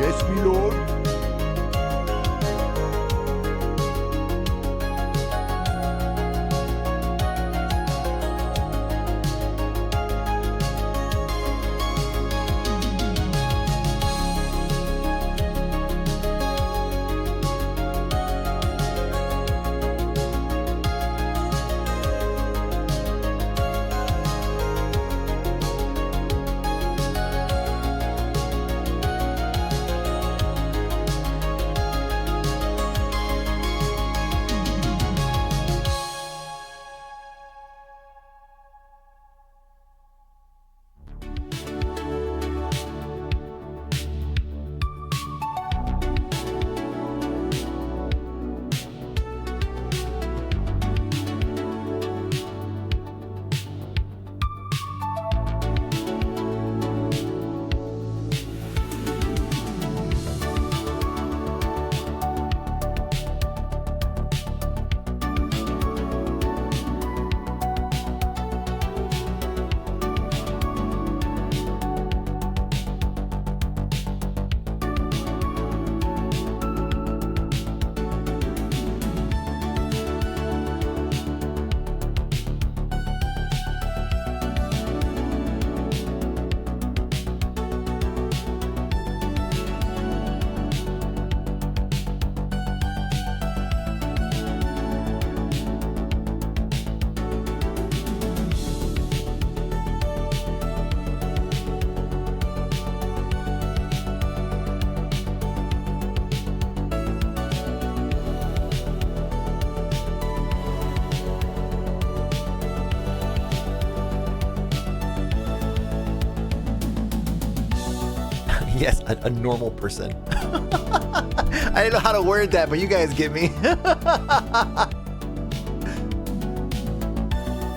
Yes, my lord. Yes, a normal person. I didn't know how to word that, but you guys get me.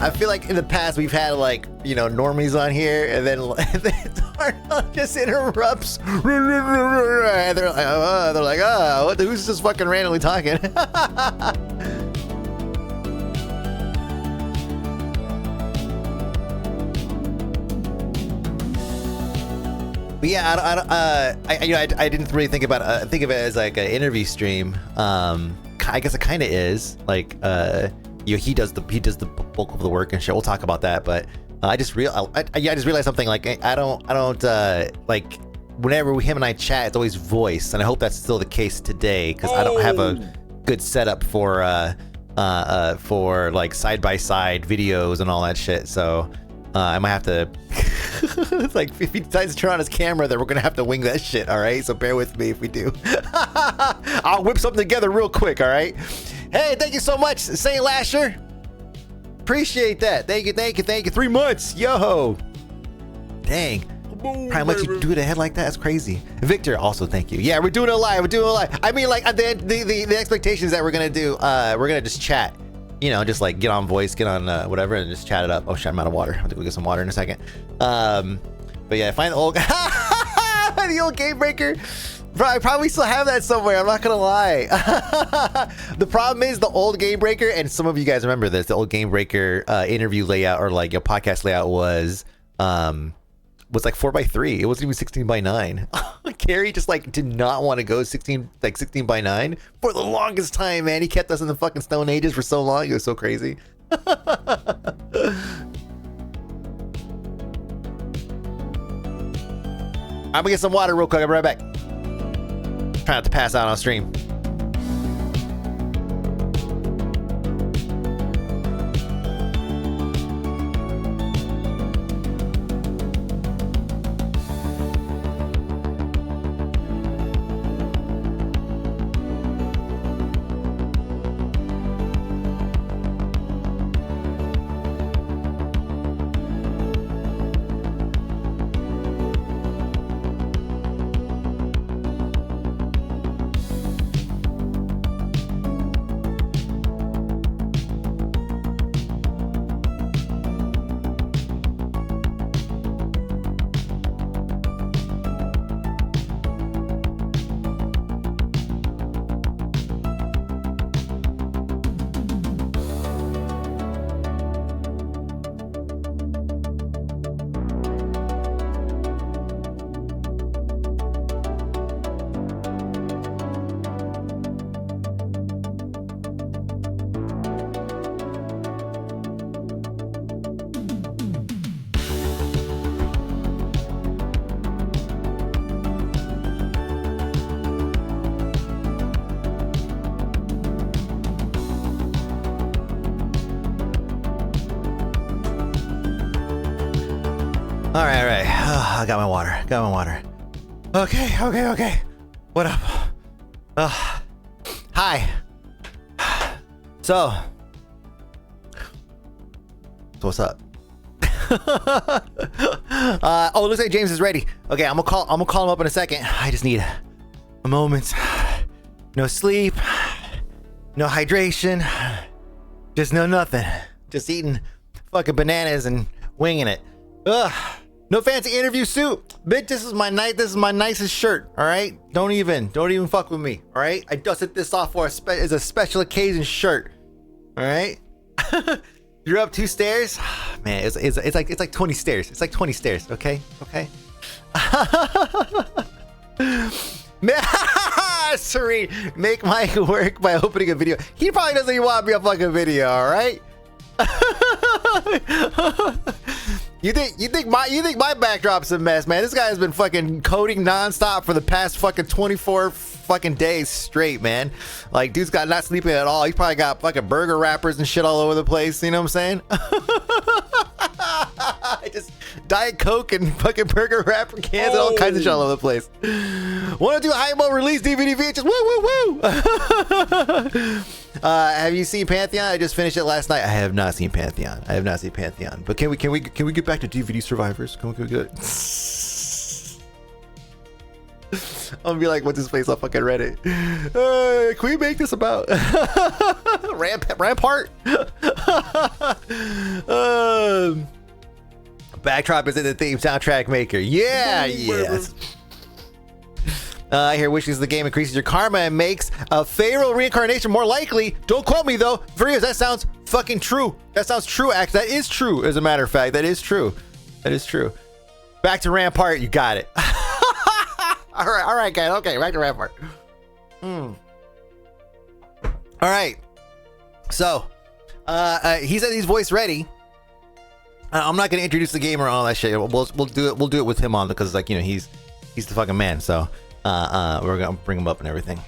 I feel like in the past we've had like, you know, normies on here, and then Darnell just interrupts. And they're like, oh, what who's just fucking randomly talking? But yeah, I didn't really think about think of it as like an interview stream. I guess it kind of is. Like, he does the bulk of the work and shit. We'll talk about that. But I just realized something. Like, I don't like whenever him and I chat, it's always voice, and I hope that's still the case today because I don't have a good setup for like side by side videos and all that shit. So I might have to. It's like if he decides to turn on his camera, then we're gonna have to wing that shit. All right, so bear with me if we do. I'll whip something together real quick. All right. Hey, thank you so much, Saint Lasher. Appreciate that. Thank you. 3 months, yo. Dang. Prime let you do it ahead like that. That's crazy. Victor, also thank you. Yeah, we're doing it live. I mean, like the expectations that we're gonna do. We're gonna just chat. You know, just like get on voice, get on whatever, and just chat it up. Oh shit, I'm out of water. I'm gonna go get some water in a second. But yeah, find the old the old game breaker. Bro, I probably still have that somewhere. I'm not gonna lie. The problem is the old game breaker, and some of you guys remember this. The old game breaker interview layout or like your podcast layout was like 4:3. It wasn't even 16:9. Carrie just like did not want to go 16:9 for the longest time, man. He kept us in the fucking Stone Ages for so long. It was so crazy. I'm gonna get some water real quick. I'll be right back. Try not to pass out on stream. All right. I got my water. Okay. What up? Hi. So what's up? Oh, it looks like James is ready. Okay, I'm gonna call him up in a second. I just need a moment. No sleep, no hydration, just no nothing. Just eating fucking bananas and winging it. Ugh. No fancy interview suit. Bitch, this is my nicest shirt, all right? Don't even fuck with me, all right? I dusted this off for as a special occasion shirt, all right? You're up 2 stairs? Man, it's like 20 stairs. It's like 20 stairs, okay? Serene, make Mike work by opening a video. He probably doesn't even want to be a fucking video, all right? You think my backdrop's a mess, man? This guy has been fucking coding nonstop for the past fucking 24 fucking days straight, man. Like, dude's got not sleeping at all. He's probably got fucking burger wrappers and shit all over the place. You know what I'm saying? Just Diet Coke and fucking burger wrapper cans and all kinds of shit all over the place. Want to do hype mode release DVD VHS? Woo! Have you seen Pantheon? I just finished it last night. I have not seen Pantheon. But can we get back to DVD Survivors? Can we get it? I'm gonna be like, what's his face on fucking Reddit? Can we make this about Rampart? Backdrop is in the theme soundtrack maker. Yes. I hear wishes the game increases your karma and makes a Pharaoh reincarnation more likely. Don't quote me though. For real, that sounds fucking true. That sounds true. Actually, that is true. As a matter of fact, that is true. Back to Rampart. You got it. All right, guys. Okay, back to Rampart. All right. So, he said he's voice ready. I'm not gonna introduce the game or all that shit. We'll do it. We'll do it with him on because, like, you know, he's the fucking man. So, we're gonna bring him up and everything.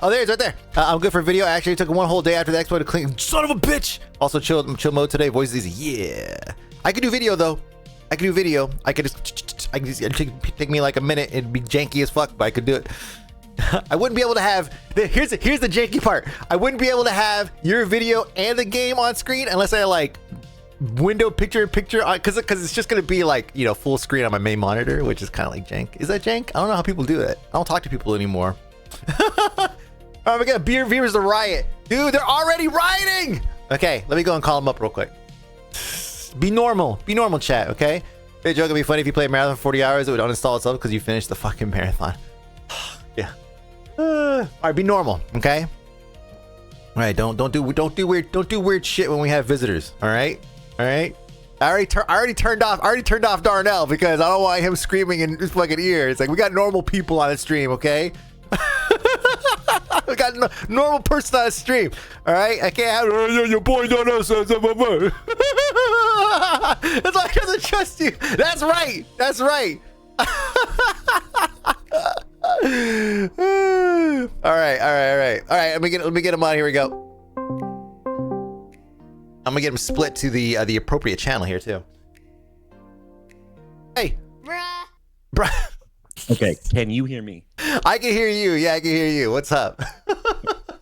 Oh, there he is, right there. I'm good for video. I actually took 1 whole day after the expo to clean. Son of a bitch. Also, chill mode today. Voice is easy. Yeah. I could do video though. I could just take me like a minute. It'd be janky as fuck, but I could do it. I wouldn't be able to have here's the janky part. I wouldn't be able to have your video and the game on screen unless I like window picture because it's just gonna be like, you know, full screen on my main monitor, which is kind of like jank. Is that jank? I don't know how people do it. I don't talk to people anymore. Oh my god, beer viewers, the riot, dude, they're already rioting. Okay, let me go and call them up real quick. Be normal, chat. Okay, hey, joke, it'd be funny if you played a marathon for 40 hours, it would uninstall itself because you finished the fucking marathon. Yeah. All right, be normal, okay? All right, don't do weird shit when we have visitors. All right. I already turned off Darnell because I don't want him screaming in his fucking ear. It's like, we got normal people on the stream, okay? We got normal person on the stream. All right, I can't have your boy Darnell says. It's like, I doesn't trust you. That's right. All right. Let me get him on. Here we go. I'm gonna get him split to the appropriate channel here too. Hey, bruh. Okay, can you hear me? I can hear you. Yeah, I can hear you. What's up?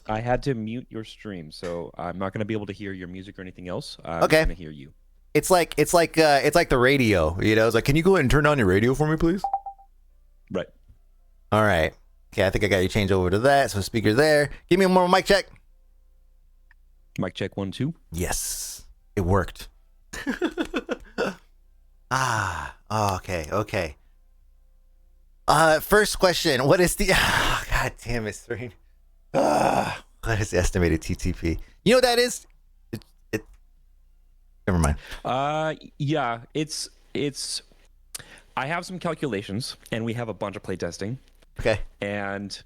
I had to mute your stream, so I'm not gonna be able to hear your music or anything else. I'm okay. just gonna hear you. It's like the radio. You know, it's like, can you go ahead and turn on your radio for me, please? Right. All right. Okay, I think I got you changed over to that. So speaker there. Give me a more mic check. Mic check 1 2. Yes, it worked. Okay. First question. What is the god damn it, Serene. What is the estimated TTP? You know what that is? It never mind. Yeah, it's I have some calculations and we have a bunch of playtesting. Okay. And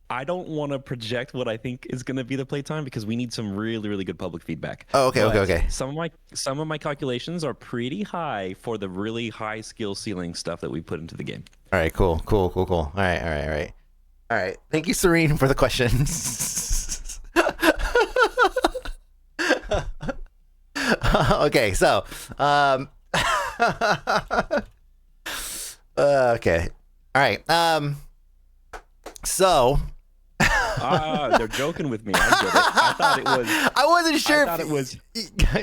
I don't want to project what I think is going to be the playtime because we need some really, really good public feedback. Oh, okay. Some of my calculations are pretty high for the really high skill ceiling stuff that we put into the game. All right, cool. All right. Thank you, Serene, for the questions. Okay, so Okay. All right. So They're joking with me. I get it. I thought it was. I wasn't sure. I thought it was.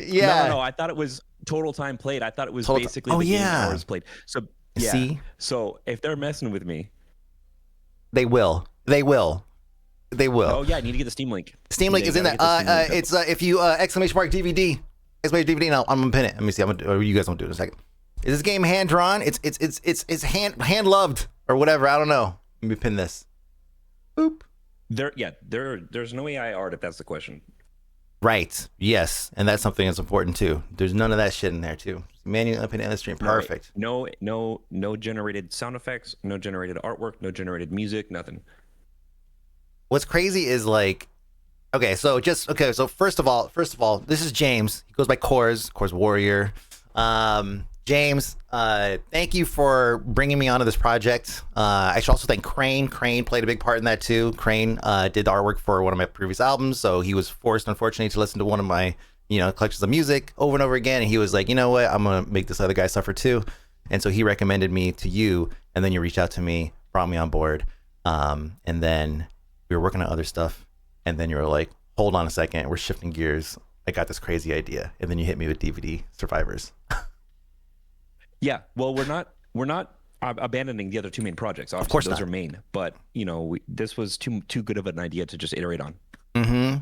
Yeah. No. I thought it was total time played. I thought it was Total basically oh, the game yeah. hours played. So yeah. See? So if they're messing with me, They will. They will. They will. oh yeah, I need to get the Steam link. Steam link is in that. It's if you exclamation mark DVD, exclamation DVD. Now I'm gonna pin it. Let me see. Or you guys won't do it in a second. Is this game hand drawn? It's hand loved or whatever. I don't know. Let me pin this. Boop. There's no AI art if that's the question. Right. Yes, and that's something that's important too. There's none of that shit in there too. Manually open and stream. Perfect. No generated sound effects, no generated artwork, no generated music, nothing. What's crazy is like, so first of all, this is James. He goes by Coors Warrior. James, thank you for bringing me onto this project. I should also thank Crane. Crane played a big part in that too. Crane did the artwork for one of my previous albums, so he was forced, unfortunately, to listen to one of my collections of music over and over again, and he was like, you know what, I'm gonna make this other guy suffer too. And so he recommended me to you, and then you reached out to me, brought me on board, and then we were working on other stuff, and then you were like, hold on a second, we're shifting gears. I got this crazy idea, and then you hit me with DVD Survivors. Yeah, well, we're not abandoning the other two main projects. Obviously, of course, those are main, but this was too good of an idea to just iterate on. Mm-hmm.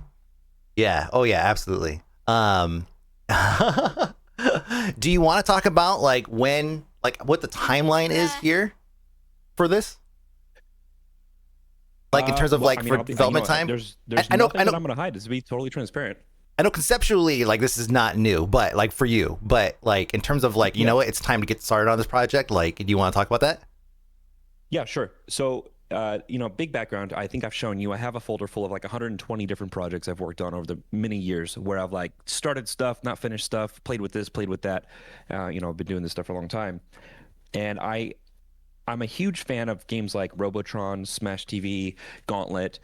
Yeah. Oh yeah, absolutely. Do you want to talk about what the timeline is here for this? In terms of for development time? There's nothing that I'm going to hide. This will be totally transparent. I know conceptually, this is not new, but for you, but in terms of you know what, it's time to get started on this project. Do you want to talk about that? Yeah, sure. So, big background. I think I've shown you. I have a folder full of 120 different projects I've worked on over the many years, where I've started stuff, not finished stuff, played with this, played with that. I've been doing this stuff for a long time, and I'm a huge fan of games like Robotron, Smash TV, Gauntlet,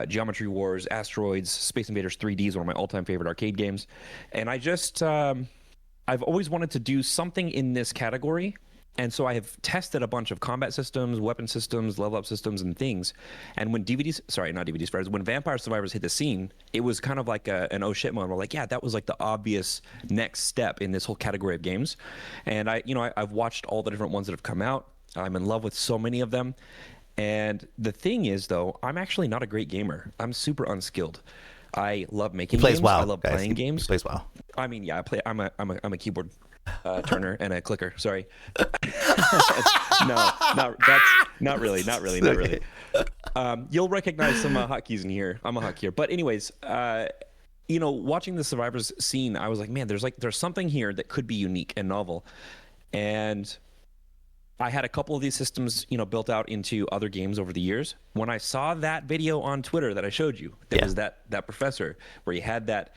Geometry Wars, Asteroids, Space Invaders 3D is one of my all-time favorite arcade games. And I've always wanted to do something in this category. And so I have tested a bunch of combat systems, weapon systems, level up systems, and things. And when when Vampire Survivors hit the scene, it was kind of like an oh shit moment. We're that was the obvious next step in this whole category of games. And I've watched all the different ones that have come out. I'm in love with so many of them. And the thing is, though, I'm actually not a great gamer. I'm super unskilled. I love making games. WoW, I love playing games. He plays WoW. I mean, yeah, I'm a keyboard turner and a clicker. Sorry. No, not really. You'll recognize some hotkeys in here. I'm a hotkeyer. But anyways, watching the Survivors scene, I was like, man, there's something here that could be unique and novel. And I had a couple of these systems, built out into other games over the years. When I saw that video on Twitter that I showed you, was that professor where he had that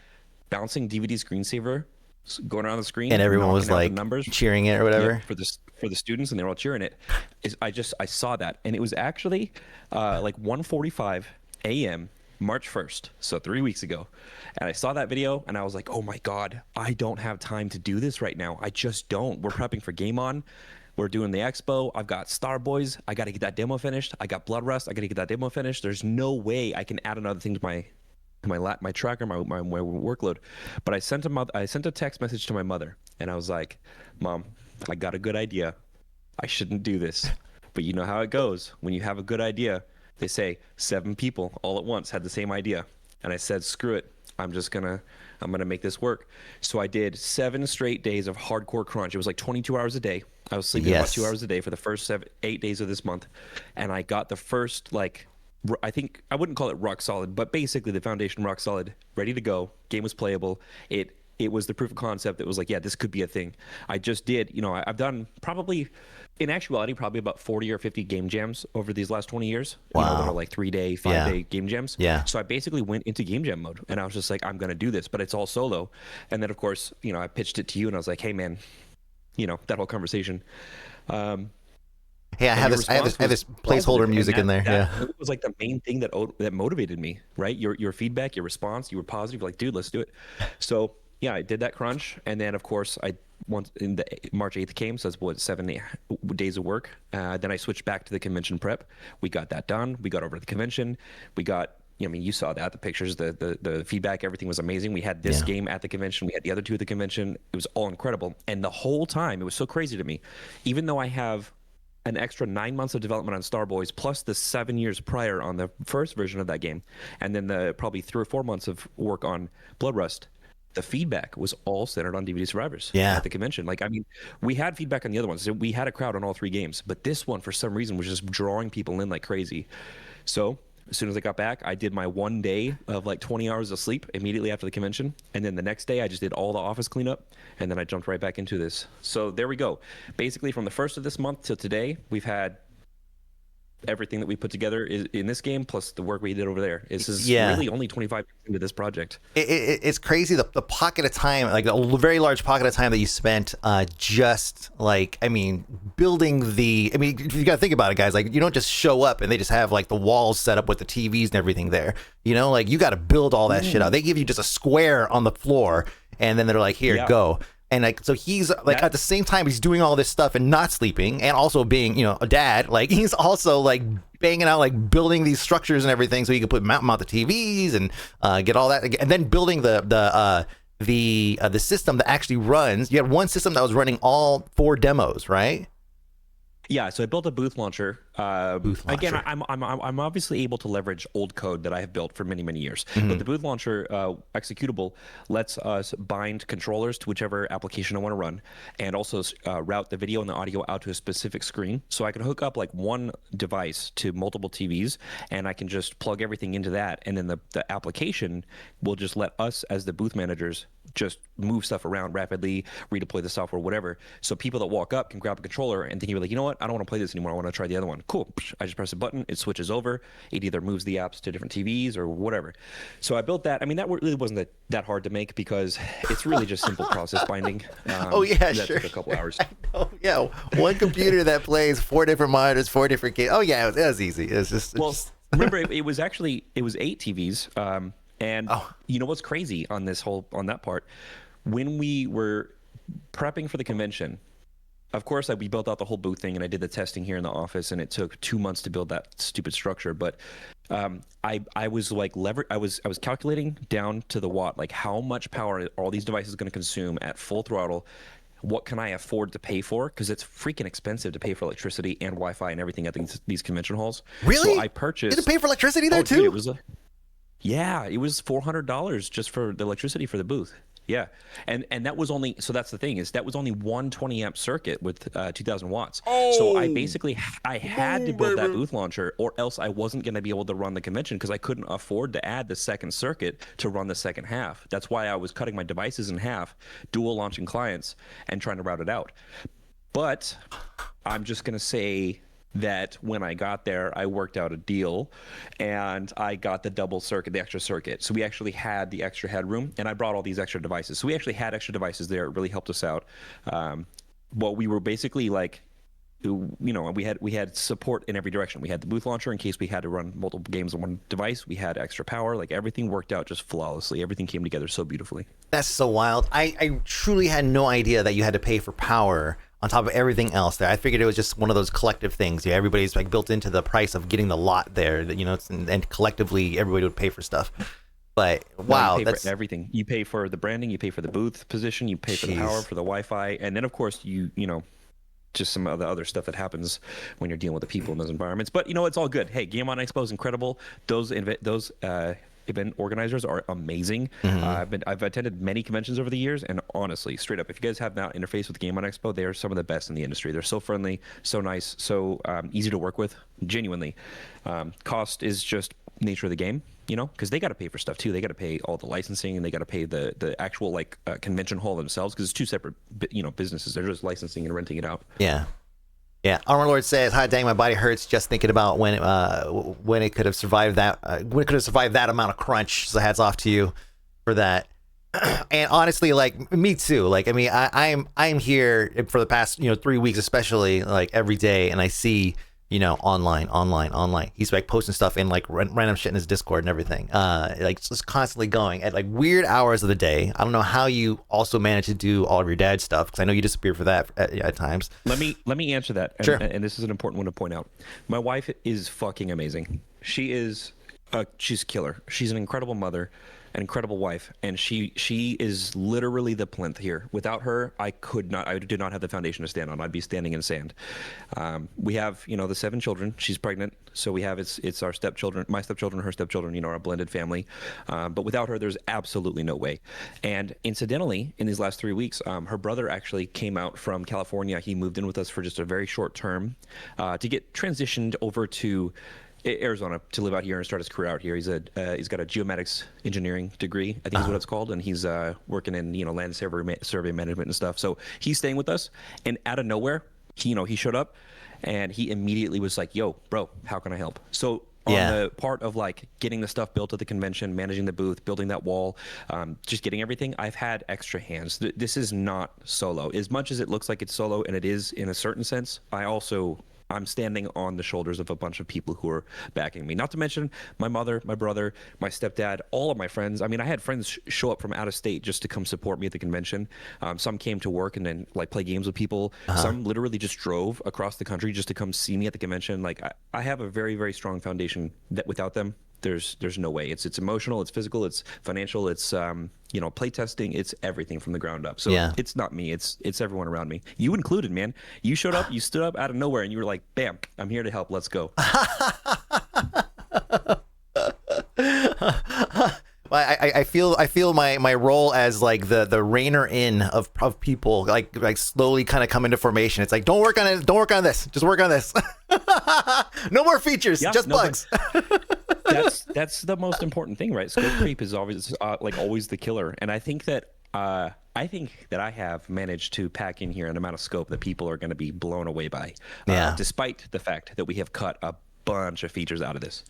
bouncing DVD screensaver going around the screen, and everyone was numbers, cheering it or whatever for the students, and they were all cheering it. I saw that, and it was actually 1:45 a.m. March 1st, so 3 weeks ago. And I saw that video and I was like, oh my God, I don't have time to do this right now. I just don't. We're prepping for Game On. We're doing the expo. I've got Star Boys. I got to get that demo finished. I got Blood Rust. I got to get that demo finished. There's no way I can add another thing to my tracker, my workload. But I sent a text message to my mother, and I was like, Mom, I got a good idea. I shouldn't do this. But you know how it goes. When you have a good idea, they say 7 people all at once had the same idea. And I said, screw it. I'm gonna make this work. So I did 7 straight days of hardcore crunch. It was 22 hours a day. I was sleeping about 2 hours a day for the first 8 days of this month. And I got the first, I think I wouldn't call it rock solid, but basically the foundation rock solid, ready to go. Game was playable. It was the proof of concept that was this could be a thing. I just did, I've done probably, in actuality, probably about 40 or 50 game jams over these last 20 years. Wow. That are 3-day, 5-day game jams. Yeah. So I basically went into game jam mode, and I was just I'm going to do this, but it's all solo. And then, of course, I pitched it to you, and I was like, hey, man, that whole conversation. Hey, I have this placeholder music in there. Yeah. It was the main thing that motivated me, right? Your feedback, your response, you were positive, dude, let's do it. So yeah, I did that crunch. And then of course I once in the March 8th came, so that's what 7 days of work. Then I switched back to the convention prep. We got that done. We got over to the convention. We got. I mean, you saw that, the pictures, the feedback, everything was amazing. We had this game at the convention. We had the other two at the convention. It was all incredible. And the whole time, it was so crazy to me. Even though I have an extra 9 months of development on Starboys, plus the 7 years prior on the first version of that game, and then the probably 3 or 4 months of work on Blood Rust, the feedback was all centered on DVD Survivors at the convention. Like, I mean, we had feedback on the other ones. We had a crowd on all 3 games. But this one, for some reason, was just drawing people in like crazy. So as soon as I got back, I did my 1 day of like 20 hours of sleep immediately after the convention. And then the next day, I just did all the office cleanup. And then I jumped right back into this. So there we go. Basically, from the first of this month till today, we've had everything that we put together in this game, plus the work we did over there. This is really only 25% into this project. It's crazy the pocket of time, like a very large pocket of time that you spent just like, I mean, building the, I mean, you got to think about it, guys. Like, you don't just show up and they just have like the walls set up with the TVs and everything there. You know, like you got to build all that shit out. They give you just a square on the floor and then they're like, here, go. And like, so he's like, at the same time he's doing all this stuff and not sleeping and also being, you know, a dad, like he's also like banging out, like building these structures and everything so he can mount the TVs and get all that, and then building the system that actually runs. You had one system that was running all 4 demos, right? Yeah, so I built a booth launcher. Again, I'm obviously able to leverage old code that I have built for many, many years. But the booth launcher executable lets us bind controllers to whichever application I want to run, and also route the video and the audio out to a specific screen. So I can hook up like one device to multiple TVs, and I can just plug everything into that, and then the application will just let us as the booth managers just move stuff around rapidly, redeploy the software, whatever. So people that walk up can grab a controller and think, you're like, you know what? I don't want to play this anymore. I want to try the other one. Cool. I just press a button. It switches over. It either moves the apps to different TVs or whatever. So I built that. I mean, that really wasn't that hard to make because it's really just simple process binding. That took a couple hours. Yeah. One computer that plays 4 different monitors, 4 different games. Oh, yeah. It was easy. It was just... Remember, it was 8 TVs. And you know what's crazy on that part? When we were prepping for the convention, of course, we built out the whole booth thing, and I did the testing here in the office, and it took 2 months to build that stupid structure. But I was like I was calculating down to the watt, like how much power are all these devices going to consume at full throttle. What can I afford to pay for? Because it's freaking expensive to pay for electricity and Wi-Fi and everything at these convention halls. Really? So I purchased. You had to pay for electricity there too? Dude, it was it was $400 just for the electricity for the booth. Yeah, and that was only, so that's the thing, is that was only one 20 amp circuit with 2,000 watts. So I basically had to build that booth launcher, or else I wasn't going to be able to run the convention because I couldn't afford to add the second circuit to run the second half. That's why I was cutting my devices in half, dual launching clients, and trying to route it out. But I'm just going to say that when I got there, I worked out a deal and I got the double circuit, the extra circuit. So we actually had the extra headroom, and I brought all these extra devices. So we actually had extra devices there. It really helped us out. Well, we were basically like, you know, we had support in every direction. We had the booth launcher in case we had to run multiple games on one device. We had extra power. Like, everything worked out just flawlessly. Everything came together so beautifully. That's so wild. I truly had no idea that you had to pay for power on top of everything else there. I figured it was just one of those collective things. Yeah, everybody's like built into the price of getting the lot there, you know, and collectively everybody would pay for stuff. But wow, you pay for everything. You pay for the branding, you pay for the booth position, you pay for the power, for the Wi-Fi, and then of course you know, just some of the other stuff that happens when you're dealing with the people in those environments. But you know, it's all good. Hey, Game On Expo is incredible. Those event organizers are amazing. I've attended many conventions over the years, and honestly, straight up, if you guys have not interfaced with Game On Expo, they are some of the best in the industry. They're so friendly, so nice, so easy to work with. Genuinely, cost is just nature of the game, you know, because they got to pay for stuff too. They got to pay all the licensing, and they got to pay the actual like convention hall themselves, because it's 2 separate businesses. They're just licensing and renting it out. Yeah, Armor Lord says, "Hi, dang, my body hurts just thinking about when it could have survived that amount of crunch." So hats off to you for that. And honestly, like, me too. Like, I mean, I'm here for the past 3 weeks, especially, like, every day, and I see online. He's like posting stuff in like random shit in his Discord and everything. Like just constantly going at like weird hours of the day. I don't know how you also manage to do all of your dad's stuff, because I know you disappear for that at times. Let me answer that. And, Sure. and this is an important one to point out. My wife is fucking amazing. She's killer. She's an incredible mother, an incredible wife, and she is literally the plinth here. Without her, I did not have the foundation to stand on. I'd be standing in sand. We have, the 7 children. She's pregnant, so we have it's our stepchildren, my stepchildren, her stepchildren, our blended family. But without her, there's absolutely no way. And incidentally, in these last 3 weeks, her brother actually came out from California. He moved in with us for just a very short term to get transitioned over to Arizona to live out here and start his career out here. He's got a geomatics engineering degree, I think is what it's called, and he's working in land survey management and stuff. So he's staying with us, and out of nowhere, he showed up, and he immediately was like, "Yo, bro, how can I help?" So on the part of like getting the stuff built at the convention, managing the booth, building that wall, just getting everything, I've had extra hands. This is not solo. As much as it looks like it's solo, and it is in a certain sense, I'm standing on the shoulders of a bunch of people who are backing me. Not to mention my mother, my brother, my stepdad, all of my friends. I mean, I had friends show up from out of state just to come support me at the convention. Some came to work and then like play games with people. Some literally just drove across the country just to come see me at the convention. Like I have a very, very strong foundation that without them, there's no way. It's emotional, it's physical, it's financial, it's play testing, it's everything from the ground up. So it's not me, it's everyone around me. You included, man. You showed up, you stood up out of nowhere, and you were like, bam, I'm here to help, let's go. I feel my role as like the reiner in of people like slowly kind of come into formation. It's like, don't work on this, just work on this. No more features, just bugs. That's the most important thing, right? Scope creep is always always the killer, and I think that I have managed to pack in here an amount of scope that people are going to be blown away by, despite the fact that we have cut a bunch of features out of this.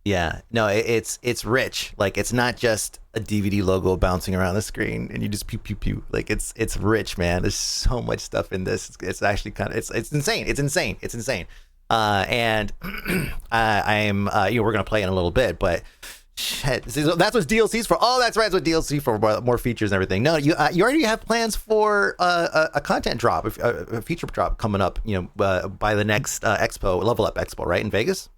Yeah, no, it's rich. Like, it's not just a DVD logo bouncing around the screen and you just pew pew pew. Like, it's rich, man. There's so much stuff in this. It's actually it's insane. It's insane. And I'm we're gonna play in a little bit, but shit, that's what DLC's for. Oh, that's right, that's what DLC for, more features and everything. No, you already have plans for a content drop, a feature drop coming up. By the next expo, Level Up Expo, right, in Vegas.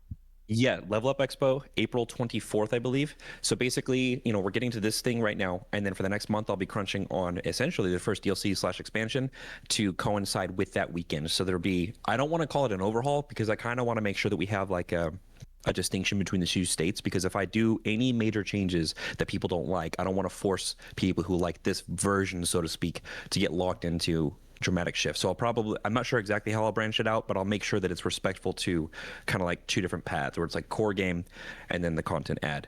Yeah, Level Up Expo, April 24th, I believe. So basically, we're getting to this thing right now, and then for the next month, I'll be crunching on essentially the first DLC/expansion to coincide with that weekend. So there'll be, I don't want to call it an overhaul, because I kind of want to make sure that we have like a distinction between the two states, because if I do any major changes that people don't like, I don't want to force people who like this version, so to speak, to get locked into dramatic shift. So I'm not sure exactly how I'll branch it out, but I'll make sure that it's respectful to kind of like two different paths, where it's like core game and then the content ad,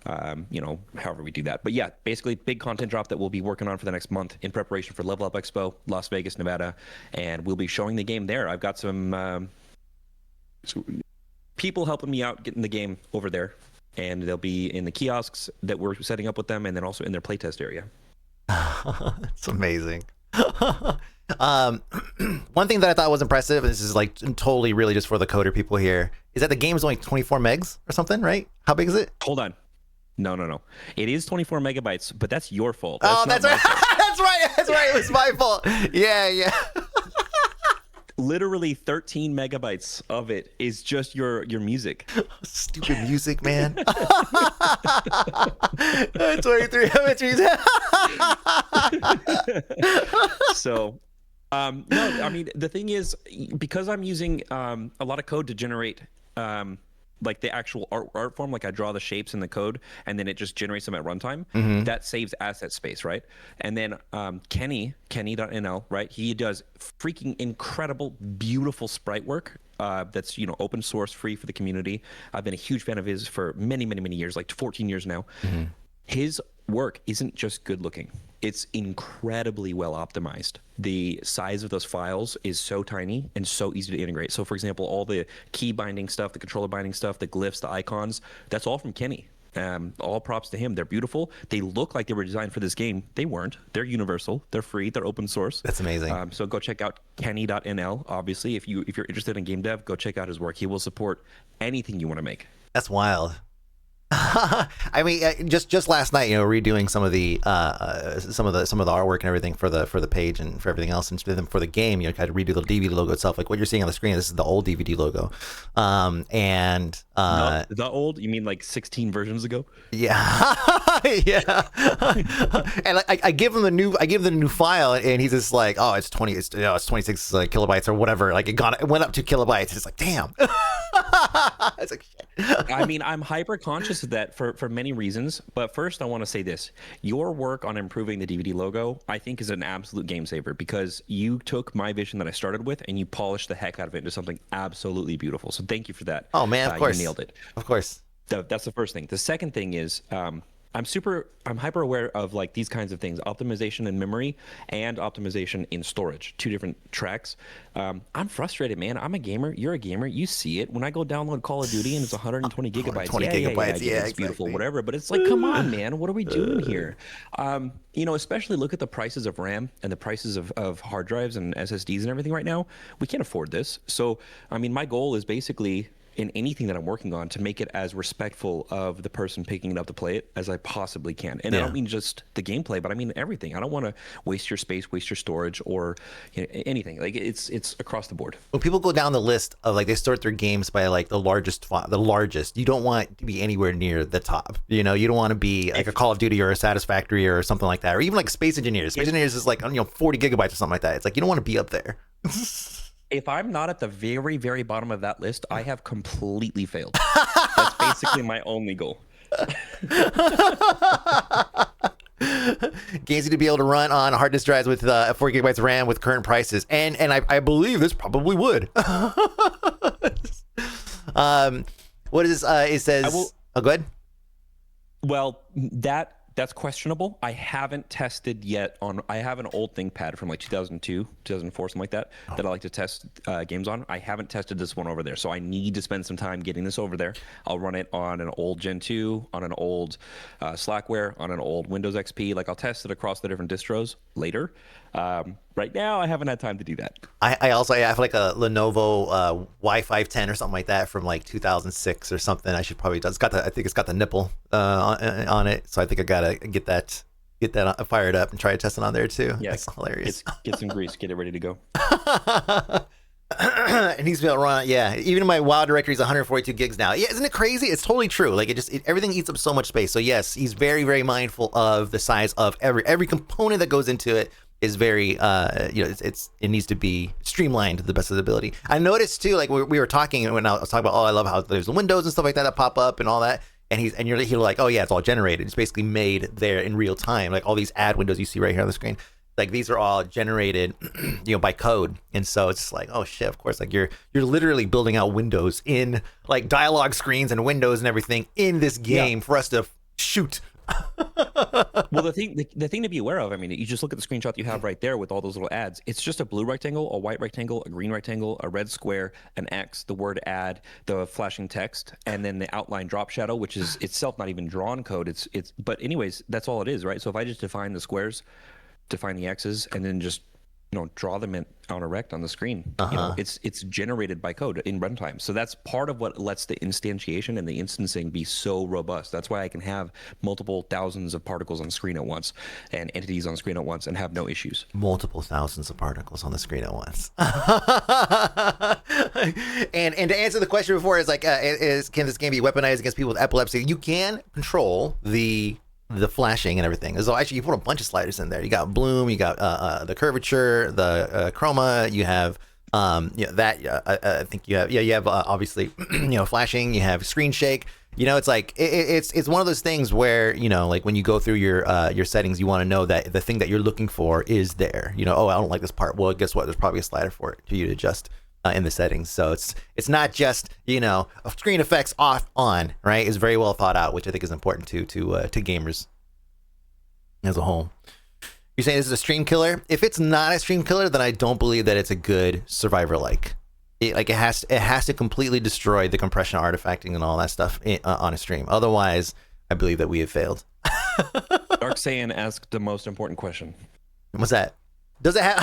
however we do that. But yeah, basically big content drop that we'll be working on for the next month in preparation for Level Up Expo, Las Vegas, Nevada, and we'll be showing the game there. I've got some people helping me out getting the game over there, and they'll be in the kiosks that we're setting up with them, and then also in their playtest area. It's amazing. One thing that I thought was impressive, and this is like totally really just for the coder people here, is that the game is only 24 megs or something, right? How big is it? Hold on. No. It is 24 megabytes, but that's your fault. That's right. That's right. It was my fault. Yeah. Literally 13 megabytes of it is just your music. Stupid music, man. 23 So no, I mean, the thing is, because I'm using a lot of code to generate like the actual art form, like I draw the shapes in the code and then it just generates them at runtime. That saves asset space, right? And then Kenny.nl, right? He does freaking incredible, beautiful sprite work. That's open source, free for the community. I've been a huge fan of his for many years, like 14 years now. His work isn't just good looking, it's incredibly well optimized. The size of those files is so tiny and so easy to integrate. So for example, all the key binding stuff, the controller binding stuff, the glyphs, the icons, that's all from Kenny. All props to him. They're beautiful. They look like they were designed for this game. They weren't. They're universal. They're free. They're open source. That's amazing. So go check out Kenny.nl. Obviously, if you're interested in game dev, go check out his work. He will support anything you want to make. That's wild. I mean, just last night, redoing some of the artwork and everything for the page and for everything else, and then for the game, kind of redo the DVD logo itself. Like what you're seeing on the screen, this is the old DVD logo, and the old, you mean like 16 versions ago? Yeah, yeah. And I give him the new file, and he's just like, oh, it's 26 kilobytes or whatever. Like it went up 2 kilobytes. It's like, damn. It's like, shit. I mean, I'm hyper conscious of that for many reasons. But first, I want to say this. Your work on improving the DVD logo, I think, is an absolute game saver, because you took my vision that I started with and you polished the heck out of it into something absolutely beautiful. So thank you for that. Oh, man, of course. You nailed it. Of course. That's the first thing. The second thing is I'm hyper aware of like these kinds of things: optimization in memory and optimization in storage, 2 different tracks. I'm frustrated, man. I'm a gamer. You're a gamer. You see it when I go download Call of Duty and it's 120 gigabytes. 120 gigabytes. It's exactly. Beautiful, whatever. But it's like, come on, man. What are we doing here? Especially look at the prices of RAM and the prices of hard drives and SSDs and everything right now. We can't afford this. So, I mean, my goal is basically, in anything that I'm working on, to make it as respectful of the person picking it up to play it as I possibly can. And I don't mean just the gameplay, but I mean everything. I don't want to waste your space, waste your storage, or anything. Like it's across the board. When people go down the list of, like, they sort their games by like the largest, you don't want to be anywhere near the top. You don't want to be like a Call of Duty or a Satisfactory or something like that, or even like Space Engineers. Space Engineers is like 40 gigabytes or something like that. It's like, you don't want to be up there. If I'm not at the very, very bottom of that list, I have completely failed. That's basically my only goal. Games need to be able to run on hard disk drives with 4 gigabytes of RAM with current prices, and I believe this probably would. What is this? It says. Oh, go ahead. Well, that's questionable. I haven't tested yet I have an old ThinkPad from like 2002, 2004, something like that, that I like to test games on. I haven't tested this one over there, so I need to spend some time getting this over there. I'll run it on an old Gen 2, on an old Slackware, on an old Windows XP. Like, I'll test it across the different distros later. Right now, I haven't had time to do that. I also have like a Lenovo Y510 or something like that from like 2006 or something. I should probably. I think it's got the nipple on it, so I think I gotta get that fired up and try to test it on there too. Yes, that's hilarious. Get some grease, get it ready to go. It needs to be able to run. Yeah, even in my WoW directory is 142 gigs now. Yeah, isn't it crazy? It's totally true. Like everything eats up so much space. So yes, he's very, very mindful of the size of every component that goes into it. Is very it needs to be streamlined to the best of the ability. I noticed too, like we were talking when I was talking about, I love how there's the windows and stuff like that pop up and all that, and you're like, oh yeah, it's all generated. It's basically made there in real time. Like all these ad windows you see right here on the screen, like these are all generated by code. And so it's like, oh shit, of course, like you're literally building out windows in like dialogue screens and windows and everything in this game for us to shoot. Well, the thing to be aware of, I mean, you just look at the screenshot you have right there with all those little ads. It's just a blue rectangle, a white rectangle, a green rectangle, a red square, an X, the word ad, the flashing text, and then the outline drop shadow, which is itself not even drawn code. But anyways, that's all it is, right? So if I just define the squares, define the X's, and then just draw them on a rect on the screen. It's generated by code in runtime. So that's part of what lets the instantiation and the instancing be so robust. That's why I can have multiple thousands of particles on screen at once and entities on screen at once and have no issues. Multiple thousands of particles on the screen at once. And to answer the question before is like, can this game be weaponized against people with epilepsy? You can control the flashing and everything. So actually, you put a bunch of sliders in there. You got bloom, you got the curvature, the chroma. You have I think you have obviously flashing. You have screen shake. It's like it's one of those things where like when you go through your settings, you want to know that the thing that you're looking for is there. Oh, I don't like this part. Well, guess what? There's probably a slider for it for you to adjust in the settings. So it's not just screen effects off on, right? It's very well thought out, which I think is important to gamers as a whole. You're saying this is a stream killer? If it's not a stream killer, then I don't believe that it's a good survivor like. It has to completely destroy the compression, artifacting, and all that stuff on a stream. Otherwise, I believe that we have failed. Dark Saiyan asked the most important question. What's that? Does it have?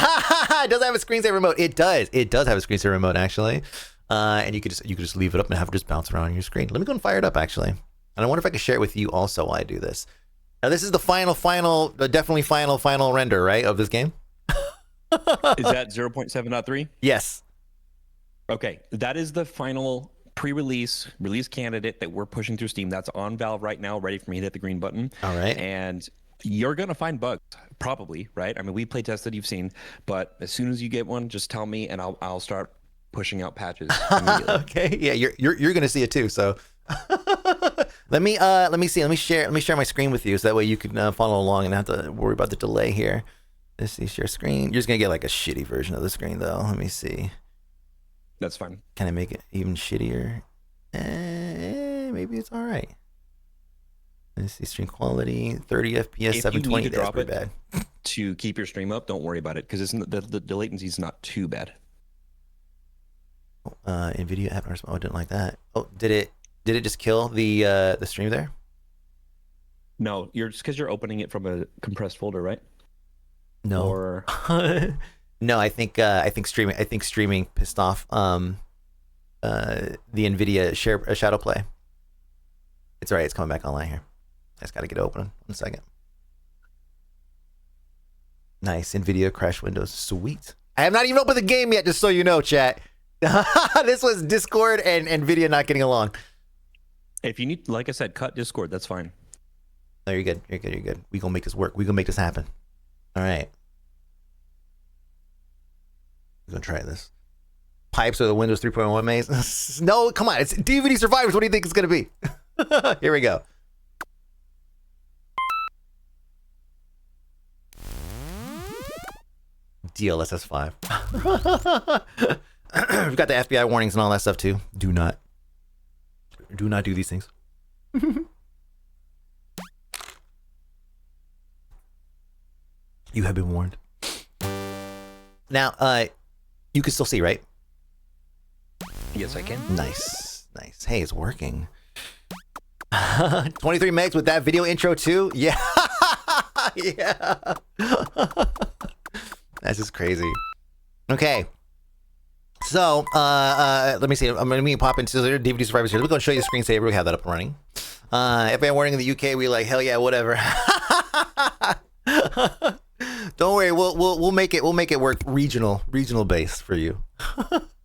Does it have a screensaver mode? It does. It does have a screensaver mode actually, and you could just leave it up and have it just bounce around on your screen. Let me go and fire it up actually, and I wonder if I can share it with you also while I do this. Now this is the definitely final render, right, of this game. Is that 0.7.3? Yes. Okay, that is the final pre-release release candidate that we're pushing through Steam. That's on Valve right now, ready for me to hit the green button. All right. And you're gonna find bugs, probably, right? I mean, we play tested, you've seen, but as soon as you get one, just tell me, and I'll start pushing out patches immediately. Okay. Yeah, you're gonna see it too. So let me share my screen with you, so that way you can follow along and not have to worry about the delay here. Let's see, share screen. You're just gonna get like a shitty version of the screen though. Let me see. That's fine. Can I make it even shittier? Maybe it's all right. Let's see, stream quality, 30 FPS, 720. That's pretty bad. To keep your stream up, don't worry about it, because the latency is not too bad. NVIDIA app. Oh, I didn't like that. Oh, did it just kill the stream there? No, it's because you're opening it from a compressed folder, right? No. Or no, I think streaming pissed off the NVIDIA shadow play. It's all right. It's coming back online here. I just got to get it open. 1 second. Nice. NVIDIA crash Windows. Sweet. I have not even opened the game yet, just so you know, chat. This was Discord and NVIDIA not getting along. If you need, like I said, cut Discord. That's fine. No, you're good. You're good. We gonna make this work. We gonna make this happen. All right. We're gonna try this. Pipes or the Windows 3.1 maze? No, come on. It's DVD Survivors. What do you think it's gonna be? Here we go. DLSS 5. We've got the FBI warnings and all that stuff too. Do not do these things. You have been warned. Now, you can still see, right? Yes, I can. Nice. Hey, it's working. 23 megs with that video intro too. Yeah. Yeah. That's just crazy. Okay. So, let me see. I'm going to pop into the DVD Survivors here. We're going to show you the screensaver. We have that up and running. FBI warning in the UK. We like, hell yeah, whatever. Don't worry. We'll make it work regional based for you.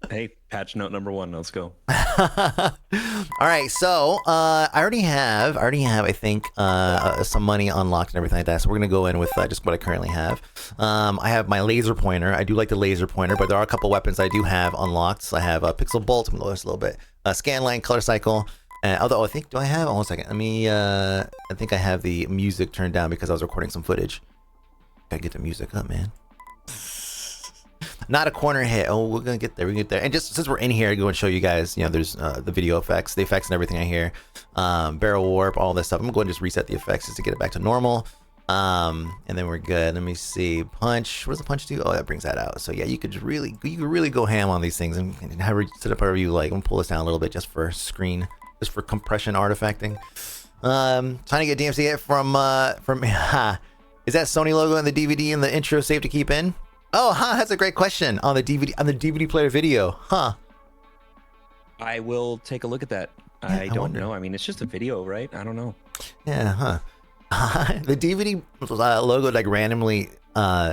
Hey, patch note number 1. Let's go. All right. So, I already have, I think, some money unlocked and everything like that. So we're going to go in with just what I currently have. I have my laser pointer. I do like the laser pointer, but there are a couple weapons I do have unlocked. So I have a pixel bolt. I'm going to lower this a little bit. Scan line, color cycle. Although I think, do I have? Hold on a second. Let me, I think I have the music turned down because I was recording some footage. Gotta get the music up, man. Not a corner hit. Oh, we're gonna get there. And just since we're in here, I go and show you guys. You know, there's the video effects, the effects, and everything I hear. Barrel warp, all this stuff. I'm gonna go and just reset the effects just to get it back to normal. And then we're good. Let me see. Punch. What does the punch do? Oh, that brings that out. So yeah, you could really go ham on these things and have it set up however you like. I'm gonna pull this down a little bit just for screen, just for compression artifacting. Trying to get DMCA from. Is that Sony logo on the DVD and the intro safe to keep in? Oh, that's a great question on the DVD player video, huh? I will take a look at that. Yeah, I don't know. I mean, it's just a video, right? I don't know. Yeah, huh? The DVD logo like randomly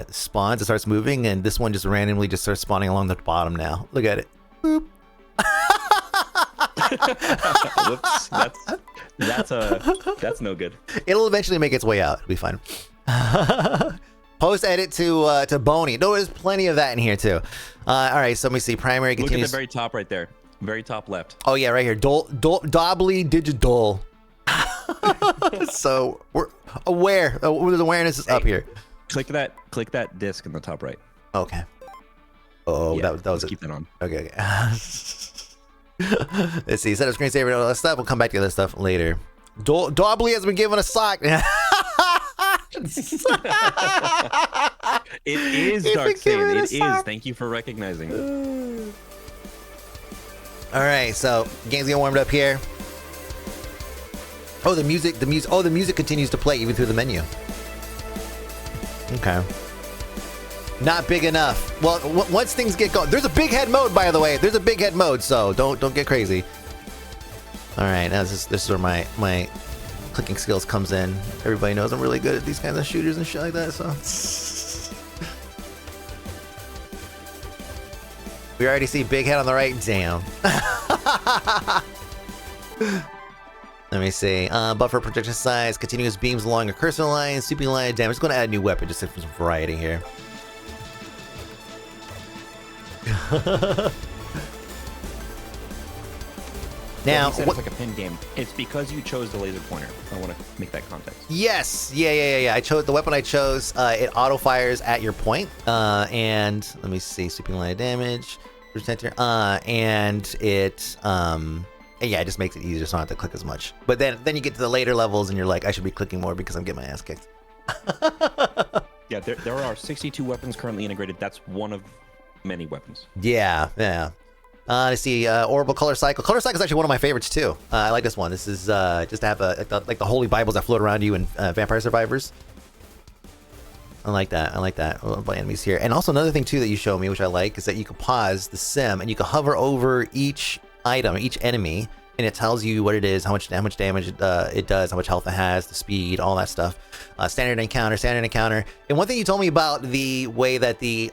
spawns. It starts moving, and this one just randomly just starts spawning along the bottom now. Look at it. Boop. Whoops. That's no good. It'll eventually make its way out. It'll be fine. Post edit to Boney. No, there's plenty of that in here too. All right, so let me see. Primary continues. Look at the very top right there. Very top left. Oh yeah, right here. Doubly digital. So we're aware. There's awareness is up here. Click that disc in the top right. Okay. Oh, yeah, that was it. Keep that on. Okay. Let's see. Set up screensaver and all that stuff. We'll come back to that stuff later. Doubly has been given a sock. It is Dark Saiyan. It is. Thank you for recognizing. All right, so game's getting warmed up here. Oh, the music. Oh, the music continues to play even through the menu. Okay. Not big enough. Well, once things get going, there's a big head mode, by the way. There's a big head mode, so don't get crazy. All right, now this is where my clicking skills comes in. Everybody knows I'm really good at these kinds of shooters and shit like that, so. We already see big head on the right. Damn. Let me see. Buffer projection size, continuous beams along a cursor line, sweeping line of damage. Just going to add a new weapon just for some variety here. Now, it's like a pin game. It's because you chose the laser pointer. I want to make that context. Yes, yeah. I chose the weapon I chose. It auto fires at your point, and let me see, sweeping line of damage, and it, yeah, it just makes it easier, so I don't have to click as much. But then you get to the later levels, and you're like, I should be clicking more because I'm getting my ass kicked. Yeah, there are 62 weapons currently integrated. That's one of many weapons. Yeah. Let's see, Orbital Color Cycle. Color Cycle is actually one of my favorites too. I like this one. This is just to have like the holy Bibles that float around you in Vampire Survivors. I like that. By enemies here. And also another thing too that you show me, which I like, is that you can pause the sim and you can hover over each item, each enemy, and it tells you what it is, how much damage it does, how much health it has, the speed, all that stuff. Standard encounter. And one thing you told me about the way that the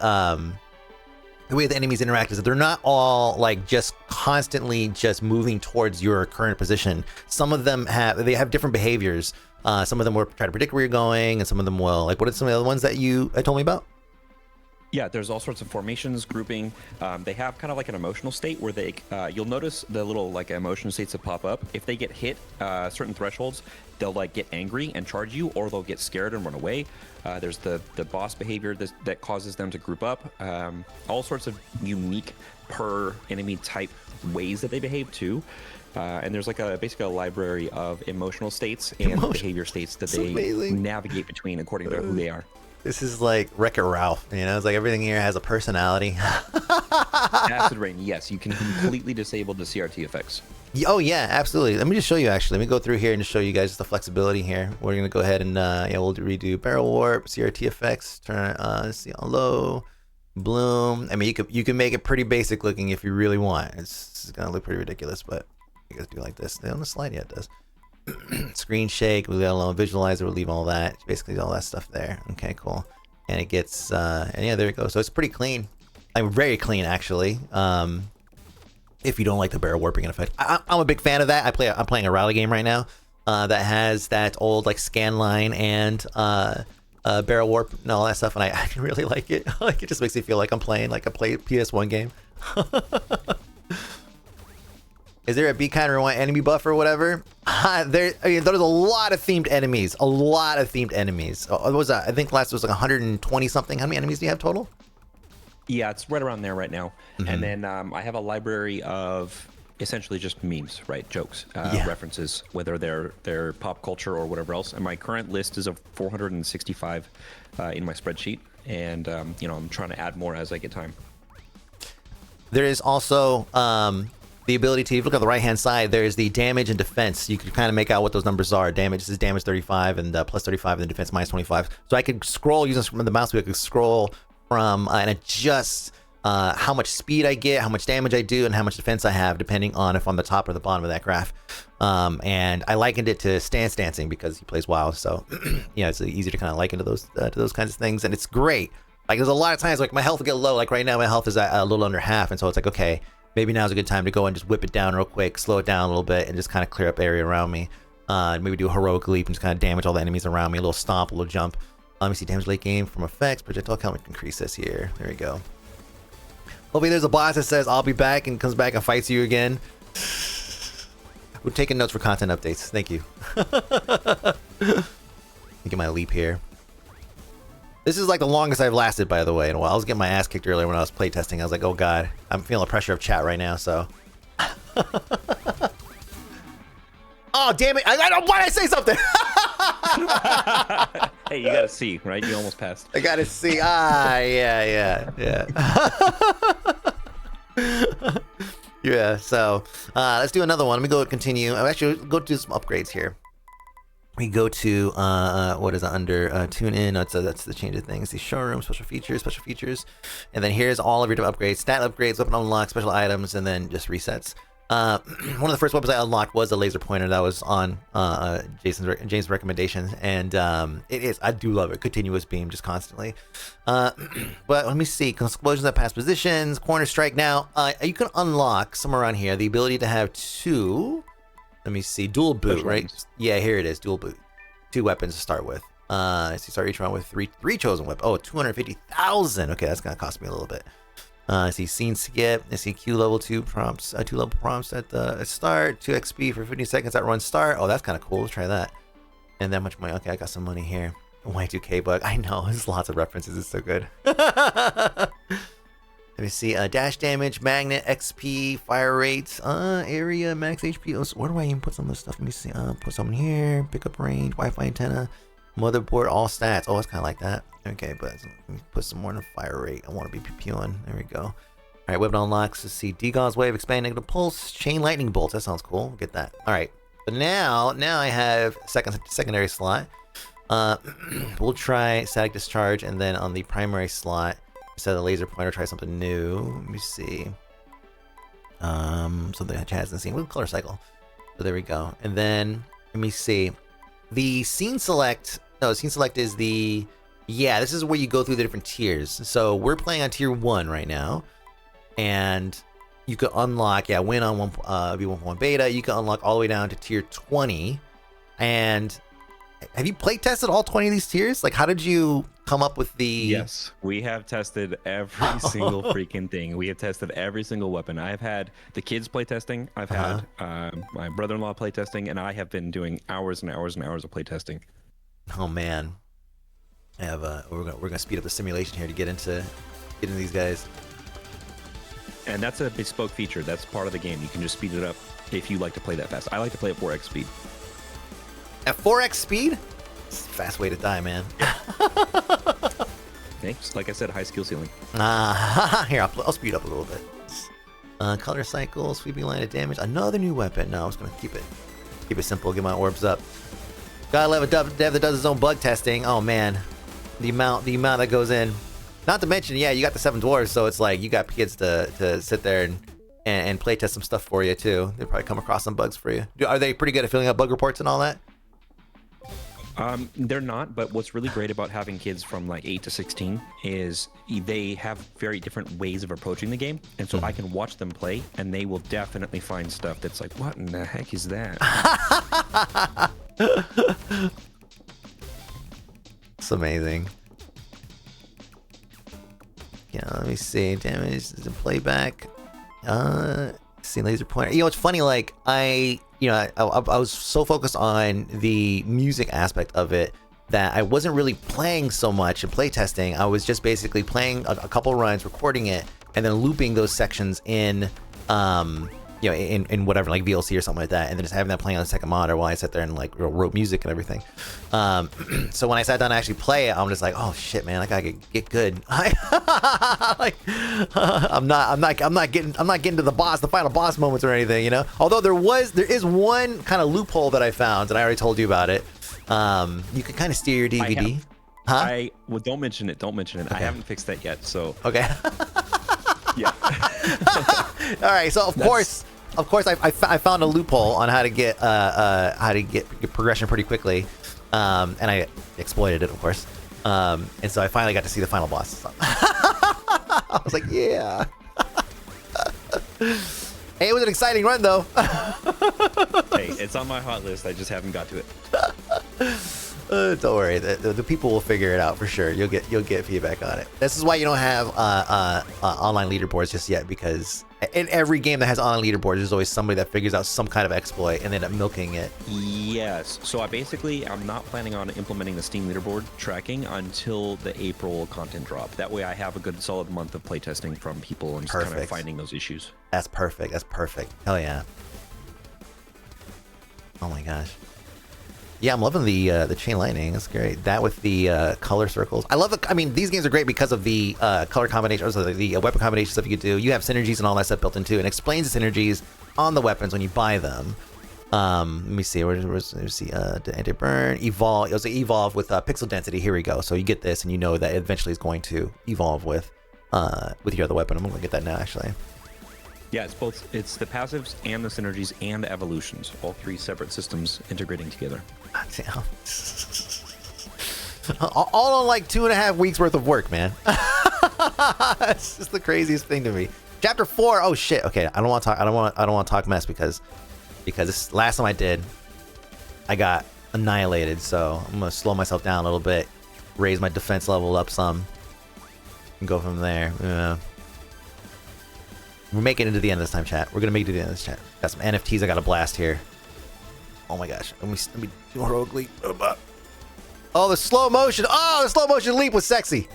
way the enemies interact is that they're not all like just constantly just moving towards your current position. Some of them have different behaviors. Some of them will try to predict where you're going, and some of them will, like, what are some of the other ones that you told me about? Yeah, there's all sorts of formations, grouping. They have kind of like an emotional state where they, you'll notice the little like emotion states that pop up. If they get hit certain thresholds, they'll like get angry and charge you, or they'll get scared and run away. There's the boss behavior that causes them to group up. All sorts of unique per enemy type ways that they behave too. And there's like basically a library of emotional states and behavior states that they navigate between according to who they are. This is like Wreck-It Ralph, you know? It's like everything here has a personality. Acid Rain, yes, you can completely disable the CRT effects. Oh yeah, absolutely. Let me just show you actually. Let me go through here and just show you guys the flexibility here. We're gonna go ahead and we'll redo barrel warp, CRT effects, turn it let's see on low, bloom. I mean you can make it pretty basic looking if you really want. It's gonna look pretty ridiculous, but you guys do like this. On the slide, yeah, it does. Screen shake, we got a little visualizer, we'll leave all that, basically all that stuff there. Okay, cool. And it gets and yeah, there it goes. So it's pretty clean. I'm very clean actually. If you don't like the barrel warping effect, I'm a big fan of that. I'm playing a rally game right now that has that old like scan line and barrel warp and all that stuff, and I really like it. Like, it just makes me feel like I'm playing like a PS1 game. Is there a be kind or want enemy buff or whatever? There's a lot of themed enemies. What was that? I think last was like 120 something. How many enemies do you have total? Yeah, it's right around there right now. Mm-hmm. And then I have a library of essentially just memes, right? Jokes, references, whether they're pop culture or whatever else. And my current list is of 465 in my spreadsheet. And, I'm trying to add more as I get time. There is also the ability to, if you look on the right-hand side, there's the damage and defense. You can kind of make out what those numbers are. Damage is damage 35 and plus 35, and then defense minus 25. So I could scroll using the mouse wheel. I could scroll from and adjust how much speed I get, how much damage I do, and how much defense I have, depending on if I'm the top or the bottom of that graph. And I likened it to Stance Dancing because he plays WoW, so yeah, it's easy to kind of liken to those kinds of things, and it's great. Like, there's a lot of times like my health will get low. Like right now, my health is at a little under half, and so it's like, okay, maybe now's a good time to go and just whip it down real quick, slow it down a little bit, and just kind of clear up area around me. Maybe do a heroic leap and just kind of damage all the enemies around me. A little stomp, a little jump. Let me see, damage late game from effects, projectile count, we can increase this here. There we go. Hopefully there's a boss that says, I'll be back, and comes back and fights you again. We're taking notes for content updates. Thank you. Let me get my leap here. This is like the longest I've lasted, by the way, in a while. I was getting my ass kicked earlier when I was playtesting. I was like, oh god, I'm feeling the pressure of chat right now, so. Oh, damn it. Why did I say something? Hey, you gotta see, right? You almost passed. I gotta see. Yeah. Yeah, so let's do another one. Let me go continue. I'll actually go do some upgrades here. we go to what is it under tune in? That's the change of things. The showroom, special features, and then here's all of your upgrades, stat upgrades, weapon unlock, special items, and then just resets. One of the first weapons I unlocked was a laser pointer that was on James' recommendation, and I do love it. Continuous beam, just constantly. But let me see. Explosions at past positions, corner strike. Now you can unlock somewhere around here the ability to have two. Let me see. Dual boot, Special right? weapons. Yeah, here it is. Dual boot. 2 weapons to start with. So you start each round with three chosen weapons. Oh, 250,000. Okay, that's gonna cost me a little bit. I see scene skip. I see Q level 2 prompts. 2 level prompts at the start. 2 XP for 15 seconds at run start. Oh, that's kind of cool. Let's try that. And that much money. Okay, I got some money here. Y2K bug. I know. There's lots of references. It's so good. Let me see. Dash damage, magnet, XP, fire rates, area, max HP. Oh, so where do I even put some of this stuff? Let me see. Put some in here. Pickup range, Wi-Fi antenna, motherboard, all stats. Oh, it's kind of like that. Okay, but let me put some more in the fire rate. I want to be PPUing. There we go. All right, weapon unlocks. Let's see. Degon's wave, expand negative pulse, chain lightning bolts. That sounds cool. We'll get that. All right, but now I have secondary slot. We'll try static discharge, and then on the primary slot, instead of the laser pointer, try something new. Let me see. Something that hasn't seen. We'll color cycle. So there we go. And then let me see. The scene select. No, scene select is the. Yeah, this is where you go through the different tiers. So we're playing on tier 1 right now, and you can unlock. Yeah, win on V1.1 beta. You can unlock all the way down to tier 20. And have you play tested all 20 of these tiers? Like, how did you come up with the? Yes, we have tested every single freaking thing. We have tested every single weapon. I've had the kids play testing. I've had my brother-in-law play testing, and I have been doing hours and hours and hours of play testing. Oh man, I have we're gonna speed up the simulation here to get into these guys. And that's a bespoke feature. That's part of the game. You can just speed it up if you like to play that fast. I like to play at 4x speed. At 4x speed? It's a fast way to die, man. Thanks. Like I said, high skill ceiling. Here, I'll speed up a little bit. Color cycle, sweeping line of damage. Another new weapon. No, I'm just gonna keep it simple. Get my orbs up. Gotta love a dev that does his own bug testing. Oh man, the amount that goes in. Not to mention, yeah, you got the 7 dwarves, so it's like you got kids to sit there and play test some stuff for you too. They probably come across some bugs for you. Are they pretty good at filling out bug reports and all that? They're not, but what's really great about having kids from like 8 to 16 is they have very different ways of approaching the game, and so I can watch them play, and they will definitely find stuff that's like, what in the heck is that? It's amazing. Yeah, let me see. Damage, the playback. See laser pointer. You know, it's funny. Like I was so focused on the music aspect of it that I wasn't really playing so much and play testing. I was just basically playing a couple runs, recording it, and then looping those sections in, in whatever, like VLC or something like that, and then just having that playing on the second monitor while I sat there and like wrote music and everything. So when I sat down to actually play it, I'm just like, oh shit, man, I gotta get good. Like, I'm not getting to the final boss moments or anything, you know. Although there is one kind of loophole that I found, and I already told you about it. You can kind of steer your DVD. Well, don't mention it. Okay. I haven't fixed that yet. So okay. Yeah. All right. So of course, I found a loophole on how to get progression pretty quickly, and I exploited it, of course. And so I finally got to see the final boss. I was like, yeah. Hey, it was an exciting run, though. Hey, it's on my hot list. I just haven't got to it. Don't worry, the people will figure it out for sure. You'll get feedback on it. This is why you don't have online leaderboards just yet, because in every game that has online leaderboards, there's always somebody that figures out some kind of exploit and end up milking it. Yes. So I'm not planning on implementing the Steam leaderboard tracking until the April content drop. That way I have a good solid month of playtesting from people and just kind of finding those issues. That's perfect. Hell yeah. Oh my gosh. Yeah, I'm loving the chain lightning. That's great. That with the color circles. I love it. I mean, these games are great because of the color combinations, the weapon combination stuff you could do. You have synergies and all that stuff built into, and explains the synergies on the weapons when you buy them. Let me see. Let's see. Anti-burn, evolve. It was evolve with pixel density. Here we go. So you get this, and you know that eventually is going to evolve with your other weapon. I'm gonna get that now, actually. Yeah, it's both. It's the passives and the synergies and the evolutions. All three separate systems integrating together. Damn. All in like 2.5 weeks worth of work, man. It's just the craziest thing to me. Chapter 4. Oh shit. Okay, I don't want to talk. I don't want to talk mess because this last time I did, I got annihilated. So I'm gonna slow myself down a little bit, raise my defense level up some, and go from there. Yeah. We're making it to the end of this time, chat. We're gonna make it to the end of this chat. Got some NFTs I got to blast here. Oh my gosh. Let me do a heroic leap. Oh, the slow motion. Oh, the slow motion leap was sexy.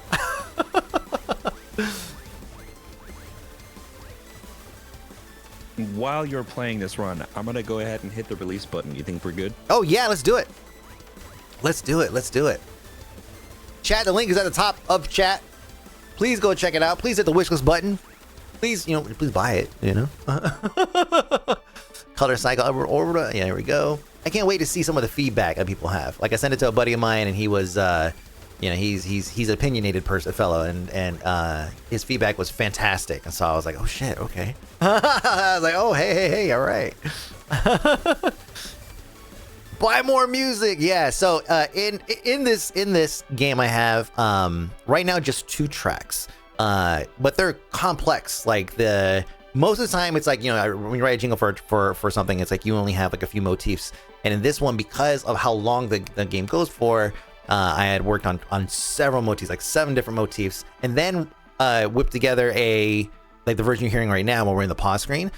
While you're playing this run, I'm gonna go ahead and hit the release button. You think we're good? Oh yeah, let's do it. Let's do it. Let's do it. Chat, the link is at the top of chat. Please go check it out. Please hit the wishlist button. Please, please buy it, Color cycle orbital. Yeah, there we go. I can't wait to see some of the feedback that people have. Like I sent it to a buddy of mine, and he was, he's an opinionated fellow, and his feedback was fantastic. And so I was like, oh shit, okay. I was like, oh hey, all right. Buy more music, yeah. So in this game, I have right now just 2 tracks. But they're complex. Like most of the time, it's like, when you write a jingle for something, it's like you only have like a few motifs. And in this one, because of how long the game goes for, I had worked on several motifs, like 7 different motifs, and then whipped together like the version you're hearing right now while we're in the pause screen,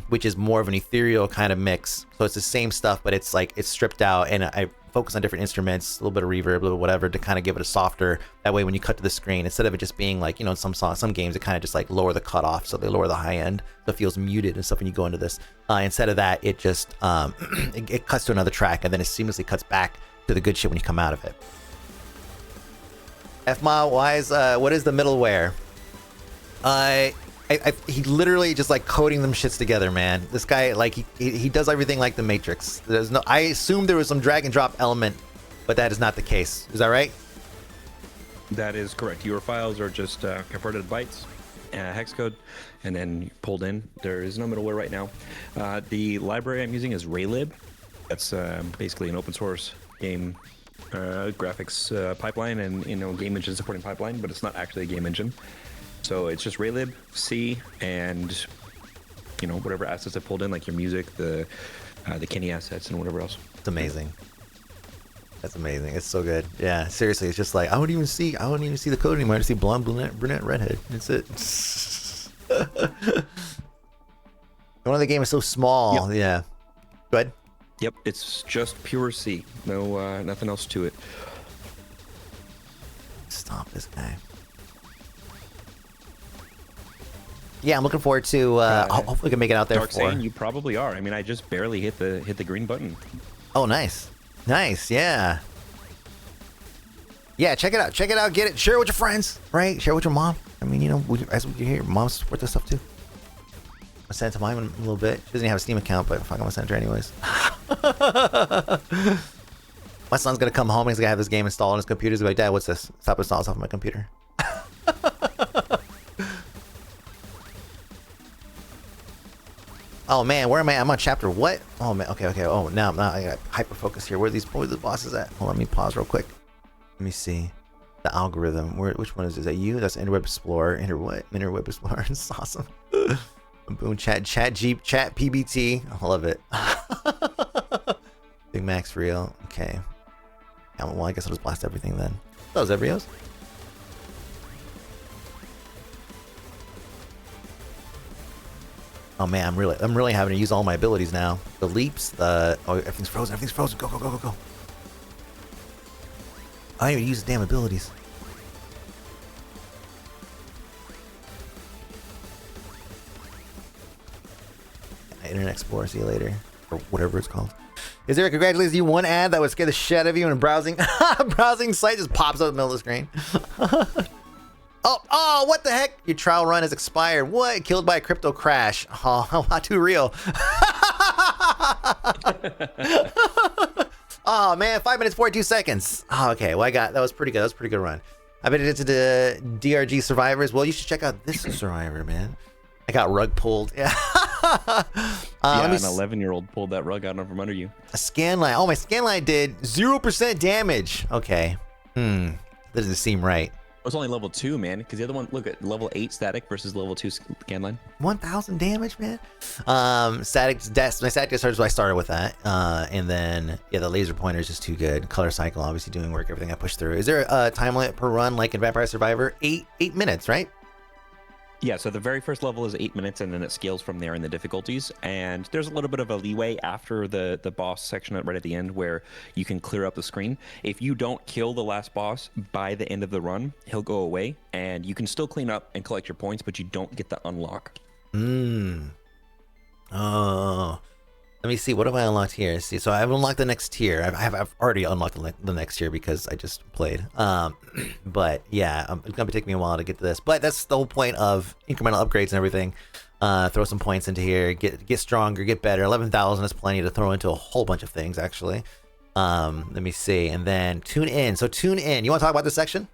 which is more of an ethereal kind of mix. So it's the same stuff, but it's like it's stripped out, and I focus on different instruments, a little bit of reverb, a little whatever, to kind of give it a softer. That way, when you cut to the screen, instead of it just being like, some games, it kind of just like lower the cutoff, so they lower the high end, so it feels muted and stuff when you go into this. Instead of that, it just it cuts to another track, and then it seamlessly cuts back to the good shit when you come out of it. Fma, what is the middleware? He literally just like coding them shits together, man. This guy, like, he does everything like the Matrix. I assumed there was some drag and drop element, but that is not the case. Is that right? That is correct. Your files are just converted bytes, hex code, and then pulled in. There is no middleware right now. The library I'm using is Raylib. That's basically an open source game graphics pipeline and game engine supporting pipeline, but it's not actually a game engine. So it's just Raylib, C, and whatever assets I pulled in, like your music, the Kenny assets, and whatever else. It's amazing. That's amazing. It's so good. Yeah, seriously, it's just like I don't even see the code anymore. I just see blonde, brunette, redhead. That's it. One of the game is so small. Yep. Yeah. Go ahead. Yep, it's just pure C. No, nothing else to it. Stop this guy. Yeah, I'm looking forward to. Hopefully, we can make it out there. Dark Saiyan, you probably are. I mean, I just barely hit the green button. Oh, nice, yeah. Check it out. Get it. Share it with your friends, right? Share it with your mom. I mean, as we can hear, moms support this stuff too. I'll send it to mine in a little bit. She doesn't even have a Steam account, but fuck, I'm gonna send it to her anyways. My son's gonna come home and he's gonna have this game installed on his computer. He's gonna be like, Dad, what's this? Stop installing stuff on my computer. Oh man, where am I? I'm on chapter what? Oh man, okay. Oh, now I got hyper focus here. Where are the bosses at? Hold on, let me pause real quick. Let me see the algorithm. Which one is that? You? That's Interweb Explorer. Interweb Explorer. It's awesome. Boom. Chat PBT. I love it. Big Max real. Okay. Well, I guess I'll just blast everything then. That was Evrios. Oh man, I'm really having to use all my abilities now. The leaps, everything's frozen. Go. I don't even use the damn abilities. Internet Explorer, see you later. Or whatever it's called. Is there a congratulations you one ad that would scare the shit out of you when a browsing site just pops up in the middle of the screen? Oh, what the heck? Your trial run has expired. What? Killed by a crypto crash. Oh, how too real. Oh man, 5 minutes 42 seconds. Oh, okay, well that was pretty good. That was a pretty good run. I bet into the DRG survivors. Well, you should check out this survivor, man. I got rug pulled. Yeah. Yeah, an 11-year-old pulled that rug out from under you. A scan line. Oh, my scan line did 0% damage. Okay. Doesn't seem right. It was only level 2, man, because the other one, look at level 8 static versus level 2 scan line. 1,000 damage, man. Static death. My static death started, so I started with that. And then, yeah, the laser pointer is just too good. Color cycle, obviously doing work. Everything I pushed through. Is there a time limit per run like in Vampire Survivor? 8 minutes, right? Yeah, so the very first level is 8 minutes, and then it scales from there in the difficulties. And there's a little bit of a leeway after the boss section right at the end where you can clear up the screen. If you don't kill the last boss by the end of the run, he'll go away, and you can still clean up and collect your points, but you don't get the unlock. Oh. Let me see. What have I unlocked here? See, so I've unlocked the next tier. I've already unlocked the next tier because I just played. But yeah, it's gonna take me a while to get to this. But that's the whole point of incremental upgrades and everything. Throw some points into here, get stronger, get better. 11,000 is plenty to throw into a whole bunch of things, actually. Let me see, and then tune in. So tune in. You want to talk about this section?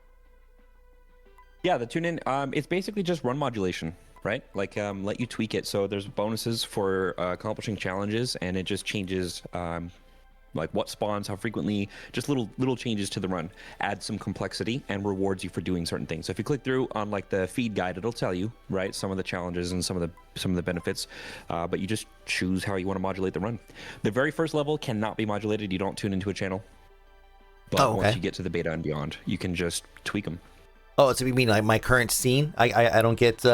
Yeah, the tune in. It's basically just run modulation. Right? Like, let you tweak it. So there's bonuses for accomplishing challenges, and it just changes like what spawns, how frequently, just little changes to the run. Add some complexity and rewards you for doing certain things. So if you click through on like the feed guide, it'll tell you, right, some of the challenges and some of the benefits, but you just choose how you want to modulate the run. The very first level cannot be modulated. You don't tune into a channel. But once you get to the beta and beyond, you can just tweak them. Oh, so you mean like my current scene? I don't get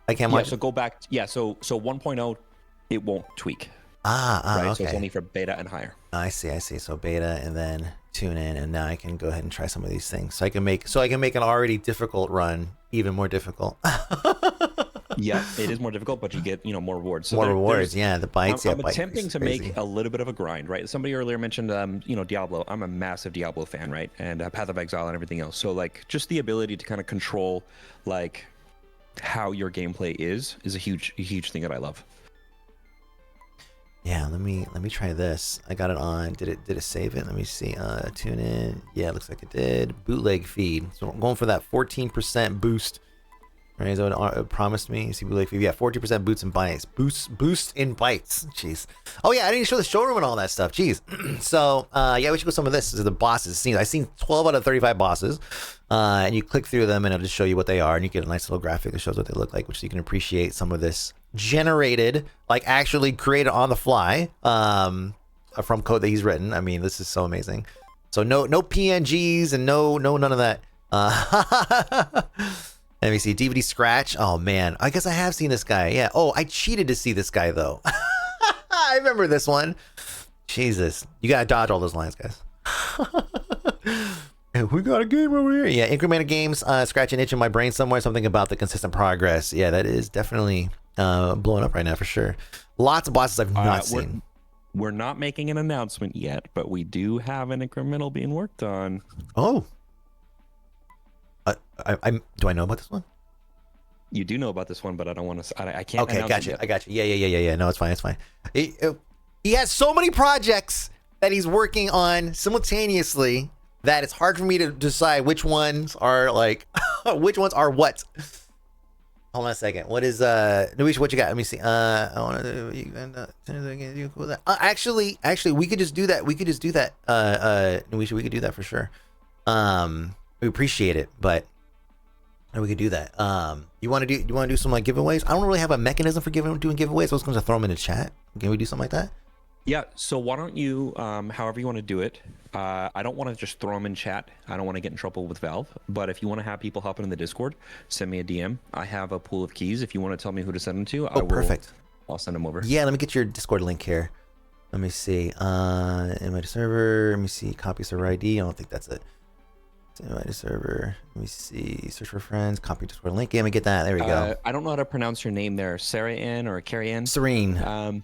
I can't so go back. Yeah, so 1.0, it won't tweak. Right? Okay. So it's only for beta and higher. I see. So beta and then tune in, and now I can go ahead and try some of these things. So I can make an already difficult run even more difficult. Yeah, it is more difficult, but you get more rewards. So more rewards, yeah. The bites. I'm attempting to make a little bit of a grind, right? Somebody earlier mentioned, Diablo. I'm a massive Diablo fan, right? And Path of Exile and everything else. So like, just the ability to kind of control like how your gameplay is a huge thing that I love. Yeah, let me try this. I got it on. Did it save it? Let me see. Tune in. Yeah, it looks like it did. Bootleg feed. So I'm going for that 14% boost. Right, is that what it promised me? See, bootleg feed. Yeah, 14% boost in bites. Boost in bites. Jeez. Oh yeah, I didn't show the showroom and all that stuff. Jeez. So yeah, we should go some of this. This is the bosses. I've seen 12 out of 35 bosses. And you click through them and it'll just show you what they are, and you get a nice little graphic that shows what they look like, which you can appreciate some of this generated, like actually created on the fly, from code that he's written. I mean, this is so amazing. So no PNGs and no none of that. Let me see, DVD scratch. Oh man, I guess I have seen this guy. Yeah. Oh, I cheated to see this guy though. I remember this one. Jesus, you gotta dodge all those lines, guys. We got a game over here. Yeah, incremental games, scratch an itch in my brain somewhere. Something about the consistent progress. Yeah, that is definitely blowing up right now for sure. Lots of bosses I've not seen. We're not making an announcement yet, but we do have an incremental being worked on. Oh. Do I know about this one? You do know about this one, but I don't want to. I can't. Okay, gotcha. I got you. Yeah. No, it's fine. It's fine. He has so many projects that he's working on simultaneously that it's hard for me to decide which ones are like, which ones are what. Hold on a second. What is Nuisha, what you got? Let me see. I want to actually we could just do that. Nuisha, we could do that for sure. We appreciate it, but we could do that. You want to do some like giveaways? I don't really have a mechanism for doing giveaways. I was going to throw them in the chat. Can we do something like that? Yeah. So why don't you, however you want to do it? I don't want to just throw them in chat. I don't want to get in trouble with Valve. But if you want to have people hopping in the Discord, send me a DM. I have a pool of keys. If you want to tell me who to send them to, perfect. I'll send them over. Yeah, let me get your Discord link here. Let me see. Invite a server. Let me see. Copy server ID. I don't think that's it. Invite a server. Let me see. Search for friends. Copy Discord link. Yeah, let me get that. There we go. I don't know how to pronounce your name there. Sarah Ann or Carrie Ann? Serene.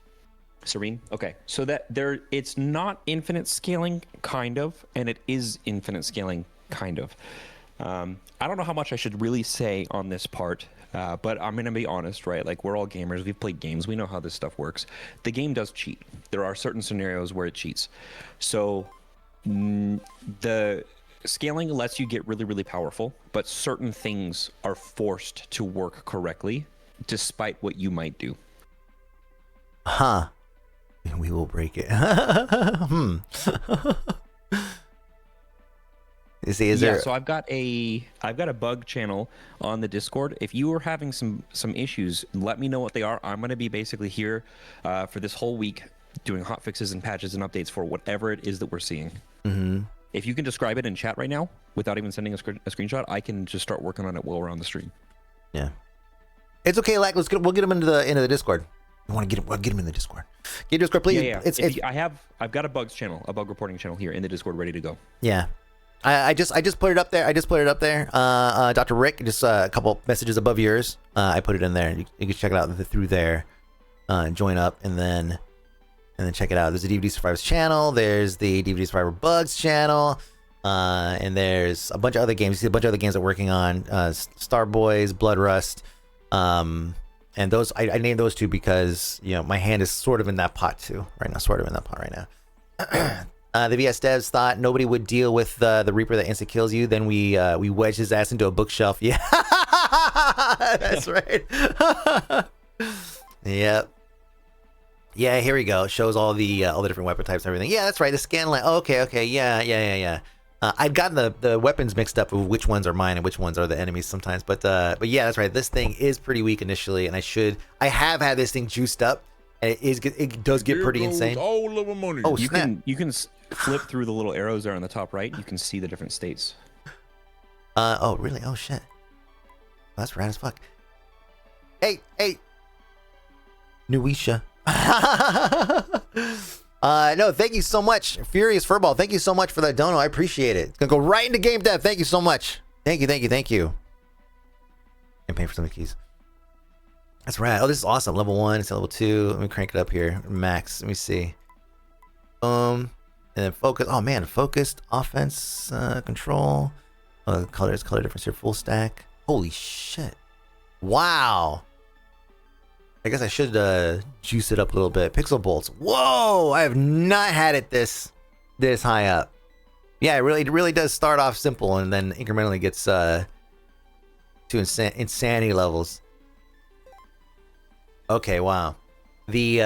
Serene. Okay. So it's not infinite scaling, kind of, and it is infinite scaling, kind of. I don't know how much I should really say on this part But I'm gonna be honest, right? Like we're all gamers. We've played games. We know how this stuff works. The game does cheat. There are certain scenarios where it cheats. So the scaling lets you get really, really powerful, but certain things are forced to work correctly, despite what you might do. Huh. We will break it. Hmm. You see, is there? So I've got a bug channel on the Discord. If you are having some issues, let me know what they are. I'm going to be basically here for this whole week doing hot fixes and patches and updates for whatever it is that we're seeing. Mm-hmm. If you can describe it in chat right now without even sending a screenshot, I can just start working on it while we're on the stream. Yeah, it's okay. Like, we'll get them into the Discord. You want to get him? We'll get him in the Discord. Get Discord, please. Yeah. I've got a bugs channel, a bug reporting channel here in the Discord, ready to go. Yeah. I just put it up there. Dr. Rick, just a couple messages above yours. I put it in there. You can check it out through there. Join up and then check it out. There's the DVD Survivors channel. There's the DVD Survivor Bugs channel. And there's a bunch of other games. You see a bunch of other games I'm working on. Star Boys, Blood Rust. And those I named those two because my hand is sort of in that pot too right now. The VS devs thought nobody would deal with the Reaper that insta kills you. Then we wedged his ass into a bookshelf. Yeah, that's right. Yep. Yeah, here we go. It shows all the different weapon types and everything. Yeah, that's right. The scan line. Okay. Yeah. I've gotten the weapons mixed up of which ones are mine and which ones are the enemies sometimes. But yeah, that's right. This thing is pretty weak initially, and I have had this thing juiced up, and it does get pretty insane. All of the money. Oh, You snap. can flip through the little arrows there on the top right. You can see the different states. Oh, really? Oh, shit. That's rad as fuck. Hey. Nuisha. No, thank you so much. Furious Furball, thank you so much for that dono. I appreciate it. It's gonna go right into game dev. Thank you so much. Thank you. And pay for some of the keys. That's rad. Oh, this is awesome. Level 1, it's level 2. Let me crank it up here. Max. Let me see. And then focus. Oh man, focused offense control. Color difference here. Full stack. Holy shit! Wow. I guess I should juice it up a little bit. Pixel bolts. Whoa! I have not had it this high up. Yeah, it really does start off simple and then incrementally gets to insanity levels. Okay, wow. The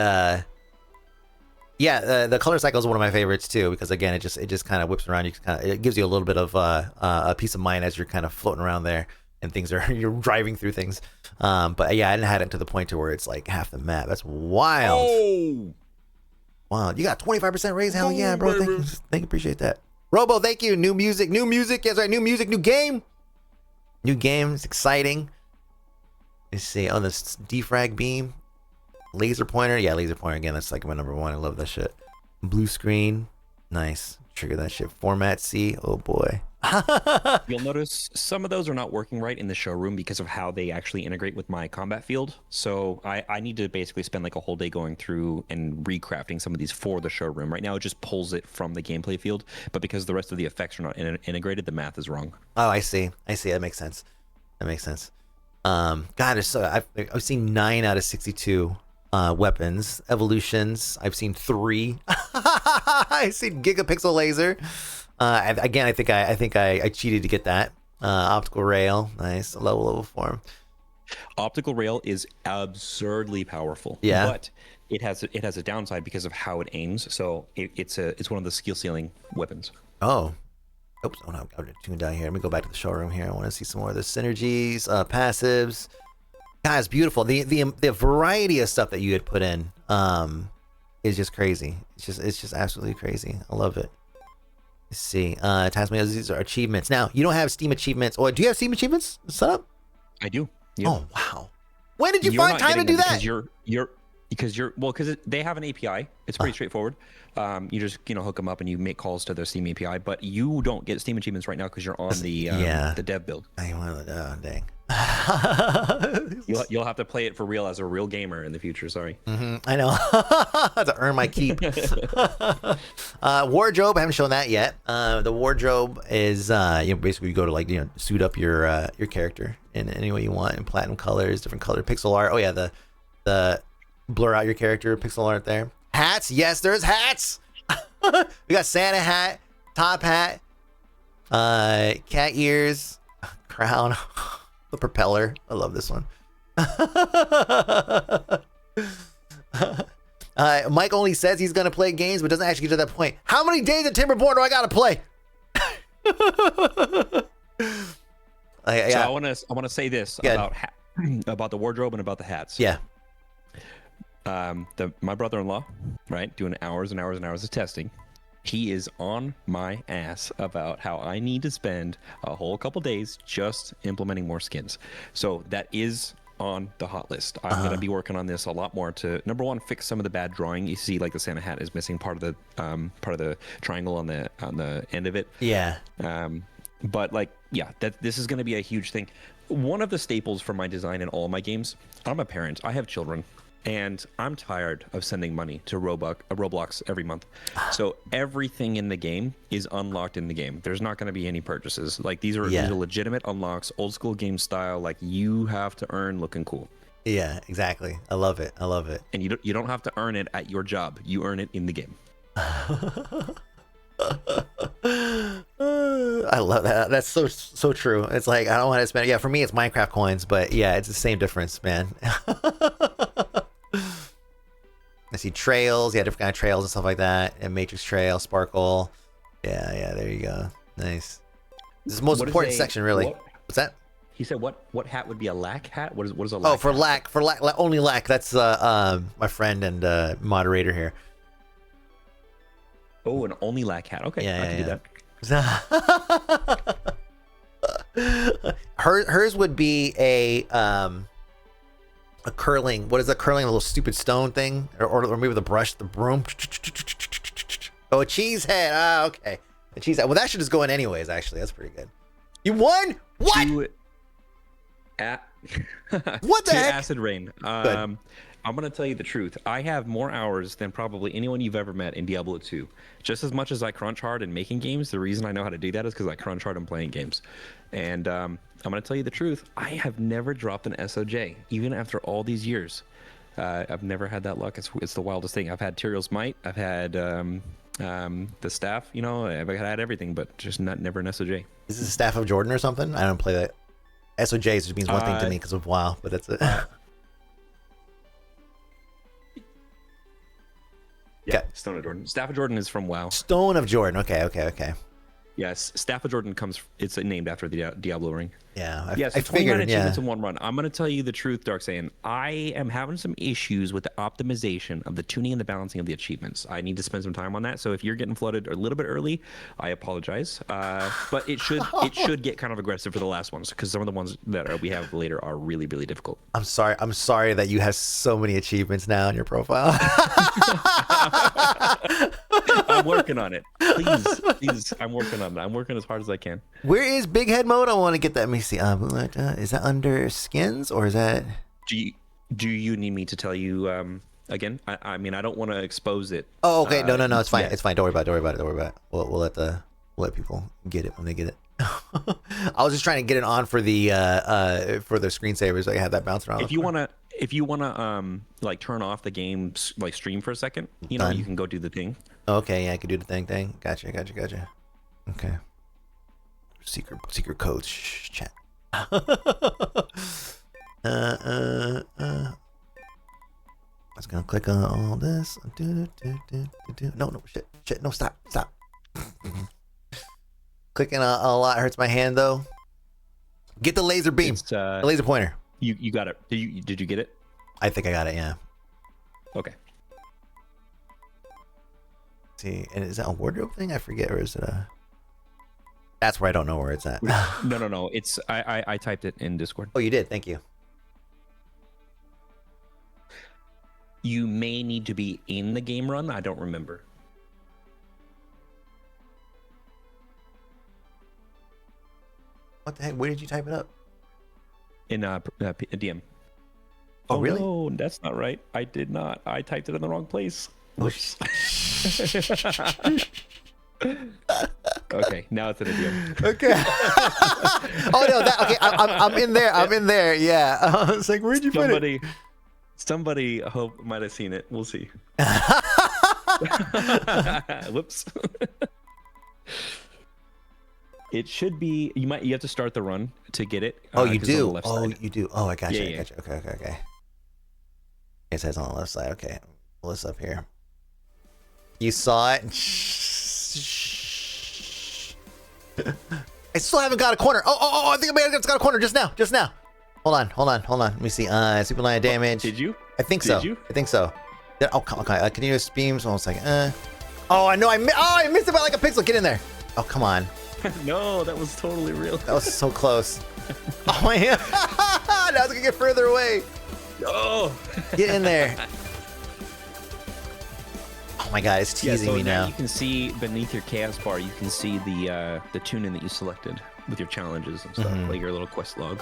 color cycle is one of my favorites too because again, it just kind of whips around. It gives you a little bit of a peace of mind as you're kind of floating around there and you're driving through things. But yeah, I didn't have it to the point to where it's like half the map. That's wild. Oh, wow, you got 25% raise. Hell yeah, bro. Thank you, appreciate that. Robo, thank you. New music. Yes, right. New music, new game. It's exciting. Let's see. Oh, this defrag beam. Laser pointer. Yeah, laser pointer again. That's like my number one. I love that shit. Blue screen. Nice. Trigger that shit. Format C. Oh boy. You'll notice some of those are not working right in the showroom because of how they actually integrate with my combat field. So I need to basically spend like a whole day going through and recrafting some of these for the showroom. Right now it just pulls it from the gameplay field, but because the rest of the effects are not integrated, the math is wrong. Oh, I see. That makes sense. God, I've seen 9 out of 62 weapons evolutions. I've seen 3. I've seen gigapixel laser. Again, I think I cheated to get that. Optical rail, nice. Level form. Optical rail is absurdly powerful. Yeah. But it has a downside because of how it aims. So it's one of the skill ceiling weapons. Oh. Oops. Oh no, I'm tuned down here. Let me go back to the showroom here. I want to see some more of the synergies, passives. God, it's beautiful. The variety of stuff that you had put in is just crazy. It's just absolutely crazy. I love it. Let's see. Tasmania, these are achievements. Now, you don't have Steam achievements. Or do you have Steam achievements set up? I do. Yeah. Oh wow. When did you find time to do that? Because because they have an API. It's pretty straightforward. You just hook them up and you make calls to their Steam API, but you don't get Steam achievements right now because you're on the dev build. I want to, dang. You'll have to play it for real as a real gamer in the future. Sorry. I know. To earn my keep. Wardrobe, I haven't shown that yet. The wardrobe is basically you go to suit up your character in any way you want, in platinum colors, different color pixel art. Oh yeah, the blur out your character pixel art there. Hats, yes, there's hats. We got Santa hat, top hat, cat ears, crown, the propeller. I love this one. Mike only says he's gonna play games, but doesn't actually get to that point. How many days of Timberborn do I gotta play? So I want to say this about the wardrobe and about the hats. Yeah. My brother-in-law, right, doing hours and hours and hours of testing. He is on my ass about how I need to spend a whole couple days just implementing more skins. So that is on the hot list. I'm going to be working on this a lot more to, number one, fix some of the bad drawing. You see, like the Santa hat is missing part of the triangle on the end of it. Yeah. But this is going to be a huge thing. One of the staples for my design in all of my games. I'm a parent. I have children. And I'm tired of sending money to Roblox every month. So everything in the game is unlocked in the game. There's not going to be any purchases. Like these are legitimate unlocks, old school game style. Like you have to earn looking cool. Yeah, exactly. I love it. And you don't have to earn it at your job. You earn it in the game. I love that. That's so true. It's like I don't want to spend. Yeah, for me it's Minecraft coins, but yeah, it's the same difference, man. I see trails, different kind of trails and stuff like that, and matrix trail, sparkle. Yeah, there you go. Nice. This is the most important section, really. What's that? He said, "What hat would be a lack hat? What is a lack?" Oh, for lack, only lack. That's my friend and moderator here. Oh, an only lack hat. Okay, I can do that. Hers would be a curling. What is that curling? A little stupid stone thing, or maybe the brush, the broom. Oh, a cheese head. Ah, okay. A cheese head. Well, that should just go in anyways. Actually, that's pretty good. You won. What? What the heck? Acid rain. I'm going to tell you the truth. I have more hours than probably anyone you've ever met in Diablo 2. Just as much as I crunch hard in making games, the reason I know how to do that is because I crunch hard in playing games. And I'm going to tell you the truth. I have never dropped an SOJ, even after all these years. I've never had that luck. It's the wildest thing. I've had Tyrael's Might. I've had the staff. I've had everything, but just never an SOJ. Is this the Staff of Jordan or something? I don't play that. SOJs just means one thing to me because of WoW, but that's it. Yeah, okay. Stone of Jordan. Staff of Jordan is from WoW. Stone of Jordan. Okay. Yes, Staff of Jordan it's named after the Diablo ring. Yeah, yes. 29 achievements in one run. I'm going to tell you the truth, Darksaiyan. I am having some issues with the optimization of the tuning and the balancing of the achievements. I need to spend some time on that. So if you're getting flooded a little bit early, I apologize. But it should get kind of aggressive for the last ones because some of the ones that we have later are really, really difficult. I'm sorry that you have so many achievements now in your profile. I'm working on it. Please, I'm working on it. I'm working as hard as I can. Where is big head mode? I want to get that. Let me see. Is that under skins or is that? Do you need me to tell you again? I mean, I don't want to expose it. Oh, okay. No. It's fine. It's fine. Don't worry about it. We'll let people get it when they get it. I was just trying to get it on for the screensavers. So I had that bounce around. If you wanna like turn off the game like stream for a second, you can go do the thing. Okay, yeah, I can do the thing. Gotcha. Okay. Secret codes. Shh, chat. I was gonna click on all this. No, shit. No, stop. Clicking a lot hurts my hand though. Get the laser beam. The laser pointer. You got it. Did you get it? I think I got it. Yeah. Okay. See, and is that a wardrobe thing? I forget, or is it a? That's where I don't know where it's at. No. It's I typed it in Discord. Oh, you did. Thank you. You may need to be in the game run. I don't remember. What the heck? Where did you type it up? In DM. Oh, really? No, that's not right. I did not. I typed it in the wrong place. Whoops. Okay, now it's in a DM. Okay. Oh no, okay. I'm in there. I'm in there. Yeah. I was like, where'd you put it? Somebody hope might have seen it. We'll see. Whoops. It should be. You have to start the run to get it. Oh, you do. Side. You do. Oh, I got you. Yeah, I got you. Okay. It says on the left side. Okay, pull this up here. You saw it. I still haven't got a corner. Oh! I think I may have got a corner just now. Hold on. Let me see. Super line of damage. Did you? I think so. Did you? I think so. Oh, come on. Continuous beams. 1 second. Oh, I know. I missed it by like a pixel. Get in there. Oh, come on. No, that was totally real. That was so close. Oh my god. Now it's gonna get further away. Oh. Get in there. Oh my god, it's teasing me now. You can see beneath your chaos bar, you can see the tuning that you selected with your challenges and stuff, like your little quest log.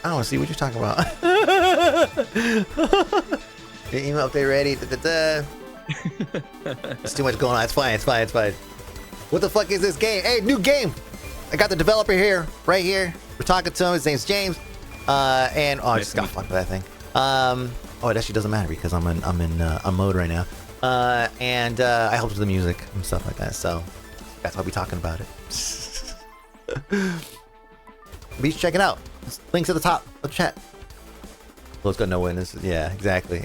I don't want to see what you're talking about. Your email update ready. There's too much going on. It's fine. What the fuck is this game? Hey, new game. I got the developer here, right here. We're talking to him. His name's James. I just got fucked with that thing. It actually doesn't matter because I'm in mode right now. I helped with the music and stuff like that. So that's why I'll be talking about it. But you should check it out. Links at the top of the chat. Well, it's got no witnesses. Yeah, exactly.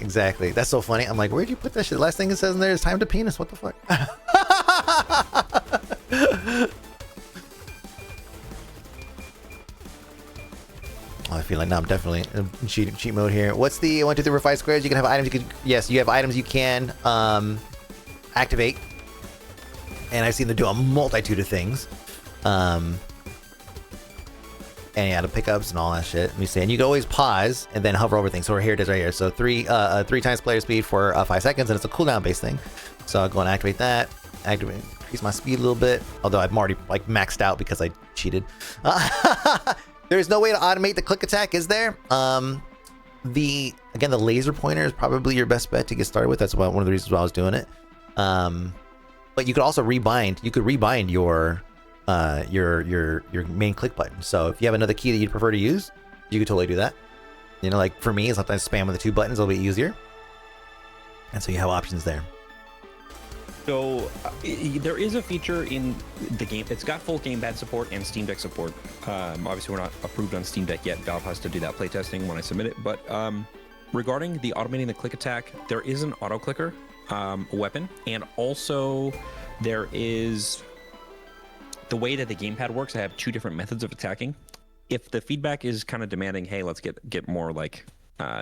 That's so funny. I'm like, where'd you put that shit? Last thing it says in there is time to penis. What the fuck? I feel like now I'm definitely in cheat mode here. What's the 1, 2, 3, 4, 5 squares? You can have items. You have items you can activate, and I've seen them do a multitude of things. And yeah, the pickups and all that shit. Let me see. And you can always pause and then hover over things. So here it is right here. So three times player speed for 5 seconds, and it's a cooldown based thing. So I'll go and activate that. Increase my speed a little bit. Although I'm already like maxed out because I cheated. There's no way to automate the click attack, is there? The laser pointer is probably your best bet to get started with. That's one of the reasons why I was doing it. But you could also rebind. You could rebind your main click button. So if you have another key that you'd prefer to use, you could totally do that. You know, like for me, sometimes spam with the 2 buttons a little bit easier. And so you have options there. So there is a feature in the game. It's got full gamepad support and Steam Deck support. Obviously, we're not approved on Steam Deck yet. Valve has to do that playtesting when I submit it. But regarding the automating the click attack, there is an auto clicker weapon, and also there is the way that the gamepad works. I have 2 different methods of attacking. If the feedback is kind of demanding, hey, let's get more like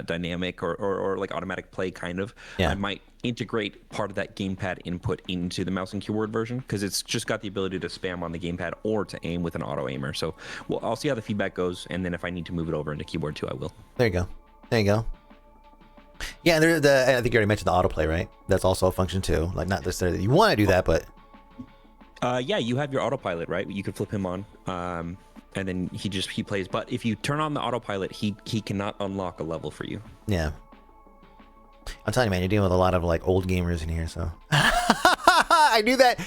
dynamic or like automatic play kind of, yeah, I might integrate part of that gamepad input into the mouse and keyboard version, because it's just got the ability to spam on the gamepad or to aim with an auto aimer. So I'll see how the feedback goes, and then if I need to move it over into keyboard too, I will. There you go. Yeah, and I think you already mentioned the autoplay, right? That's also a function too. Like, not necessarily that you want to do that, but yeah, you have your autopilot, right? You could flip him on, and then he plays. But if you turn on the autopilot, he cannot unlock a level for you. Yeah, I'm telling you, man, you're dealing with a lot of like old gamers in here. So I knew that.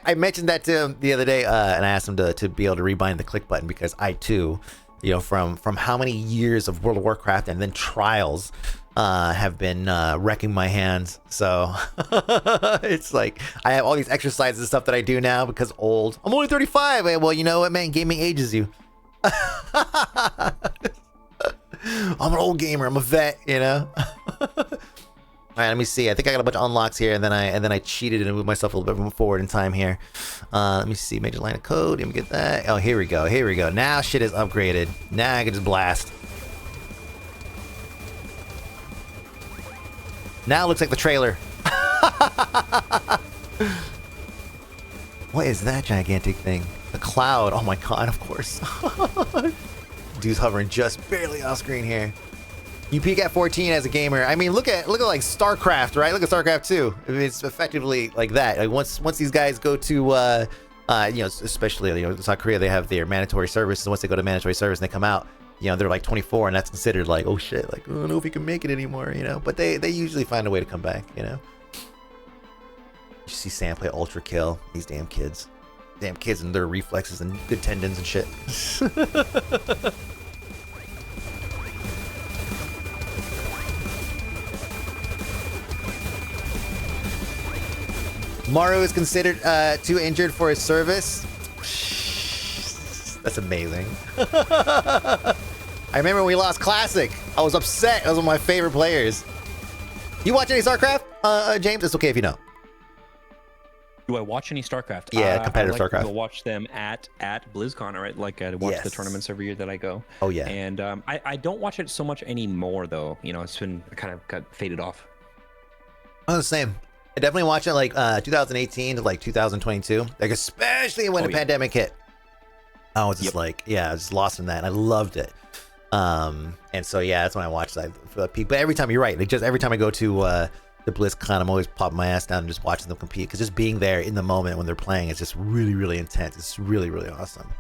I mentioned that to him the other day, and I asked him to be able to rebind the click button, because I too, you know, from how many years of World of Warcraft and then Trials, have been wrecking my hands. So it's like I have all these exercises and stuff that I do now because old. I'm only 35. Well, you know what, man? Gaming ages you. I'm an old gamer. I'm a vet, you know. All right, let me see. I think I got a bunch of unlocks here, and then I cheated and moved myself a little bit forward in time here. Let me see. Major line of code. Let me get that. Oh, here we go. Now shit is upgraded. Now I can just blast. Now it looks like the trailer. What is that gigantic thing? The cloud. Oh my god, of course. Dude's hovering just barely off screen here. You peak at 14 as a gamer. I mean, look at like StarCraft, right? Look at StarCraft 2. I mean, it's effectively like that. Like once these guys go to you know, especially, you know, South Korea, they have their mandatory service, and once they go to mandatory service and they come out, you know, they're like 24, and that's considered like, oh shit, like, I don't know if he can make it anymore, you know. But they usually find a way to come back, you know. You see Sam play Ultra Kill. These damn kids and their reflexes and good tendons and shit. Maru is considered too injured for his service. That's amazing. I remember when we lost Classic. I was upset. That was one of my favorite players. You watch any StarCraft, James? It's okay if you know. Do I watch any StarCraft? Yeah, competitive I like StarCraft. to watch them at BlizzCon, right? Like I watch the Yes. tournaments every year that I go. Oh yeah. And I don't watch it so much anymore though. You know, it's been kind of got faded off. Oh, the same. I definitely watched it like 2018 to like 2022, like especially when the pandemic hit. I was just like, yeah, I was lost in that. And I loved it. And so yeah, that's when I watched that for the peak. But every time, you're right, like just every time I go to the BlizzCon, I'm always popping my ass down and just watching them compete, because just being there in the moment when they're playing is just really, really intense. It's really, really awesome.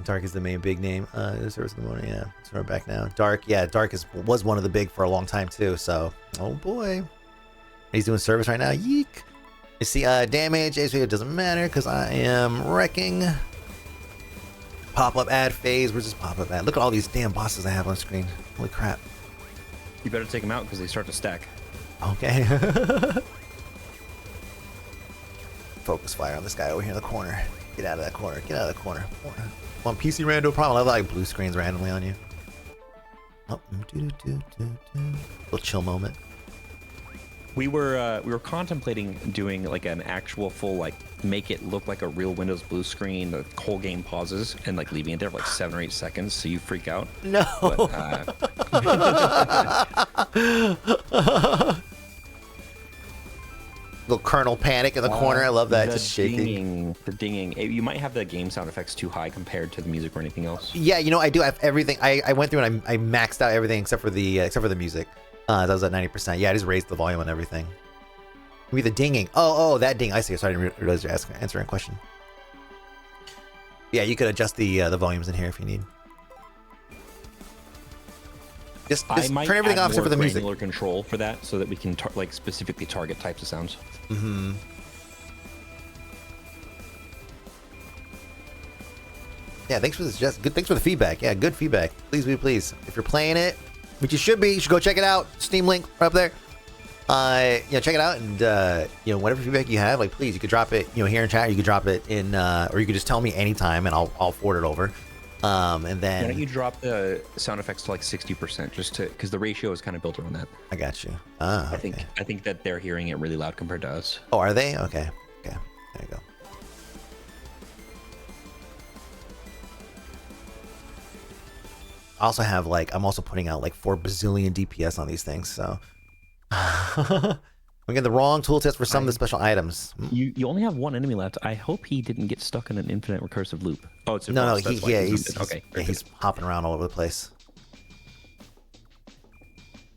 Dark is the main big name. Service in the morning, yeah. So we're back now. Dark, yeah, Dark was one of the big for a long time too. So, oh boy. He's doing service right now. Yeek. You see, damage, HP, it doesn't matter because I am wrecking. Pop-up ad phase. Where's this pop-up ad? Look at all these damn bosses I have on screen. Holy crap. You better take them out because they start to stack. Okay. Focus fire on this guy over here in the corner. Get out of that corner. Get out of the corner. One PC rando problem. I have like blue screens randomly on you. Oh, little chill moment. We were contemplating doing like an actual full, like, make it look like a real Windows blue screen. The whole game pauses and like leaving it there for like 7 or 8 seconds, so you freak out. No. But, little kernel panic in the corner. I love that. Just shaking. The dinging. You might have the game sound effects too high compared to the music or anything else. Yeah, you know, I do have everything. I went through and I maxed out everything except for the music. That was at 90%. Yeah, I just raised the volume on everything. Maybe the dinging. Oh, that ding. I see. Sorry, I didn't realize you're answering a question. Yeah, you could adjust the volumes in here if you need. Just turn everything off except for the music. Granular control for that, so that we can like specifically target types of sounds. Mm-hmm. Yeah, thanks for this. Just good. Thanks for the feedback. Yeah, good feedback. Please, if you're playing it, which you should be, you should go check it out. Steam link right up there. Check it out, and whatever feedback you have, like, please, you could drop it, here in chat. You could drop it in, or you could just tell me anytime, and I'll forward it over. And then why don't you drop the sound effects to like 60%, just to, because the ratio is kind of built around that. I got you. Okay. I think that they're hearing it really loud compared to us. Oh, are they? Okay. There you go. I also have I'm also putting out 4 bazillion DPS on these things, so we get the wrong tooltips for some of the special items. You only have one enemy left. I hope he didn't get stuck in an infinite recursive loop. Oh, it's no, he's okay. He's hopping around all over the place.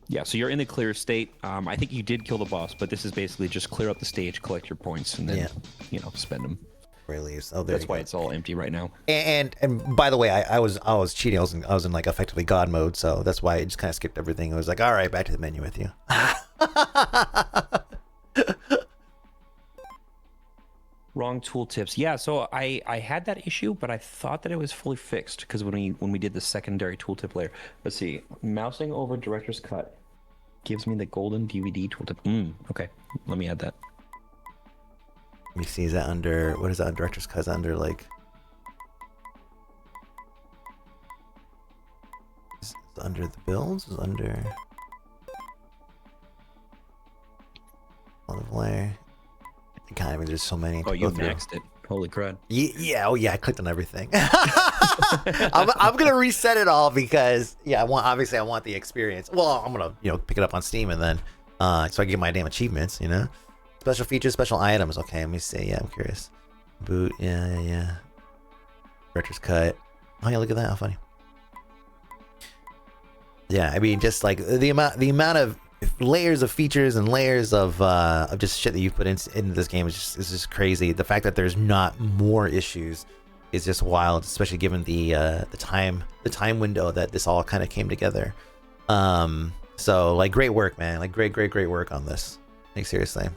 Yeah, so you're in the clear state. I think you did kill the boss, but this is basically just clear up the stage, collect your points, and then spend them. Release. Oh, that's why it's all empty right now. And by the way, I was cheating. I was in effectively God mode, so that's why I just kind of skipped everything. I was like, all right, back to the menu with you. Wrong tooltips. Yeah, so I had that issue, but I thought that it was fully fixed because when we did the secondary tooltip layer. Let's see, mousing over director's cut gives me the golden DVD tooltip. Okay, let me add that. Let me see, is that under, what is that, director's cut? Is that under is it under the builds? Is it under layer? There's so many. Oh, you maxed it. Holy crud. Yeah. Oh, yeah. I clicked on everything. I'm gonna reset it all because I want the experience. Well, I'm gonna pick it up on Steam and then so I can get my damn achievements. Special features, special items. Okay, let me see. Yeah, I'm curious. Boot. Yeah. Director's cut. Oh yeah, look at that. How funny. Yeah, I mean, just like the amount of layers of features and layers of just shit that you put into this game is just crazy. The fact that there's not more issues is just wild, especially given the time window that this all kind of came together. So like great work, man. Like great work on this. Like seriously.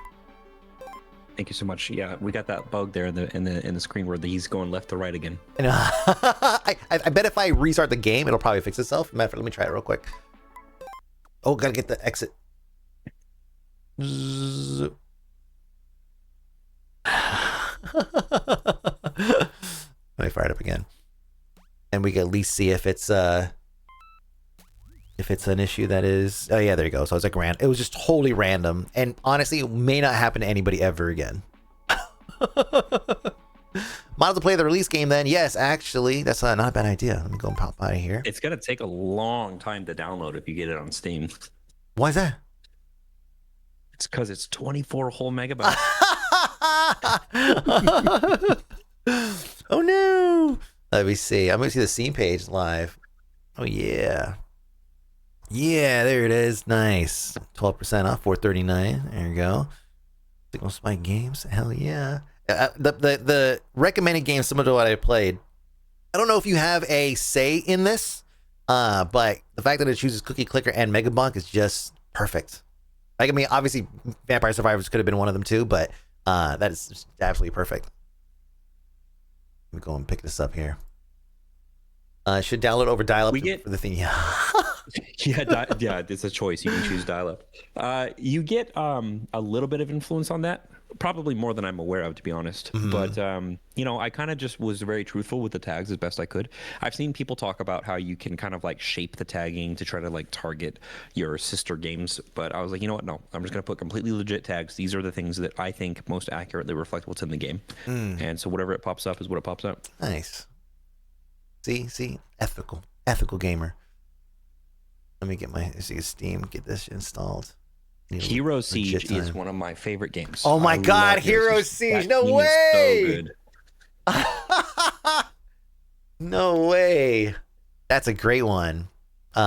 Thank you so much. Yeah, we got that bug there in the screen where he's going left to right again. And, I bet if I restart the game, it'll probably fix itself. Matter of fact, let me try it real quick. Oh, gotta get the exit. Let me fire it up again, and we can at least see if it's an issue that is. Oh yeah, there you go. So it's like it was just totally random, and honestly, it may not happen to anybody ever again. Might as well play the release game then. Yes, actually, that's not a bad idea. Let me go and pop out of here. It's gonna take a long time to download if you get it on Steam. Why is that? It's because it's 24 whole megabytes. Oh no! Let me see. I'm gonna see the Steam page live. Oh yeah. Yeah, there it is. Nice. 12% off, $4.39. There you go. Signal Spike Games. Hell yeah. The recommended games similar to what I played. I don't know if you have a say in this, but the fact that it chooses Cookie Clicker and Megabunk is just perfect. Like, I mean, obviously, Vampire Survivors could have been one of them too, but that is just absolutely perfect. Let me go and pick this up here. Should download over dial-up for the thing. Yeah. Yeah, it's a choice. You can choose dial-up. You get a little bit of influence on that, probably more than I'm aware of, to be honest. Mm-hmm. But I kind of just was very truthful with the tags as best I could. I've seen people talk about how you can kind of like shape the tagging to try to like target your sister games, but I was like, you know what? No, I'm just gonna put completely legit tags. These are the things that I think most accurately reflect what's in the game, and so whatever it pops up is what it pops up. Nice. See, ethical gamer. Let me get my Steam, get this installed. Hero Siege is one of my favorite games. Oh my God, Hero Siege! No way! So good. No way. That's a great one. Do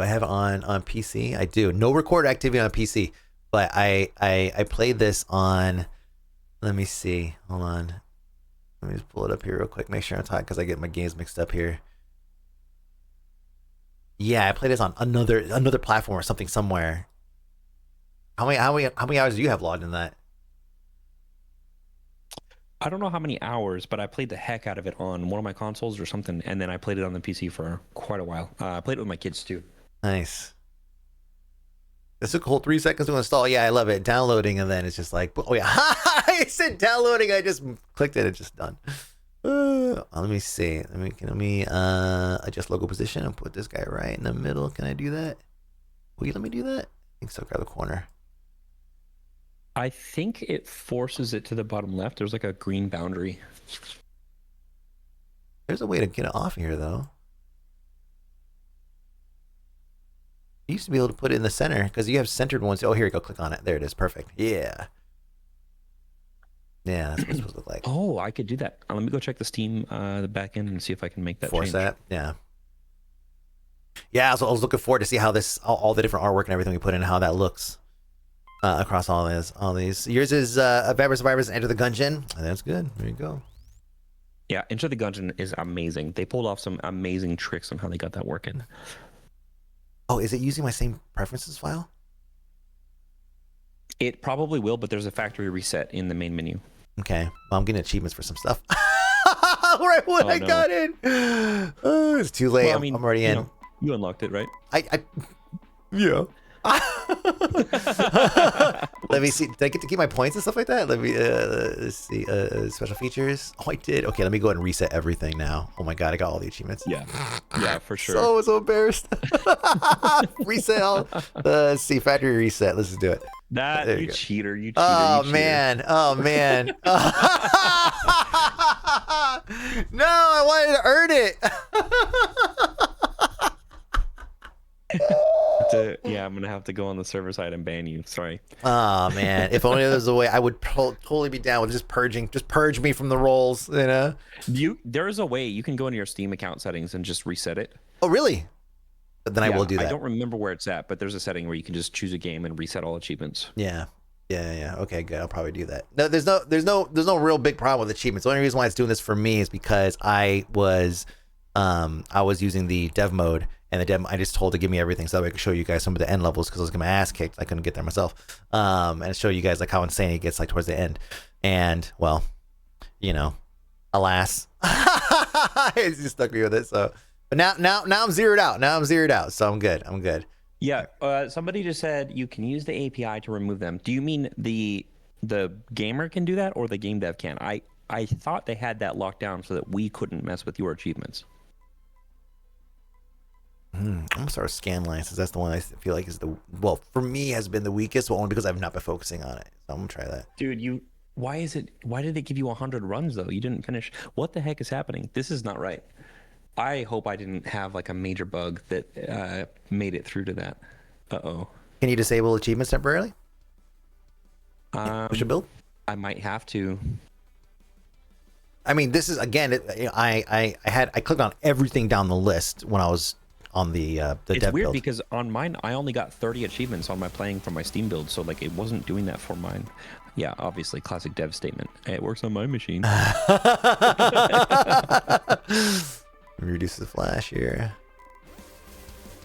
I have it on PC? I do. No record activity on PC, but I played this on. Let me see. Hold on. Let me just pull it up here real quick. Make sure I'm talking because I get my games mixed up here. Yeah, I played this on another platform or something somewhere. How many hours do you have logged in that? I don't know how many hours, but I played the heck out of it on one of my consoles or something, and then I played it on the PC for quite a while. I played it with my kids too. Nice. This took a whole 3 seconds to install. Yeah, I love it. Downloading, and then it's just like, oh yeah, I said downloading. I just clicked it. It's just done. Let me see. Let me adjust logo position and put this guy right in the middle. Can I do that? Will you let me do that? I think so. Grab the corner. I think it forces it to the bottom left. There's like a green boundary. There's a way to get it off here, though. You used to be able to put it in the center because you have centered ones. Oh, here you go. Click on it. There it is. Perfect. Yeah. Yeah, that's what it's supposed to look like. Oh, I could do that. Let me go check the Steam, the back end, and see if I can make that Force change. That. Yeah. Yeah, so I was looking forward to see how this, all the different artwork and everything we put in, how that looks across all these. Yours is Vampire Survivors Enter the Gungeon. That's good. There you go. Yeah, Enter the Gungeon is amazing. They pulled off some amazing tricks on how they got that working. Oh, is it using my same preferences file? It probably will, but there's a factory reset in the main menu. Okay. Well, I'm getting achievements for some stuff. Right when I got in. Oh, it's too late. Well, I mean, I'm already in. You unlocked it, right? Yeah. Let me see. Did I get to keep my points and stuff like that? Let me let's see. Special features. Oh, I did. Okay, let me go ahead and reset everything now. Oh my God, I got all the achievements. Yeah, for sure. So embarrassed. Reset all. Let's see. Factory reset. Let's just do it. You cheater. You cheater. Oh, you cheater. man. Oh man. No, I wanted to earn it. I'm gonna have to go on the server side and ban you. Sorry. Oh man, if only there was a way, I would totally be down with just purging. Just purge me from the roles, you know. There is a way you can go into your Steam account settings and just reset it. Oh really? But then I will do that. I don't remember where it's at, but there's a setting where you can just choose a game and reset all achievements. Yeah. Okay, good. I'll probably do that. No, there's no real big problem with achievements. The only reason why it's doing this for me is because I was using the dev mode, and the dev I just told to give me everything so that way I could show you guys some of the end levels because I was getting my ass kicked. I couldn't get there myself. And show you guys like how insane it gets like towards the end. And well, alas, it just stuck me with it. So, but now I'm zeroed out. So I'm good. Yeah, somebody just said you can use the API to remove them. Do you mean the gamer can do that or the game dev can? I thought they had that locked down so that we couldn't mess with your achievements. I'm gonna start with Scanline since that's the one I feel like is for me has been the weakest, but only because I've not been focusing on it. So I'm gonna try that. Dude, why did it give you 100 runs though? You didn't finish. What the heck is happening? This is not right. I hope I didn't have like a major bug that made it through to that. Uh-oh. Can you disable achievements temporarily? Push a build? I might have to. I mean, this is again. I clicked on everything down the list when I was on the dev build. It's weird because on mine I only got 30 achievements on my playing from my Steam build, so like it wasn't doing that for mine. Yeah, obviously, classic dev statement. It works on my machine. Reduce the flash here.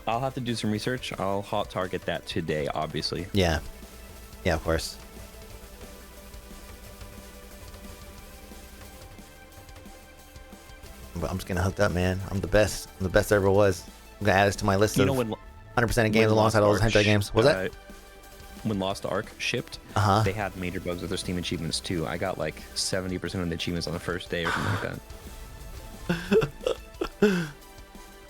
I'll have to do some research. I'll hot target that today, obviously. Yeah, of course. But I'm just getting hooked up, man. I'm the best. I'm the best there ever was. I'm gonna add this to my list of 100% of games alongside all those hentai games. What was that? When Lost Ark shipped, they had major bugs with their Steam achievements too. I got like 70% of the achievements on the first day or something like that.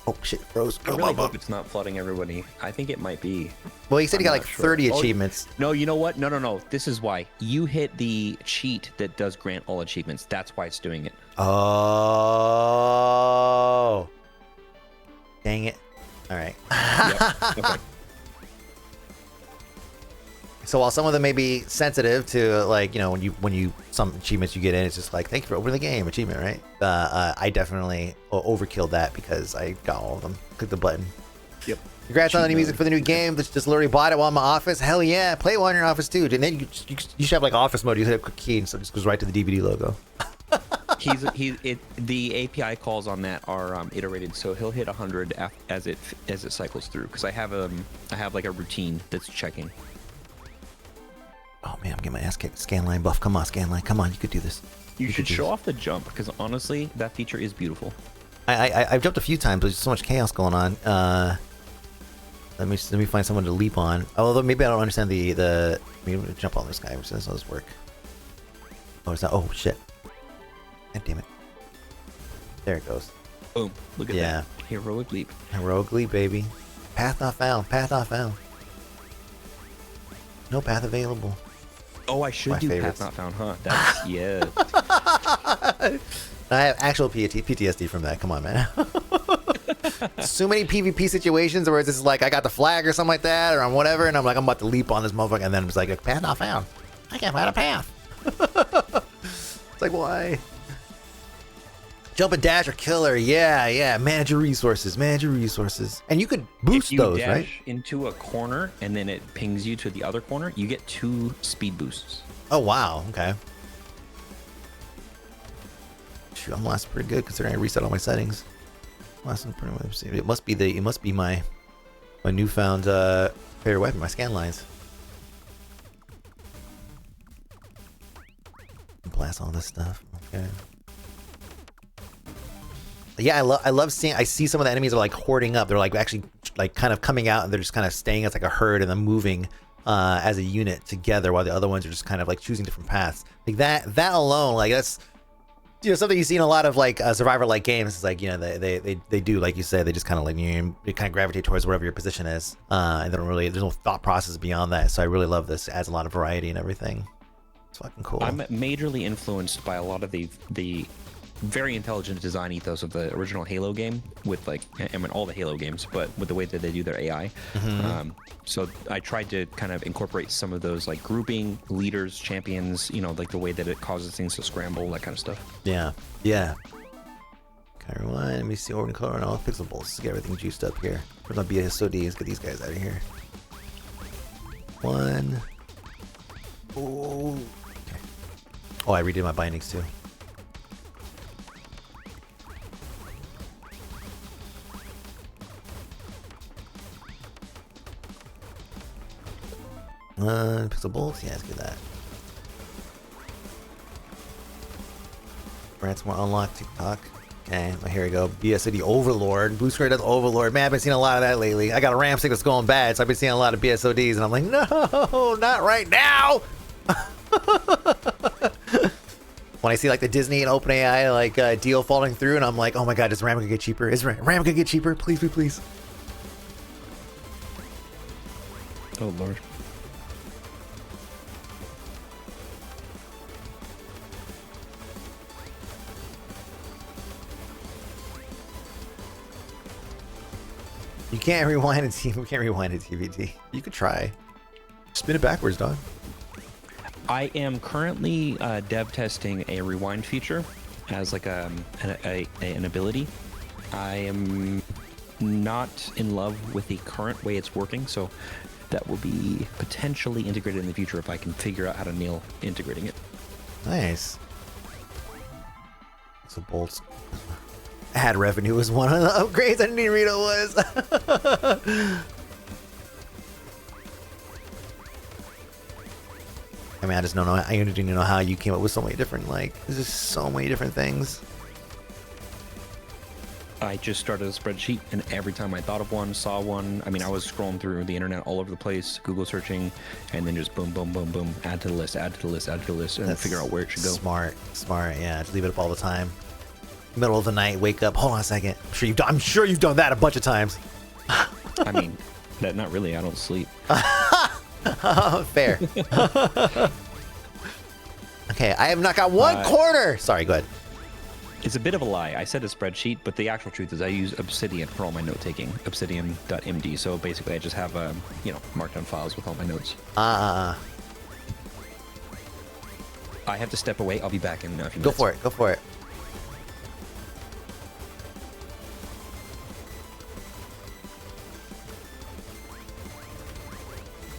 Oh shit, froze. I really hope it's not flooding everybody. I think it might be. Well, he said he got like 30 achievements. No, you know what? No. This is why. You hit the cheat that does grant all achievements. That's why it's doing it. Oh. Dang it. All right. Yep. Okay. So while some of them may be sensitive to like, when you some achievements you get in, it's just like, thank you for opening the game achievement, right? I definitely overkilled that because I got all of them. Click the button. Yep. Congrats on any music for the new game. Just literally bought it while in my office. Hell yeah. Play it while in your office too. And then you should have like office mode. You hit a quick key and so it just goes right to the DVD logo. The API calls on that are iterated, so he'll hit 100 as it cycles through. Because I have like a routine that's checking. Oh man, I'm getting my ass kicked. Scanline buff. Come on, Scanline. Come on, you could do this. You should show off the jump because honestly, that feature is beautiful. I've jumped a few times. There's so much chaos going on. Let me find someone to leap on. Although maybe I don't understand the. Maybe jump on this guy. Which does this work? Oh, it's not. Oh shit. God damn it. There it goes. Boom. Look at that. Heroic leap. Heroic leap, baby. Path not found. Path not found. No path available. Oh, I should do favorites. path not found, huh? That's yeah. I have actual PTSD from that. Come on, man. So many PvP situations where it's just like I got the flag or something like that, or I'm whatever, and I'm like I'm about to leap on this motherfucker, and then it's like path not found. I can't find a path. It's like why? Jump and dash or killer, yeah. Manage your resources, and you could boost those, right? If you dash into a corner and then it pings you to the other corner, you get 2 speed boosts. Oh wow, okay. Shoot, I'm lasting pretty good considering I reset all my settings. Lasting pretty much. It must be my newfound favorite weapon, my scan lines. Blast all this stuff. Okay. Yeah, I love seeing. I see some of the enemies are like hoarding up. They're like actually like kind of coming out, and they're just kind of staying as like a herd, and then moving as a unit together, while the other ones are just kind of like choosing different paths. Like that alone, like that's something you see in a lot of like survivor like games. It's like they do like you said, they just kind of like they kind of gravitate towards wherever your position is, and they don't really there's no thought process beyond that. So I really love this. It adds a lot of variety and everything. It's fucking cool. I'm majorly influenced by a lot of the very intelligent design ethos of the original Halo game with like, I mean all the Halo games, but with the way that they do their AI. Mm-hmm. So I tried to kind of incorporate some of those like grouping, leaders, champions, like the way that it causes things to scramble, that kind of stuff. Yeah. Everyone, let me see organ color and all pixelables. Let's get everything juiced up here. Where's my BSOD? Let's get these guys out of here. One. Oh. Okay. Oh, I redid my bindings too. Pixel bolts? Yeah, let's get that. Ransomware unlock TikTok. Okay, well, here we go. BSOD Overlord. Blue Square does Overlord. Man, I've been seeing a lot of that lately. I got a RAM stick that's going bad, so I've been seeing a lot of BSODs, and I'm like, no, not right now! When I see like the Disney and OpenAI like deal falling through, and I'm like, oh my god, is RAM gonna get cheaper? Is RAM gonna get cheaper? Please, please, please. Oh lord. You can't rewind a TV. We can't rewind a DVD. You could try. Spin it backwards, dog. I am currently dev testing a rewind feature as like an ability. I am not in love with the current way it's working, so that will be potentially integrated in the future if I can figure out how to nail integrating it. Nice. So bolts. Ad revenue was one of the upgrades. I didn't even read what it was. I mean, I just don't know. I didn't know how you came up with so many different, like, there's just so many different things. I just started a spreadsheet, and every time I thought of one, saw one, I mean, I was scrolling through the internet all over the place, Google searching, and then just boom, boom, boom, boom, add to the list, add to the list, add to the list, and then figure out where it should go. Smart, yeah. Just leave it up all the time. Middle of the night, wake up. Hold on a second. I'm sure you've done that a bunch of times. I mean, not really. I don't sleep. Fair. Okay, I have not got one corner. Sorry, go ahead. It's a bit of a lie. I said a spreadsheet, but the actual truth is I use Obsidian for all my note taking. Obsidian.md. So basically, I just have markdown files with all my notes. I have to step away. I'll be back in a few minutes. Go for it. Go for it.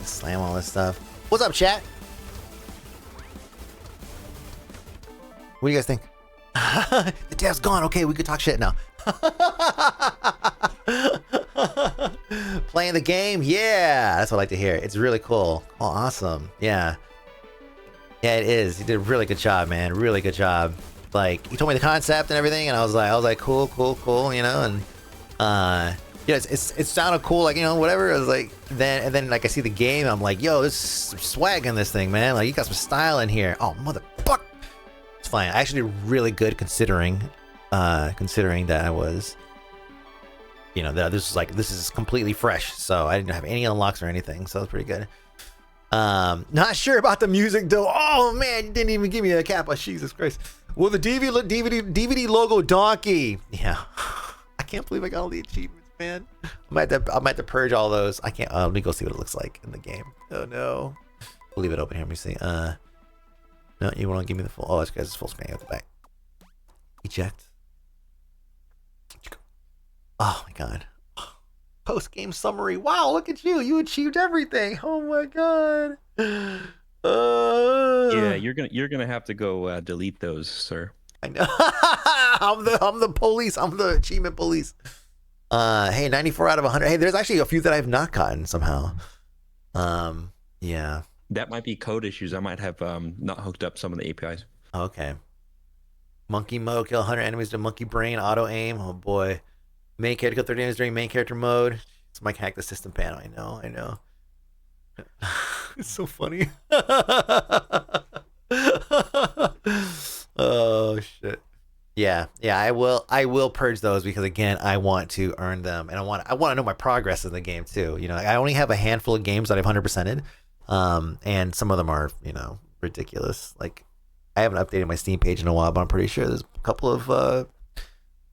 Slam all this stuff. What's up, chat? What do you guys think? The dev's gone. Okay, we could talk shit now. Playing the game? Yeah, that's what I like to hear. It's really cool. Oh, awesome. Yeah. Yeah, it is. You did a really good job, man. Really good job. Like, he told me the concept and everything, and I was like, cool, you know, and yeah, it sounded cool, like, you know, whatever. I was like, then like I see the game, I'm like, yo, there's some swag in this thing, man. Like, you got some style in here. Oh, motherfucker. It's fine. I actually did really good considering that I was, you know, that this is completely fresh. So I didn't have any unlocks or anything. So it's pretty good. Not sure about the music though. Oh man, you didn't even give me a cap. Oh, Jesus Christ. Well, the DVD logo donkey. Yeah. I can't believe I got all the achievements, man. I might have to purge all those. I can't. Let me go see what it looks like in the game. Oh no. We'll leave it open here. Let me see. No, you want to give me the full. Oh, this guy's full screen at the back. Eject. Oh my god. Post game summary. Wow, look at you. You achieved everything. Oh my god. Yeah, you're gonna have to go delete those, sir. I know. I'm the police. I'm the achievement police. Hey, 94 out of 100. Hey, there's actually a few that I've not gotten somehow. Yeah. That might be code issues. I might have not hooked up some of the APIs. Okay. Monkey mode, kill 100 enemies to monkey brain, auto aim. Oh boy. Main character kill 30 enemies during main character mode. It's Mike hack the system panel. I know. It's so funny. Oh shit. Yeah, I will purge those because again, I want to earn them and I want to know my progress in the game too. You know, I only have a handful of games that I've 100%ed. And some of them are, you know, ridiculous. Like, I haven't updated my Steam page in a while, but I'm pretty sure there's a couple of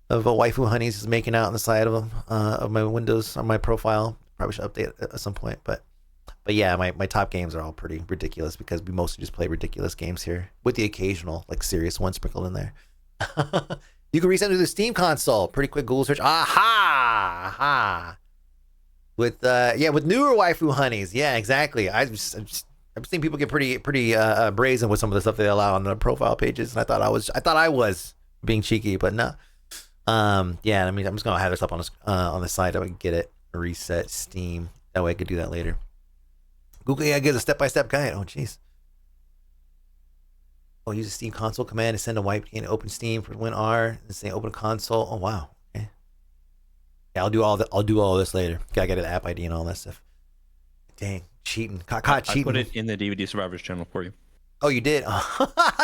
waifu honeys just making out on the side of them, of my windows on my profile. Probably should update it at some point, but yeah, my top games are all pretty ridiculous because we mostly just play ridiculous games here with the occasional like serious one sprinkled in there. You can resend to the Steam console. Pretty quick Google search. Aha! With with newer waifu honeys. Yeah, exactly. I've seen people get pretty brazen with some of the stuff they allow on the profile pages, and I thought I was being cheeky, but no. Yeah. I mean, I'm just gonna have this up on the site. I can get it reset Steam. That way I could do that later. Google AI gives a step-by-step guide. Oh, jeez. Oh, use the Steam console command to send a wipe and open Steam for WinR and say open console. Oh wow. Okay. Yeah, I'll do all this later. Gotta get an app ID and all that stuff. Dang, cheating. Caught cheating. I put it in the DVD Survivors channel for you. Oh, you did?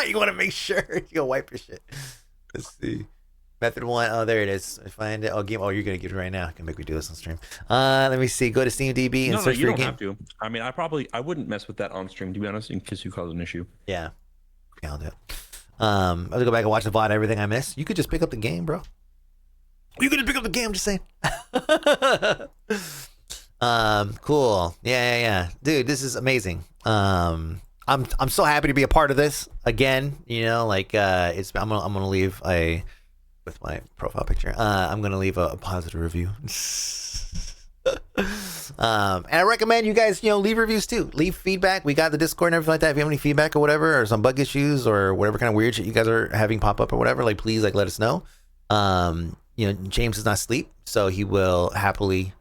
You want to make sure you go wipe your shit. Let's see. Method 1. Oh, there it is. I find it. Oh, game. Oh, you're gonna give it right now. Can make me do this on stream. Let me see. Go to SteamDB and search for your game. You don't have to. I mean, I wouldn't mess with that on stream, to be honest, in case you cause an issue. Yeah. I'll do it. I'll go back and watch the VOD, everything I missed. You could just pick up the game, bro. You could just pick up the game, I'm just saying. Cool. Yeah. Dude, this is amazing. I'm so happy to be a part of this again. You know, like I'm gonna leave with my profile picture. I'm gonna leave a positive review. And I recommend you guys, leave reviews too. Leave feedback. We got the Discord and everything like that. If you have any feedback or whatever, or some bug issues or whatever kind of weird shit you guys are having pop up or whatever, like please let us know. James does not sleep, so he will happily,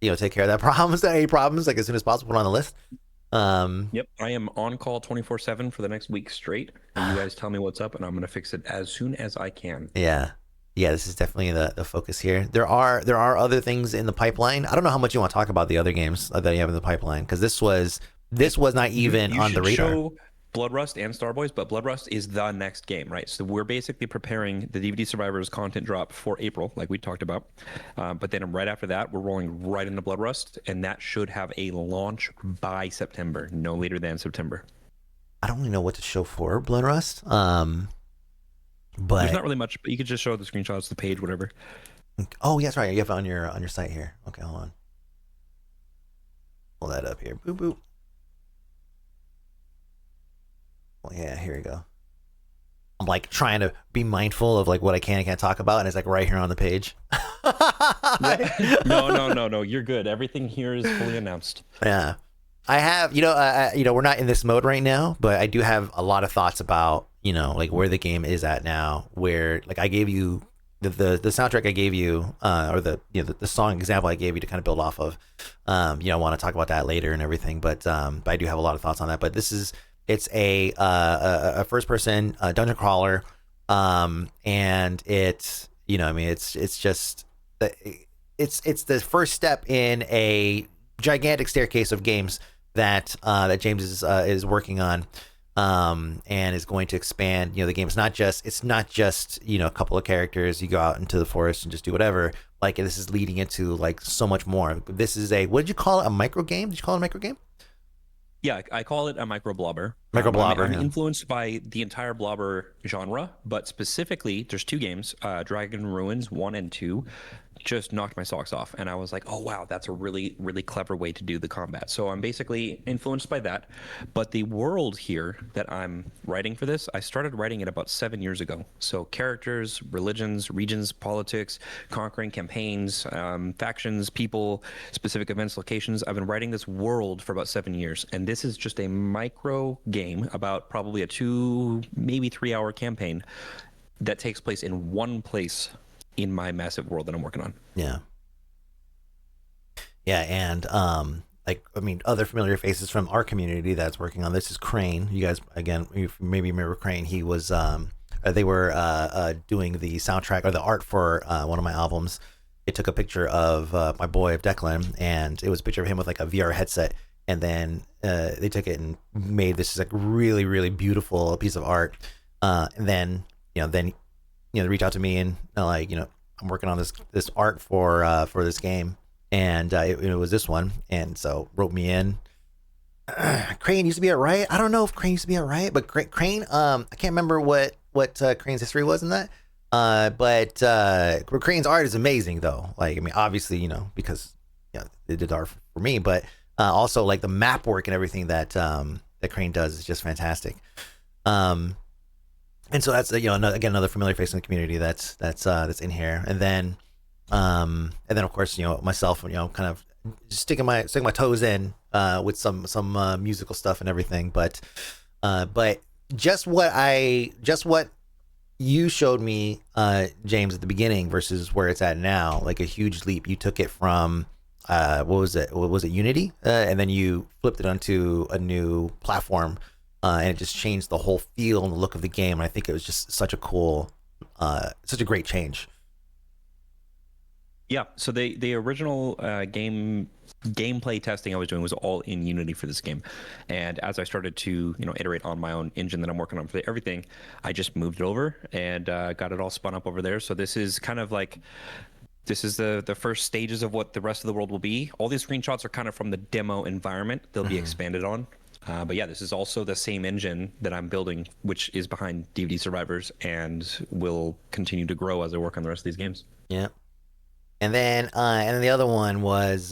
take care of that problems, any problems, like as soon as possible, put on the list. Yep, I am on call 24/7 for the next week straight, and you guys tell me what's up, and I'm gonna fix it as soon as I can. Yeah, this is definitely the focus here. There are other things in the pipeline. I don't know how much you want to talk about the other games that you have in the pipeline, because this was not even on the radar. Show Bloodrust and Starboys, but Bloodrust is the next game, right? So we're basically preparing the DVD Survivors content drop for April, like we talked about. But then right after that, we're rolling right into Bloodrust, and that should have a launch by September, no later than September. I don't really know what to show for Bloodrust. But there's not really much, but you could just show the screenshots, the page, whatever. Oh, yeah, that's right. You have it on your site here. Okay, hold on. Pull that up here. Boop boop. Well, yeah, here we go. I'm like trying to be mindful of like what I can and can't talk about, and it's like right here on the page. No. You're good. Everything here is fully announced. Yeah, I have. We're not in this mode right now, but I do have a lot of thoughts about like where the game is at now. Where like I gave you the soundtrack I gave you, or the song example I gave you to kind of build off of. I want to talk about that later and everything, but I do have a lot of thoughts on that. But it's a first person dungeon crawler, and it's it's the first step in a gigantic staircase of games that James is working on, and is going to expand. The game. It's not just a couple of characters. You go out into the forest and just do whatever. Like this is leading into like so much more. This is what did you call it? A micro game? Did you call it a micro game? Yeah, I call it a micro blobber. I'm influenced by the entire blobber genre, but specifically, there's two games, Dragon Ruins 1 and 2, just knocked my socks off. And I was like, oh, wow, that's a really, really clever way to do the combat. So I'm basically influenced by that. But the world here that I'm writing for this, I started writing it about 7 years ago. So characters, religions, regions, politics, conquering campaigns, factions, people, specific events, locations. I've been writing this world for about 7 years. And this is just a micro game about probably a 2, maybe 3 hour campaign that takes place in one place in my massive world that I'm working on. Yeah, and other familiar faces from our community that's working on this is Crane. You guys, again, you maybe remember Crane. He was they were doing the soundtrack or the art for one of my albums. It took a picture of my boy Declan, and it was a picture of him with like a VR headset, and then they took it and made this like really, really beautiful piece of art. And then they reach out to me and I'm working on this art for this game, and it was this one, and so wrote me in. Crane used to be at Riot. I don't know if Crane used to be at Riot, but Crane, I can't remember what Crane's history was in that. But Crane's art is amazing though. Like, I mean, obviously, because they did art for me, but also like the map work and everything that Crane does is just fantastic. And so that's again another familiar face in the community that's in here. And then of course myself, kind of sticking my toes in with some musical stuff and everything. But just what you showed me, James, at the beginning versus where it's at now, like a huge leap. You took it from what was it? Unity, and then you flipped it onto a new platform, and it just changed the whole feel and the look of the game. And I think it was just such a great change. Yeah. So the original gameplay testing I was doing was all in Unity for this game, and as I started to iterate on my own engine that I'm working on for everything, I just moved it over and got it all spun up over there. So this is kind of like the first stages of what the rest of the world will be. All these screenshots are kind of from the demo environment. They'll be expanded on. But yeah, this is also the same engine that I'm building, which is behind DVD Survivors, and will continue to grow as I work on the rest of these games. Yeah. And then the other one was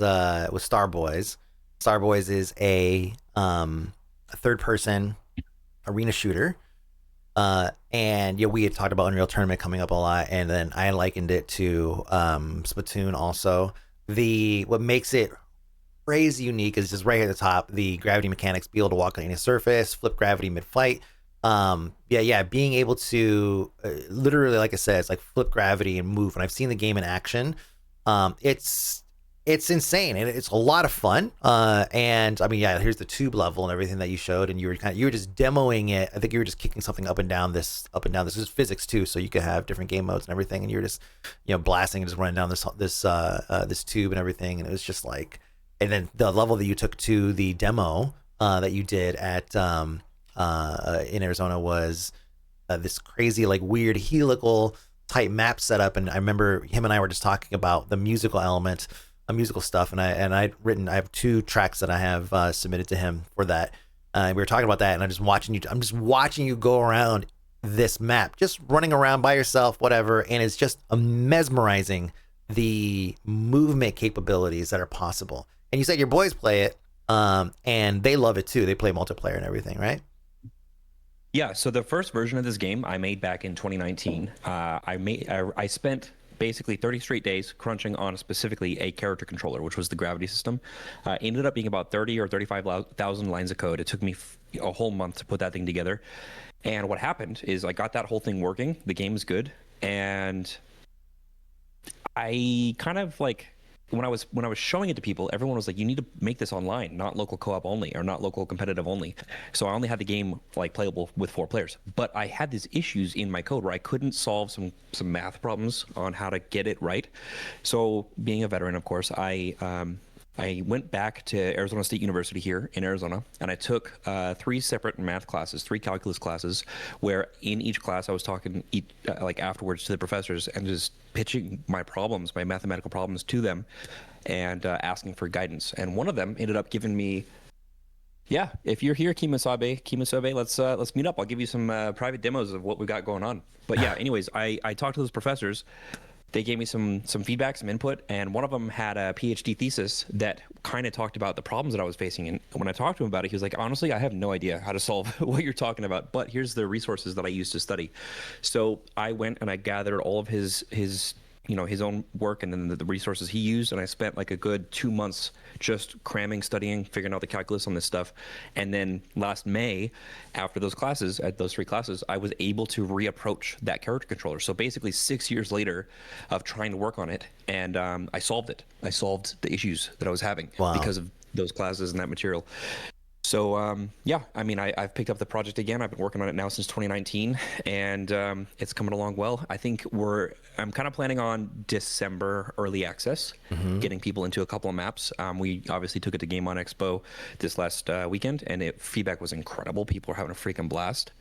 Star Boys. Star Boys is a third person arena shooter. And we had talked about Unreal Tournament coming up a lot, and then I likened it to Splatoon also. What makes it crazy unique is just right at the top, the gravity mechanics, be able to walk on any surface, flip gravity mid-fight. Being able to literally, like I said, it's like flip gravity and move. And I've seen the game in action. It's insane, and it's a lot of fun. And I mean, here's the tube level and everything that you showed, and you were just demoing it. I think you were just kicking something up and down. This is physics too, so you could have different game modes and everything. And you were just blasting and just running down this tube and everything. And it was just like, and then the level that you took to the demo that you did at in Arizona was this crazy, like, weird helical type map setup. And I remember him and I were just talking about the musical element, musical stuff, and I have 2 tracks that I have submitted to him for that. We were talking about that, and I'm just watching you go around this map, just running around by yourself, whatever, and it's just mesmerizing, the movement capabilities that are possible. And you said your boys play it, and they love it too. They play multiplayer and everything, right? Yeah, so the first version of this game I made back in 2019. I spent basically 30 straight days crunching on specifically a character controller, which was the gravity system. Ended up being about 30 or 35,000 lines of code. It took me a whole month to put that thing together. And what happened is I got that whole thing working. The game is good, and I kind of like, when I was showing it to people, everyone was like, you need to make this online, not local co-op only, or not local competitive only. So I only had the game like playable with 4 players, but I had these issues in my code where I couldn't solve some math problems on how to get it right. So being a veteran, of course, I went back to Arizona State University here in Arizona, and I took 3 separate math classes, 3 calculus classes, where in each class I was talking like afterwards to the professors and just pitching my problems, my mathematical problems to them, and asking for guidance. And one of them ended up giving me, yeah, if you're here, Kimasabe, let's meet up. I'll give you some private demos of what we got going on. But yeah, anyways, I talked to those professors. They gave me some feedback, some input, and one of them had a PhD thesis that kind of talked about the problems that I was facing. And when I talked to him about it, he was like, honestly, I have no idea how to solve what you're talking about, but here's the resources that I used to study. So I went and I gathered all of his own work and then the resources he used, and I spent like a good 2 months just cramming, studying, figuring out the calculus on this stuff. And then last May, after those classes, at those 3 classes, I was able to reapproach that character controller. So basically 6 years later of trying to work on it, and I solved it. I solved the issues that I was having because of those classes and that material. So yeah, I mean, I've picked up the project again. I've been working on it now since 2019, and it's coming along well. I think I'm kind of planning on December early access, getting people into a couple of maps. We obviously took it to Game On Expo this last weekend, and feedback was incredible. People are having a freaking blast.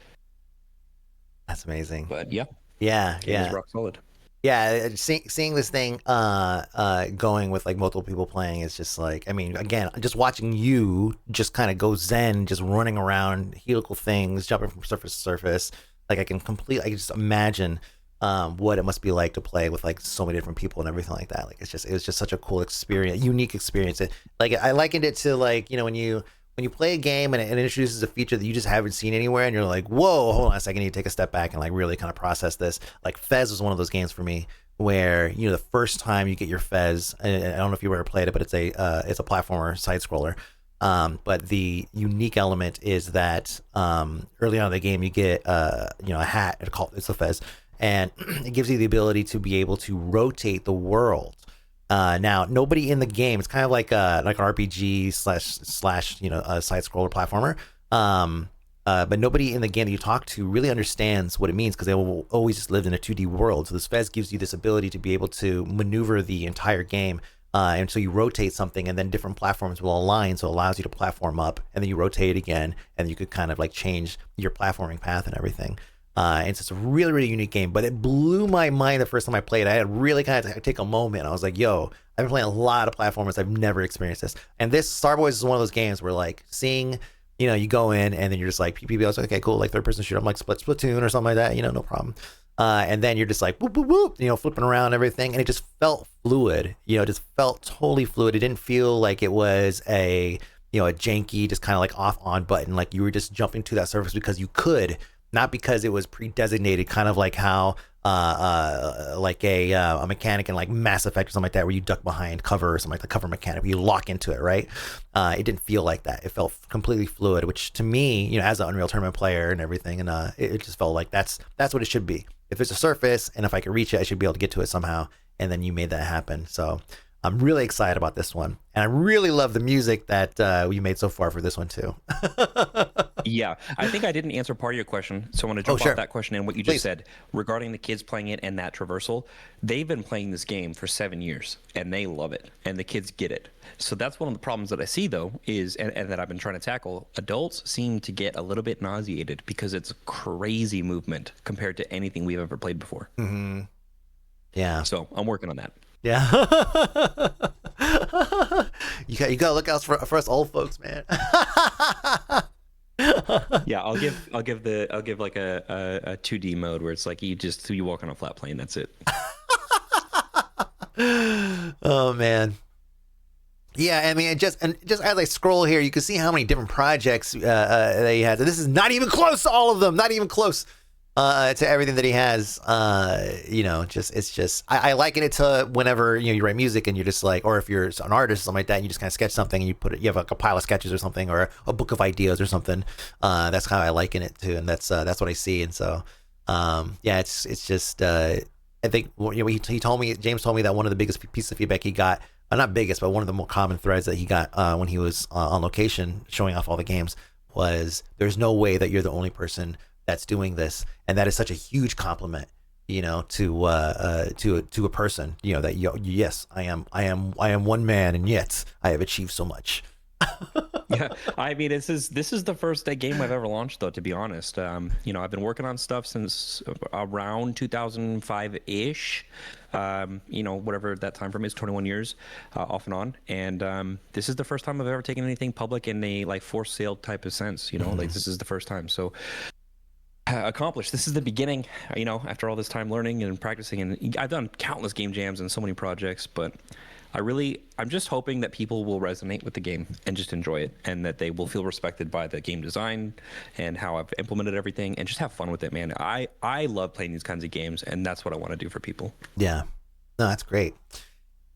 That's amazing. But yeah, it was rock solid. Yeah, seeing this thing going with like multiple people playing is just like, I mean, again, just watching you just kind of go zen, just running around helical things, jumping from surface to surface. Like I can just imagine what it must be like to play with like so many different people and everything like that. Like it was just such a cool experience, unique experience. Like I likened it to like, when when you play a game and it introduces a feature that you just haven't seen anywhere, and you're like, whoa, hold on a second, I need to take a step back and like really kind of process this. Like Fez was one of those games for me where, you know, the first time you get your Fez, and I don't know if you ever played it, but it's a platformer side scroller. But the unique element is that early on in the game you get you know, a hat. It's a Fez, and it gives you the ability to be able to rotate the world. Now nobody in the game. It's kind of like an RPG slash you know, a side scroller platformer. But nobody in the game that you talk to really understands what it means because they will always just lived in a 2D world. So this Fez gives you this ability to be able to maneuver the entire game. And so you rotate something and then different platforms will align. So it allows you to platform up and then you rotate it again and you could kind of like change your platforming path and everything. And it's a really, really unique game, but it blew my mind the first time I played. I had really kind of take a moment. I was like, yo, I've been playing a lot of platformers. I've never experienced this. And this Starboys is one of those games where like seeing, you know, you go in and then you're just like, PPB, I was like, okay, cool. Like third person shooter. I'm like Splatoon or something like that, you know, no problem. And then you're just like, whoop, whoop, whoop, you know, flipping around and everything. And it just felt fluid, you know, it just felt totally fluid. It didn't feel like it was a, you know, a janky, just kind of like off on button. Like you were just jumping to that surface because you could, not because it was pre-designated, kind of like how like a mechanic in like Mass Effect or something like that, where you duck behind cover or something like the cover mechanic, where you lock into it, right? It didn't feel like that. It felt completely fluid, which to me, you know, as an Unreal Tournament player and everything, and it just felt like that's what it should be. If it's a surface and if I can reach it, I should be able to get to it somehow. And then you made that happen. So I'm really excited about this one. And I really love the music that we made so far for this one too. Yeah, I think I didn't answer part of your question, so I want to jump off that question and what you just said regarding the kids playing it and that traversal. They've been playing this game for 7 years, and they love it, and the kids get it. So that's one of the problems that I see, though, is and that I've been trying to tackle. Adults seem to get a little bit nauseated because it's crazy movement compared to anything we've ever played before. Mm-hmm. Yeah. So I'm working on that. Yeah. you got to look out for us old folks, man. Yeah, I'll give like a 2D mode where it's like you walk on a flat plane. That's it. Oh man. Yeah, I mean, just as I scroll here, you can see how many different projects that he has. And this is not even close to all of them. Not even close to everything that he has. You know, I liken it to whenever, you know, you write music and you're just like, or if you're an artist or something like that, and you just kind of sketch something and you have like a pile of sketches or something, or a book of ideas or something. That's how I liken it to, and that's what I see. And so, yeah, it's just I think, you know, James told me that one of the biggest pieces of feedback he got, not biggest, but one of the more common threads that he got when he was on location showing off all the games was, there's no way that you're the only person that's doing this, and that is such a huge compliment, you know, to a person, you know, that yes, I am one man, and yet I have achieved so much. Yeah, I mean, this is the first game I've ever launched, though, to be honest. You know, I've been working on stuff since around 2005-ish. You know, whatever that time frame is, 21 years, off and on. And this is the first time I've ever taken anything public in a like for sale type of sense. You know, like this is the first time. So accomplished. This is the beginning, you know, after all this time learning and practicing, and I've done countless game jams and so many projects, but I'm just hoping that people will resonate with the game and just enjoy it, and that they will feel respected by the game design and how I've implemented everything, and just have fun with it, man. I love playing these kinds of games, and that's what I want to do for people. Yeah, no, that's great.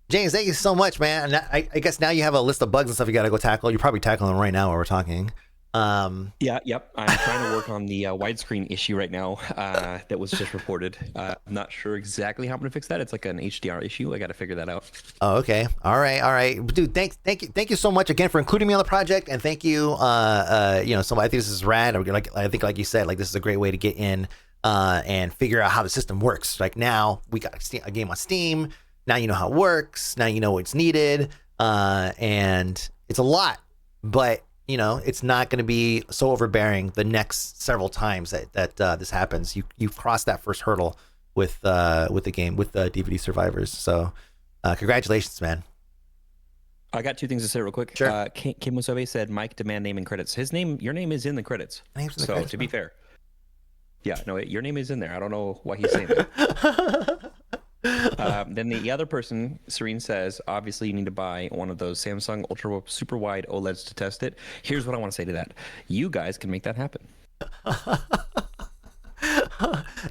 James, thank you so much, man. And I guess now you have a list of bugs and stuff you got to go tackle. You're probably tackling them right now while we're talking. Yep. I'm trying to work on the widescreen issue right now that was just reported. I'm not sure exactly how I'm gonna fix that. It's like an HDR issue. I got to figure that out. Oh, okay. All right, dude. Thank you so much again for including me on the project, and thank you. You know, so I think this is rad. I think, like you said, like this is a great way to get in and figure out how the system works. Like now we got a game on Steam. Now you know how it works. Now you know what's needed, and it's a lot, but you know, it's not going to be so overbearing the next several times that this happens. You've crossed that first hurdle with the game, with the DVD Survivors. So congratulations, man. I got two things to say real quick. Sure. Kim Musobe said, Mike, demand name and credits. Your name is in the credits. So to be fair. Yeah, no, your name is in there. I don't know why he's saying that. Then the other person, Serene says, obviously you need to buy one of those Samsung Ultra Super Wide OLEDs to test it. Here's what I want to say to that: you guys can make that happen.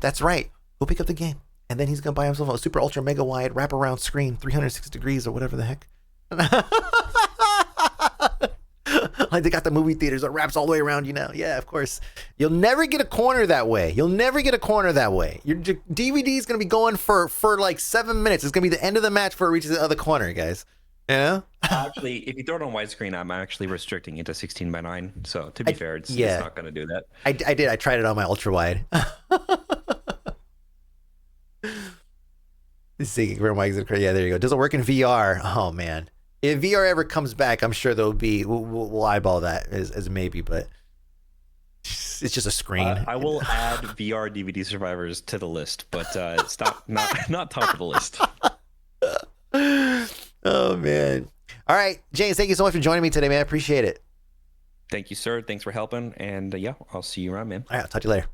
That's right. Go pick up the game, and then he's gonna buy himself a super ultra mega wide wraparound screen, 360 degrees or whatever the heck. Like they got the movie theaters that wraps all the way around you now. Yeah, of course. You'll never get a corner that way. You'll never get a corner that way. Your DVD is gonna be going for like 7 minutes. It's gonna be the end of the match before it reaches the other corner, guys. You know? Actually, if you throw it on widescreen, I'm actually restricting it to 16:9. So to be fair, it's not going to do that. I did. I tried it on my ultra wide. Yeah, there you go. Does it work in VR? Oh man, if VR ever comes back, I'm sure there'll be. We'll eyeball that as maybe, but it's just a screen. I will add VR DVD survivors to the list, but it's not top of the list. Oh man. All right, James, thank you so much for joining me today, man. I appreciate it. Thank you, sir. Thanks for helping, and yeah, I'll see you around, man. All right, I'll talk to you later.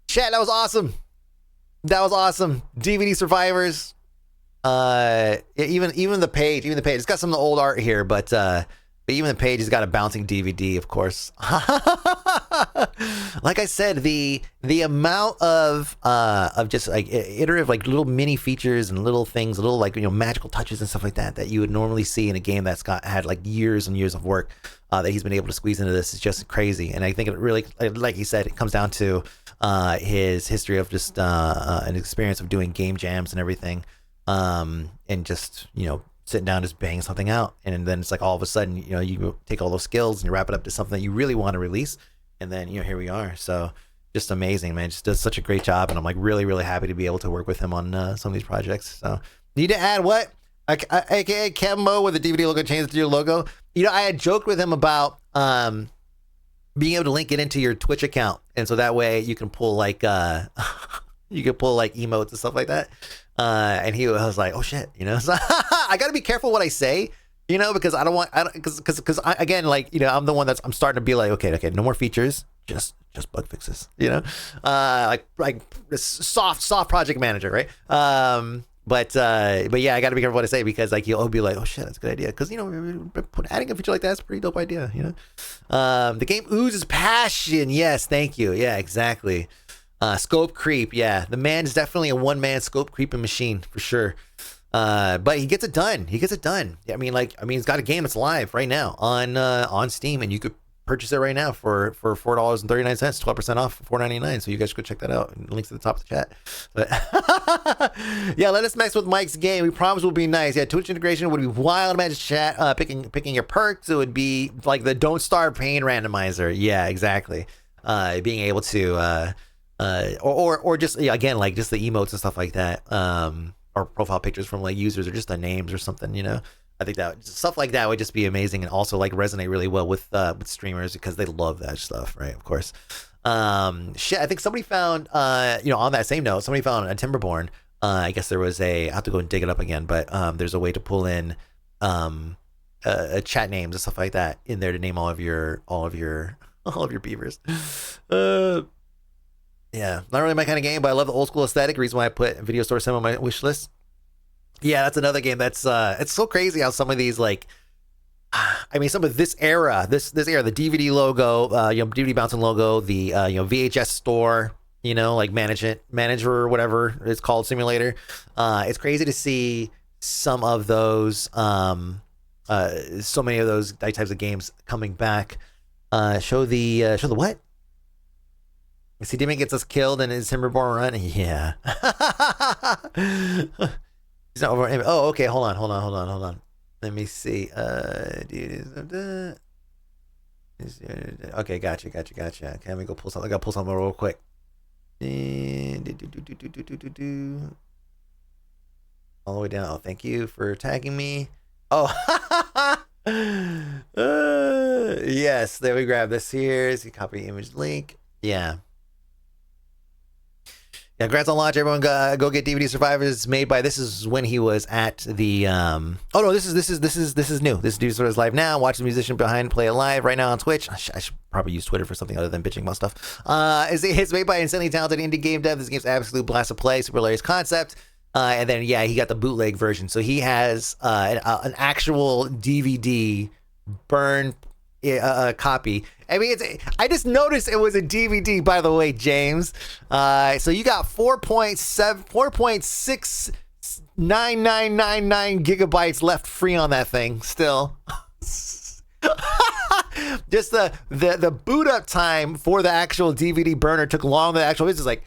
Chat, that was awesome. DVD survivors. Even the page. It's got some of the old art here, but even the page has got a bouncing DVD, of course. Like I said, the amount of just like iterative, like little mini features and little things, little like magical touches and stuff like that you would normally see in a game that's had like years and years of work that he's been able to squeeze into this is just crazy. And I think it really, like he said, it comes down to his history of just an experience of doing game jams and everything, and just sitting down, just banging something out, and then it's like all of a sudden, you take all those skills and you wrap it up to something that you really want to release, and then here we are. So just amazing, man. Just does such a great job, and I'm like really, really happy to be able to work with him on some of these projects. So need to add what? AKA Kembo with the DVD logo, change it to your logo. I had joked with him about being able to link it into your Twitch account, and so that way you can pull like emotes and stuff like that. And he was like, "Oh shit," So I got to be careful what I say, because I don't want, because again, like, I'm the one I'm starting to be like, okay, no more features, just bug fixes, like soft project manager, right? But yeah, I got to be careful what I say, because like you'll be like, "Oh shit, that's a good idea," because adding a feeture like that's a pretty dope idea, The game oozes passion. Yes, thank you. Yeah, exactly. Scope creep, yeah. The man is definitely a one-man scope creeping machine for sure. But he gets it done. I mean, he's got a game that's live right now on Steam, and you could purchase it right now for $4.39, 12% off, $4.99. So you guys could check that out. Links at the top of the chat. But yeah, let us mess with Mike's game. We promise we'll be nice. Yeah, Twitch integration would be wild. Imagine chat picking your perks. It would be like the Don't Starve Pain randomizer. Yeah, exactly. Being able to or just again, like just the emotes and stuff like that, or profile pictures from like users, or just their names or something. I think that stuff like that would just be amazing, and also like resonate really well with streamers, because they love that stuff, right? Of course. Shit, I think somebody found on that same note, somebody found a Timberborn. I guess there was I have to go and dig it up again, but there's a way to pull in chat names and stuff like that in there to name all of your beavers. Yeah, not really my kind of game, but I love the old school aesthetic. Reason why I put Video Store Sim on my wish list. Yeah, that's another game that's it's so crazy how some of these, like, I mean, some of this era, this era, the DVD logo, DVD bouncing logo, the VHS store, like manager or whatever it's called, simulator. It's crazy to see some of those, so many of those types of games coming back. Show the what? See, Demon gets us killed in his Timberborn run. Yeah. He's not over. Oh, okay. Hold on. Let me see. Okay, gotcha. Okay, let me go pull something. I gotta pull something real quick. All the way down. Oh, thank you for tagging me. Oh. Yes. There we grab this here. See, copy image link. Yeah. Yeah, congrats on launch, everyone. Go get DVD Survivors. Made by, this is when he was at the oh no, this is new. This dude sort of live now. Watch the musician behind play it live right now on Twitch. I should probably use Twitter for something other than bitching about stuff. It's made by insanely talented indie game dev. This game's absolute blast to play, super hilarious concept. And then yeah, he got the bootleg version, so he has an actual DVD burn copy. I mean, I just noticed it was a DVD, by the way, James. So you got 4.699999 gigabytes left free on that thing still. Just the boot up time for the actual DVD burner took longer than the actual. It's like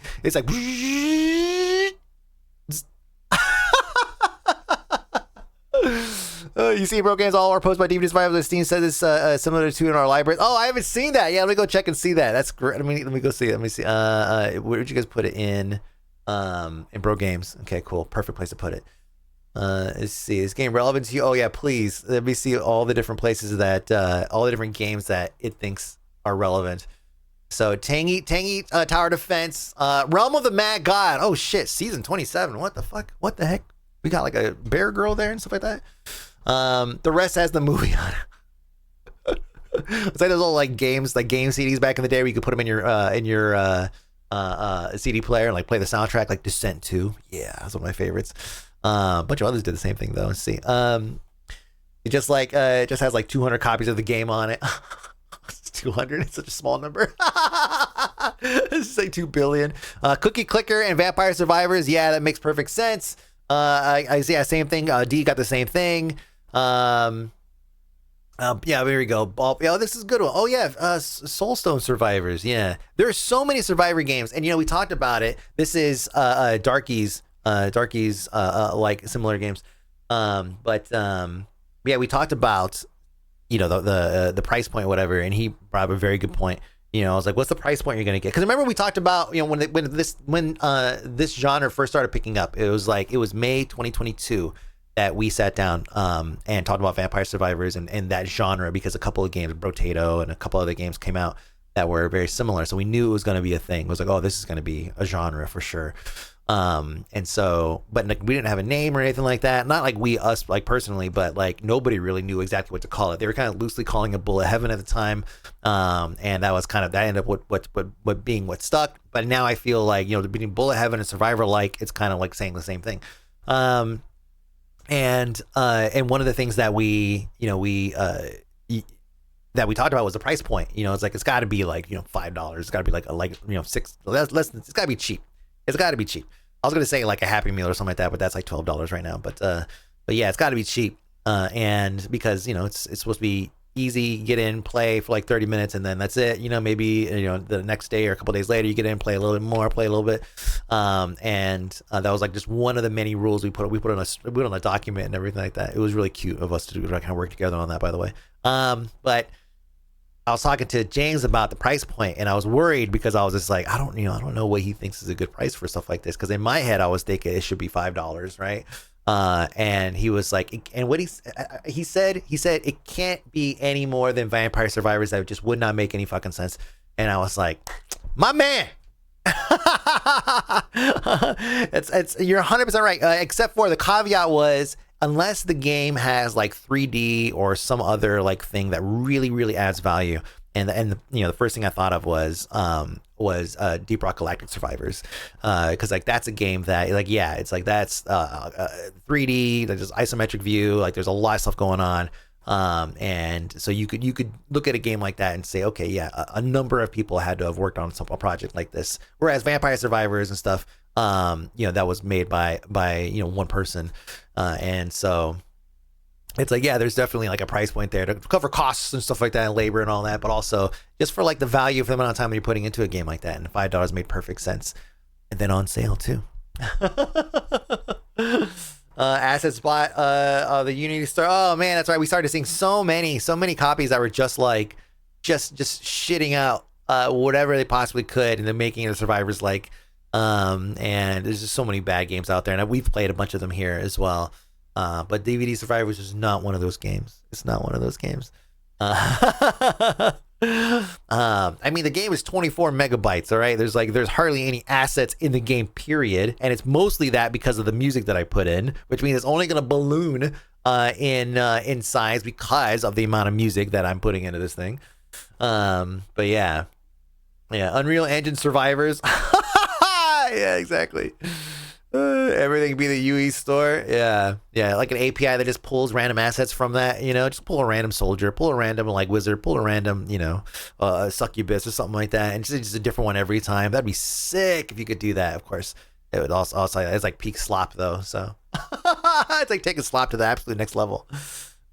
you see Broke Games all are posted by DVD Survivors. Steam says it's similar to in our library. Oh, I haven't seen that. Yeah, let me go check and see that. That's great. Let me go see it. Let me see. Where did you guys put it in Broke Games? Okay, cool. Perfect place to put it. Let's see. Is game relevant to you? Oh yeah, please. Let me see all the different places that all the different games that it thinks are relevant. So Tangy Tower Defense, Realm of the Mad God. Oh shit, season 27. What the fuck? What the heck? We got like a bear girl there and stuff like that. The rest has the movie on it. It's like those old like games, like game CDs back in the day where you could put them in your CD player and like play the soundtrack, like Descent 2. Yeah, that's one of my favorites. A bunch of others did the same thing though. Let's see. It just like it just has like 200 copies of the game on it. 200. It's such a small number. It's just like 2 billion. Cookie Clicker and Vampire Survivors. Yeah, that makes perfect sense. I see. Yeah, same thing. D got the same thing. Yeah, there we go. Yeah, this is a good one. Oh yeah, Soulstone Survivors. Yeah, there are so many Survivor games, and we talked about it. This is Darkies, like similar games. But yeah, we talked about the price point, or whatever, and he brought up a very good point. I was like, what's the price point you're gonna get? Because remember we talked about when this genre first started picking up. It was May 2022 that we sat down and talked about Vampire Survivors and that genre, because a couple of games, Brotato and a couple other games came out that were very similar. So we knew it was going to be a thing. It was like, oh, this is going to be a genre for sure. And so, but like, we didn't have a name or anything like that. Not like us like personally, but like nobody really knew exactly what to call it. They were kind of loosely calling it Bullet Heaven at the time. And that was that ended up what being what stuck. But now I feel like, between Bullet Heaven and Survivor, like it's kind of like saying the same thing. And one of the things that we talked about was the price point. It's like, it's got to be like, $5. It's got to be like $6. Less. It's got to be cheap. It's got to be cheap. I was gonna say like a Happy Meal or something like that, but that's like $12 right now. But yeah, it's got to be cheap. And because it's supposed to be easy, get in, play for like 30 minutes, and then that's it. Maybe the next day or a couple days later, you get in, play a little bit more, play a little bit. And that was like just one of the many rules we put on a document and everything like that. It was really cute of us to do, kind of work together on that, by the way. But I was talking to James about the price point, and I was worried because I was just like, I don't know what he thinks is a good price for stuff like this. Because in my head, I was thinking it should be $5, right? And he was like, and what he said it can't be any more than Vampire Survivors. That just would not make any fucking sense. And I was like, my man. it's you're 100% right. Except for the caveat was, unless the game has like 3D or some other like thing that really, really adds value. And the first thing I thought of was Deep Rock Galactic Survivors, because like that's a game that like, yeah, it's like that's 3D, there's isometric view, like there's a lot of stuff going on, and so you could look at a game like that and say, okay, yeah, a number of people had to have worked on a project like this. Whereas Vampire Survivors and stuff, that was made by one person, and so it's like, yeah, there's definitely like a price point there to cover costs and stuff like that, and labor and all that, but also just for like the value for the amount of time that you're putting into a game like that. And $5 made perfect sense, and then on sale too. Asset Spot, the Unity store. Oh man, that's right. We started seeing so many copies that were just shitting out whatever they possibly could, and then making it a Survivors like. And there's just so many bad games out there, and we've played a bunch of them here as well. But DVD Survivors is not one of those games. It's not one of those games. I I mean, the game is 24 megabytes. All right, there's hardly any assets in the game, period, and it's mostly that because of the music that I put in, which means it's only going to balloon in size because of the amount of music that I'm putting into this thing. But yeah, Unreal Engine survivors. Yeah, exactly. Everything be the UE store. Yeah, like an API that just pulls random assets from that. Just pull a random soldier, pull a random like wizard, pull a random succubus or something like that, and just a different one every time. That'd be sick if you could do that. Of course, it would also it's like peak slop though. So it's like taking slop to the absolute next level.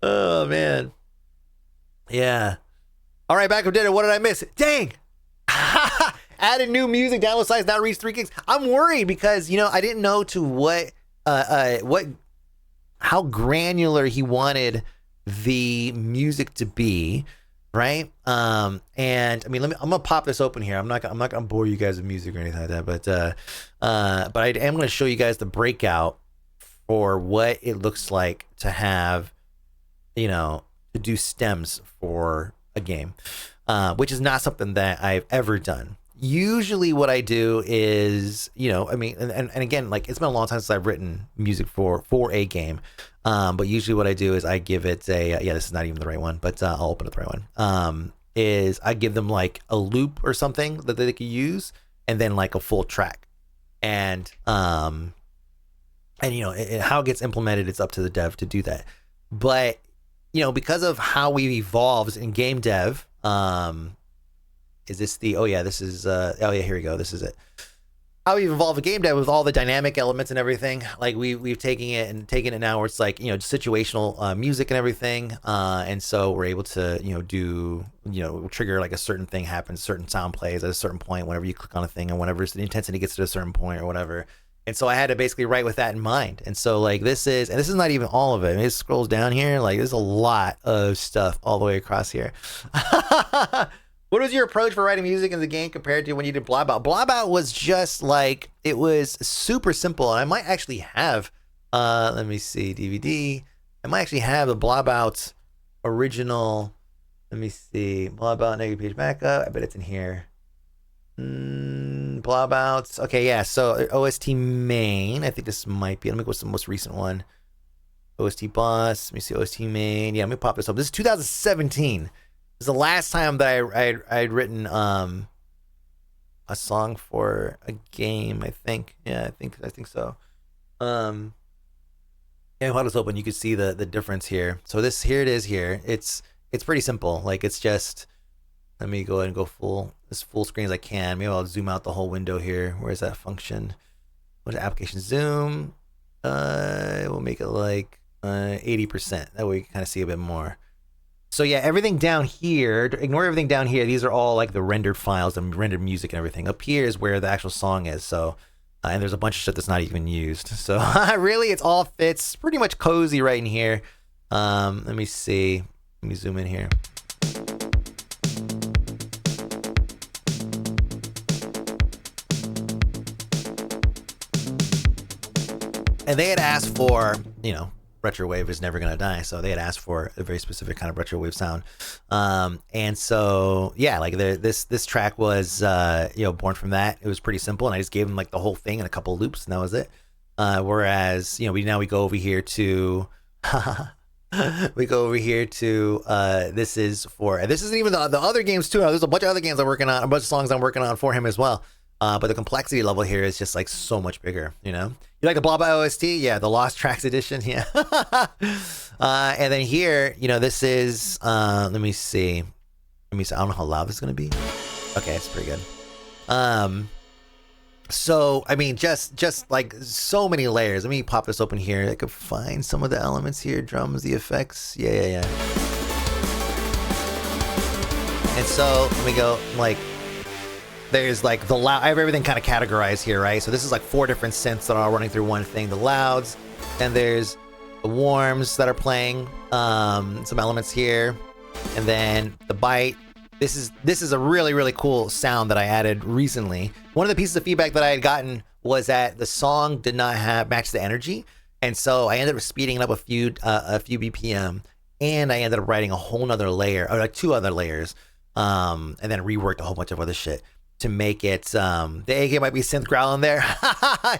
Oh man, yeah. All right, back up dinner. What did I miss? Dang. Added new music, download size now reached 3 gigs. I'm worried because I didn't know how granular he wanted the music to be, right? And I mean, I'm gonna pop this open here. I'm not gonna bore you guys with music or anything like that, but I am gonna show you guys the breakout for what it looks like to have, to do stems for a game, which is not something that I've ever done. Usually what I do is, I mean, and again, like it's been a long time since I've written music for a game. But usually what I do is I give it this is not even the right one, but I'll open up the right one. Is I give them like a loop or something that they could use and then like a full track. And how it gets implemented, it's up to the dev to do that. But, because of how we've evolved in game dev, is this the, here we go. This is it. How we've evolved a game dev with all the dynamic elements and everything. Like we've taken it now where it's like, situational music and everything. And so we're able to, do, trigger like a certain thing happens, certain sound plays at a certain point whenever you click on a thing and whenever the intensity gets to a certain point or whatever. And so I had to basically write with that in mind. And so like this is not even all of it. I mean, it scrolls down here. Like there's a lot of stuff all the way across here. What was your approach for writing music in the game compared to when you did Blobout? Blobout was just like, it was super simple. And I might actually have, let me see, DVD. I might actually have the Blobout original. Let me see, Blobout negative page backup. I bet it's in here. Blobouts. Okay, yeah. So OST main. I think this might be. Let me go with the most recent one. OST boss. Let me see OST main. Yeah, let me pop this up. This is 2017. This is the last time that I'd written a song for a game. I think. Yeah, I think so. Yeah, while it's open, you can see the difference here. So here it is. Here, it's pretty simple. Like it's just. Let me go ahead and go as full screen as I can. Maybe I'll zoom out the whole window here. Where's that function? Go to application zoom. We'll make it like 80%. That way you can kind of see a bit more. So yeah, everything down here, ignore everything down here. These are all like the rendered files and rendered music and everything. Up here is where the actual song is. So, and there's a bunch of shit that's not even used. So really, it's all fits pretty much cozy right in here. Let me see. Let me zoom in here. And they had asked for, retrowave is never gonna die, so they had asked for a very specific kind of retrowave sound. And so yeah, like this track was born from that. It was pretty simple, and I just gave them like the whole thing in a couple loops, and that was it. Whereas we go over here to this isn't even the other games too. There's a bunch of other games I'm working on, a bunch of songs I'm working on for him as well. But the complexity level here is just like so much bigger, You like the Blobout OST? Yeah, the Lost Tracks edition. Yeah. And then here, this is, let me see. I don't know how loud this is going to be. Okay, it's pretty good. So, I mean, just like so many layers. Let me pop this open here. I could find some of the elements here. Drums, the effects. Yeah. And so, let me go like, there's like the loud, I have everything kind of categorized here, right? So this is like 4 different synths that are all running through one thing. The louds, and there's the warms that are playing, some elements here, and then the bite. This is a really, really cool sound that I added recently. One of the pieces of feedback that I had gotten was that the song did not match the energy, and so I ended up speeding it up a few BPM, and I ended up writing a whole nother layer, or like 2 other layers. and then reworked a whole bunch of other shit to make it. The AK might be synth growl in there.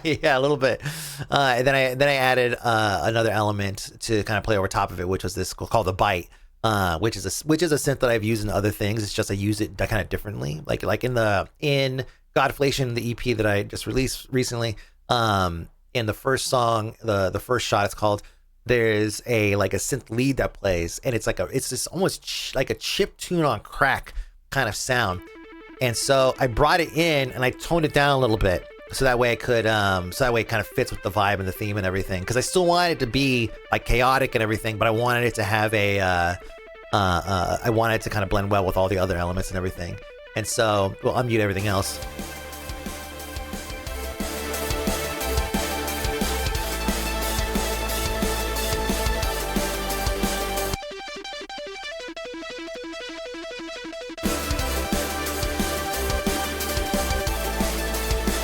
Yeah, a little bit. And then I added another element to kind of play over top of it, which was this called the bite. Which is a synth that I've used in other things. It's just I use it kind of differently. Like in Godflation, the EP that I just released recently. In the first song, the first shot, it's called. There's a synth lead that plays, and it's this almost like a chip tune on crack kind of sound. And so I brought it in and I toned it down a little bit. So that way I could, so that way it kind of fits with the vibe and the theme and everything. Because I still wanted it to be like chaotic and everything, but I wanted it to have I wanted it to kind of blend well with all the other elements and everything. And so we'll unmute everything else.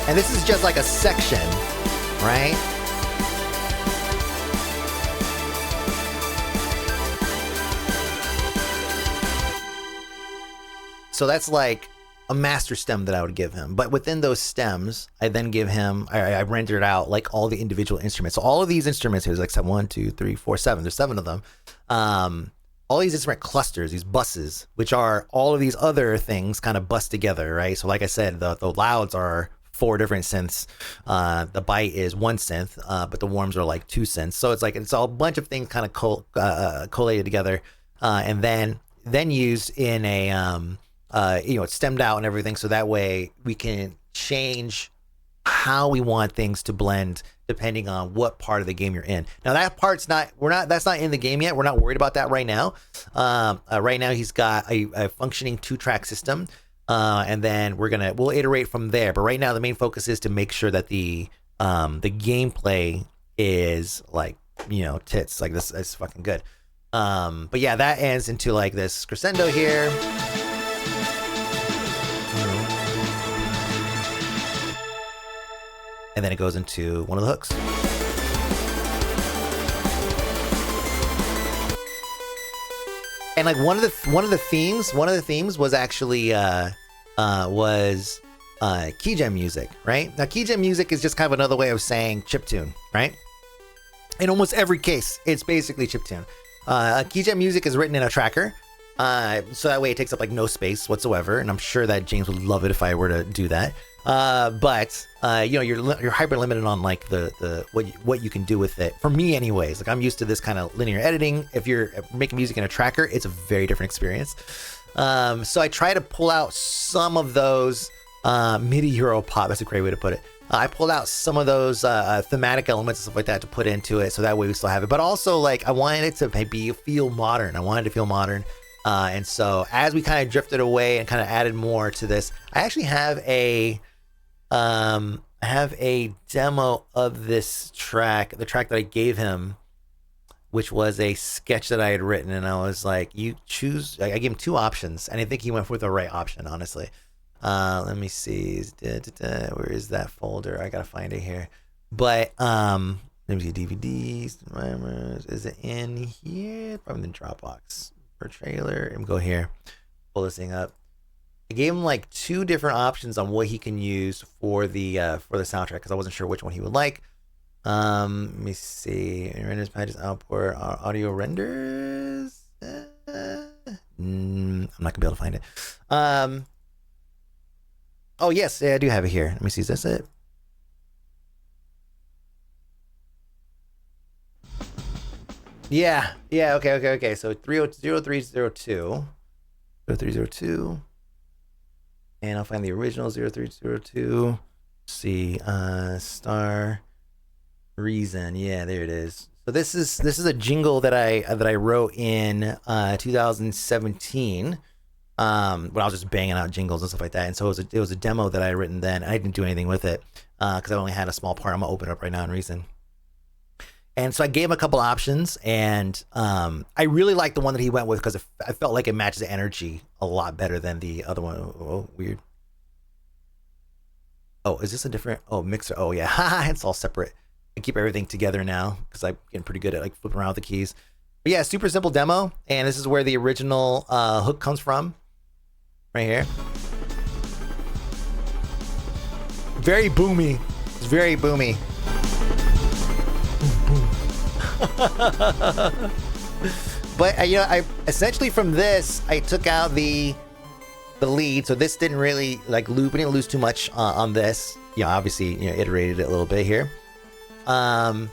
And this is just like a section, right? So that's like a master stem that I would give him. But within those stems, I then give him, I rendered out like all the individual instruments. So all of these instruments, here's like 1, 2, 3, 4, 7. There's 7 of them. All these instrument clusters, these buses, which are all of these other things kind of bust together, right? So like I said, the louds are 4 different synths. The bite is 1 synth, but the warms are like 2 synths. So it's all a bunch of things kind of collated together, and then used in a it's stemmed out and everything. So that way we can change how we want things to blend depending on what part of the game you're in. Now that part's that's not in the game yet. We're not worried about that right now. Right now he's got a functioning 2-track system. And then we'll iterate from there. But right now the main focus is to make sure that the gameplay is like, tits. Like this is fucking good. But yeah, that ends into like this crescendo here. And then it goes into one of the hooks. And like one of the themes was actually keygen music, right? Now keygen music is just kind of another way of saying chiptune, right? In almost every case, it's basically chiptune. Keygen music is written in a tracker, so that way it takes up like no space whatsoever. And I'm sure that James would love it if I were to do that. But you're hyper limited on like the what you can do with it. For me, anyways, like I'm used to this kind of linear editing. If you're making music in a tracker, it's a very different experience. So I try to pull out some of those MIDI Euro pop. That's a great way to put it. I pulled out some of those thematic elements and stuff like that to put into it, so that way we still have it. But also, like, I wanted it to feel modern. And so as we kind of drifted away and kind of added more to this, I actually have a demo of this track, the track that I gave him, which was a sketch that I had written, and I was like, you choose. I gave him 2 options, and I think he went for the right option, honestly. Let me see. Where is that folder? I gotta find it here. But let me see. DVDs. Is it in here? Probably in the Dropbox. For trailer. Let me go here. Pull this thing up. I gave him like 2 different options on what he can use for the soundtrack, because I wasn't sure which one he would like. Let me see. Renders, patches, output, audio renders. I'm not gonna be able to find it. Oh yes, yeah, I do have it here. Let me see. Is this it? Yeah. Okay. So 0302. 0302. And I'll find the original 0302. Let's see. Star Reason. Yeah, there it is. So this is a jingle that I wrote in 2017. When I was just banging out jingles and stuff like that. And so it was a demo that I had written then. I didn't do anything with it because I only had a small part. I'm gonna open it up right now in Reason. And so I gave him a couple options, and I really liked the one that he went with because I felt like it matched the energy a lot better than the other one. Oh, weird. Oh, is this a different? Oh, mixer. Oh, yeah. It's all separate. I keep everything together now because I'm getting pretty good at like flipping around with the keys. But yeah, super simple demo, and this is where the original hook comes from. right here. Very boomy. It's very boomy. But I essentially from this I took out the lead, so this didn't really like loop. We didn't lose too much on this. Obviously iterated it a little bit here. And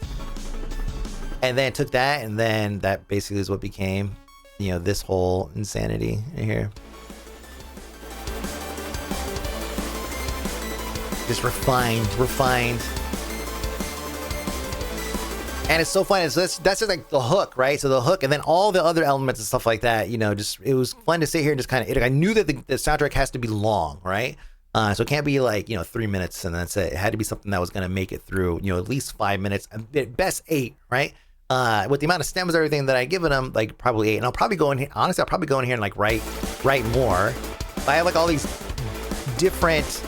then took that, and then that basically is what became this whole insanity right here. Just refined. And it's so fun. That's just like the hook, right? So the hook, and then all the other elements and stuff like that. Just it was fun to sit here and just kind of. I knew that the soundtrack has to be long, right? So it can't be like 3 minutes and that's it. It had to be something that was gonna make it through. At least 5 minutes, at best 8, right? With the amount of stems, everything that I given them, like probably 8. And I'll probably go in here. Honestly, I'll probably go in here and like write more. I have like all these different.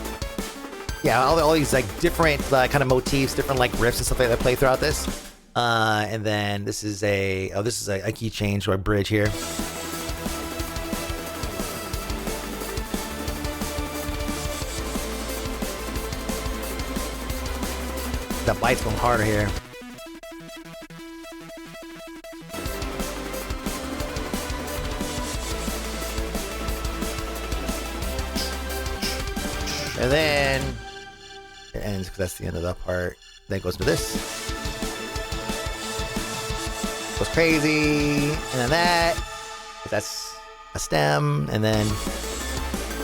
All these like different kind of motifs, different like riffs and stuff like that play throughout this. And then this is a key change or a bridge here. That bite's going harder here. And then it ends because that's the end of that part. Then it goes to this. Goes crazy. And then that. That's a stem. And then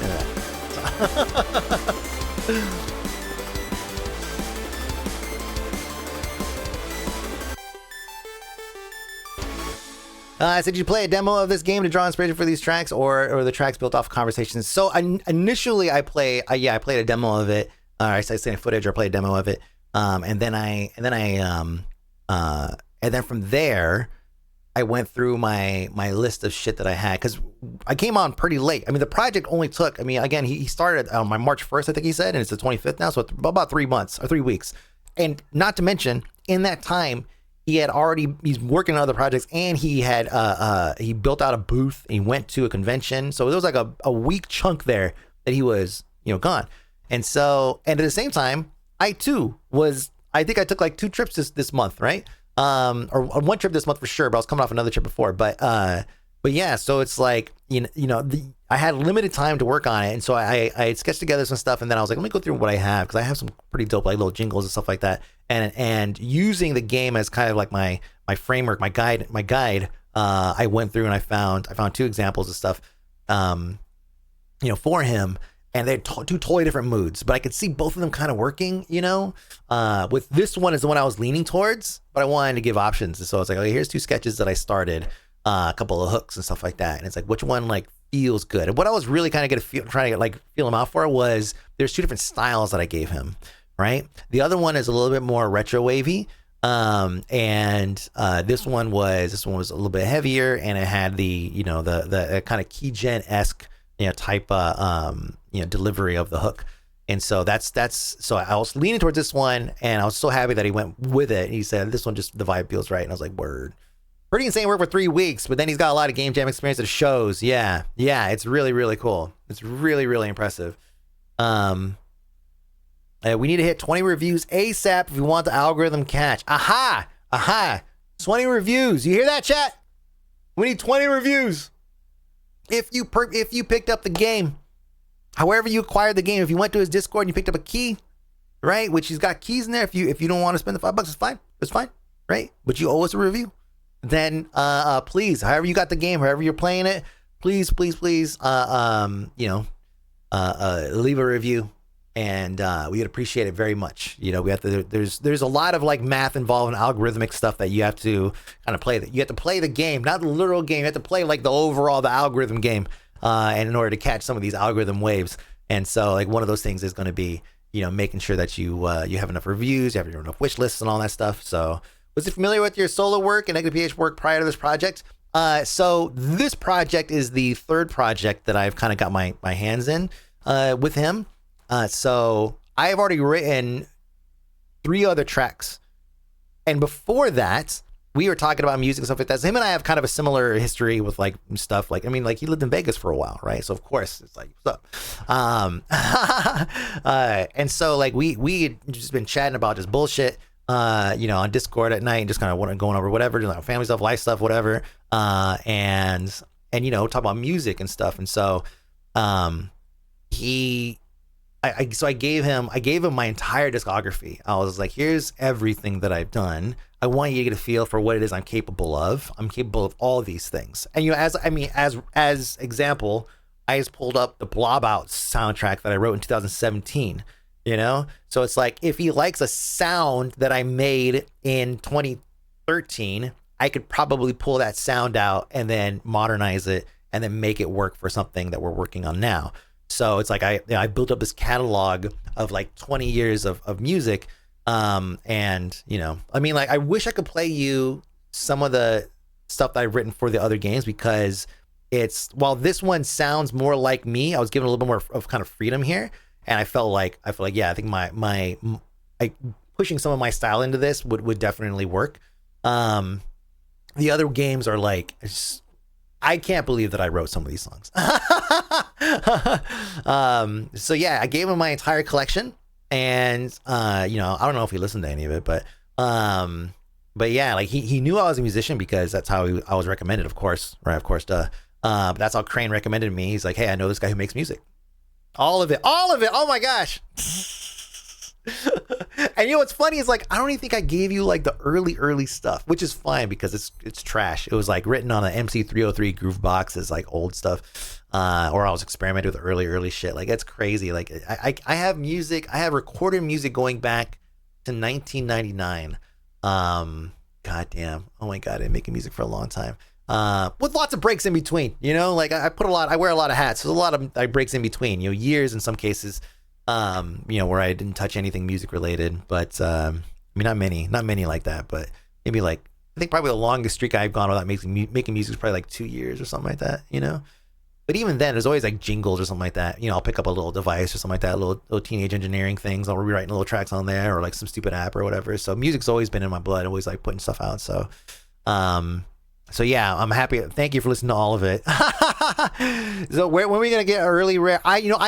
that. Did you play a demo of this game to draw inspiration for these tracks, or the tracks built off conversations? So initially, I played a demo of it. I sent footage or played a demo of it, and then from there, I went through my list of shit that I had because I came on pretty late. I mean, the project only took. I mean, again, he started on my March 1st, I think he said, and it's the 25th now, so it's about 3 months or 3 weeks. And not to mention, in that time, he's working on other projects, and he had he built out a booth and he went to a convention. So there was like a week chunk there that he was gone. And at the same time, I think I took like 2 trips this month, right? Or 1 trip this month for sure, but I was coming off another trip before. But yeah, so it's like I had limited time to work on it, and so I had sketched together some stuff, and then I was like, let me go through what I have, because I have some pretty dope like little jingles and stuff like that, and using the game as kind of like my framework, my guide. I went through and I found 2 examples of stuff, for him, and they're 2 totally different moods, but I could see both of them kind of working. With this one is the one I was leaning towards, but I wanted to give options, and so I was like, okay, here's 2 sketches that I started. A couple of hooks and stuff like that, and it's like which one like feels good. And what I was really kind of trying to feel him out for was there's 2 different styles that I gave him, right? The other one is a little bit more retro wavy, and this one was a little bit heavier, and it had the the kind of keygen-esque type delivery of the hook. And so so I was leaning towards this one, and I was so happy that he went with it. He said this one just the vibe feels right, and I was like, word. Pretty insane work for 3 weeks, but then he's got a lot of game jam experience that shows. Yeah, it's really, really cool. It's really, really impressive. We need to hit 20 reviews ASAP if we want the algorithm catch. Aha! 20 reviews. You hear that, chat? We need 20 reviews. If you picked up the game, however you acquired the game, if you went to his Discord and you picked up a key, right? Which he's got keys in there. If you don't want to spend the $5, it's fine, right? But you owe us a review. Then please, however you got the game, however you're playing it, please leave a review, and we would appreciate it very much. We have to. There's a lot of like math involved in algorithmic stuff that you have to kind of play. That you have to play the game, not the literal game. You have to play like the algorithm game, and in order to catch some of these algorithm waves. And so like one of those things is going to be making sure that you have enough reviews, you have enough wish lists and all that stuff. So. Was he familiar with your solo work and negative pH work prior to this project? So this project is the 3rd project that I've kind of got my hands in with him. So I have already written 3 other tracks. And before that, we were talking about music and stuff like that. So him and I have kind of a similar history with like stuff. Like, I mean, like he lived in Vegas for a while, right? So of course it's like, what's up? And so like we had just been chatting about this bullshit, on Discord at night, and just kind of going over whatever, just like family stuff, life stuff, whatever. And talk about music and stuff. And so, I gave him my entire discography. I was like, here's everything that I've done. I want you to get a feel for what it is I'm capable of. I'm capable of all these things. And as example, I just pulled up the Blob Out soundtrack that I wrote in 2017. So it's like, if he likes a sound that I made in 2013, I could probably pull that sound out and then modernize it and then make it work for something that we're working on now. So it's like I built up this catalog of like 20 years of music. I wish I could play you some of the stuff that I've written for the other games, because while this one sounds more like me, I was given a little bit more of kind of freedom here. And I felt like, yeah, I think my pushing some of my style into this would definitely work. The other games are like, I can't believe that I wrote some of these songs. So yeah, I gave him my entire collection, and I don't know if he listened to any of it, but yeah, like he knew I was a musician because that's how I was recommended, of course, right? Of course, duh. But that's how Crane recommended me. He's like, hey, I know this guy who makes music. All of it. Oh my gosh. And what's funny is, like, I don't even think I gave you like the early stuff, which is fine because it's trash. It was like written on an MC303 groove box as like old stuff, or I was experimenting with early shit. Like, it's crazy. Like, I have music. I have recorded music going back to 1999. Goddamn. Oh my god, I've been making music for a long time. With lots of breaks in between. Like I wear a lot of hats. So there's a lot of breaks in between. Years in some cases. Where I didn't touch anything music related, but not many like that, but maybe like, I think probably the longest streak I've gone without making music is probably like 2 years or something like that, but even then there's always like jingles or something like that. I'll pick up a little device or something like that, little teenage engineering things. I'll rewrite little tracks on there, or like some stupid app or whatever. So music's always been in my blood. I always like putting stuff out. So yeah, I'm happy. Thank you for listening to all of it. So when are we gonna get early rare?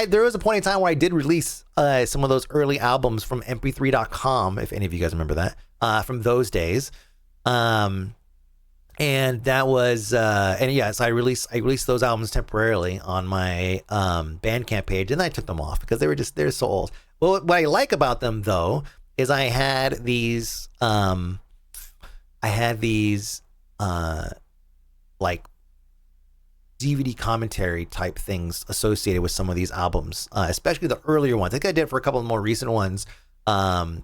There was a point in time where I did release some of those early albums from mp3.com, if any of you guys remember that, from those days. And that was so I released those albums temporarily on my Bandcamp page, and then I took them off because they're so old. Well, what I like about them though is I had these like DVD commentary type things associated with some of these albums, especially the earlier ones. I think I did for a couple of more recent ones,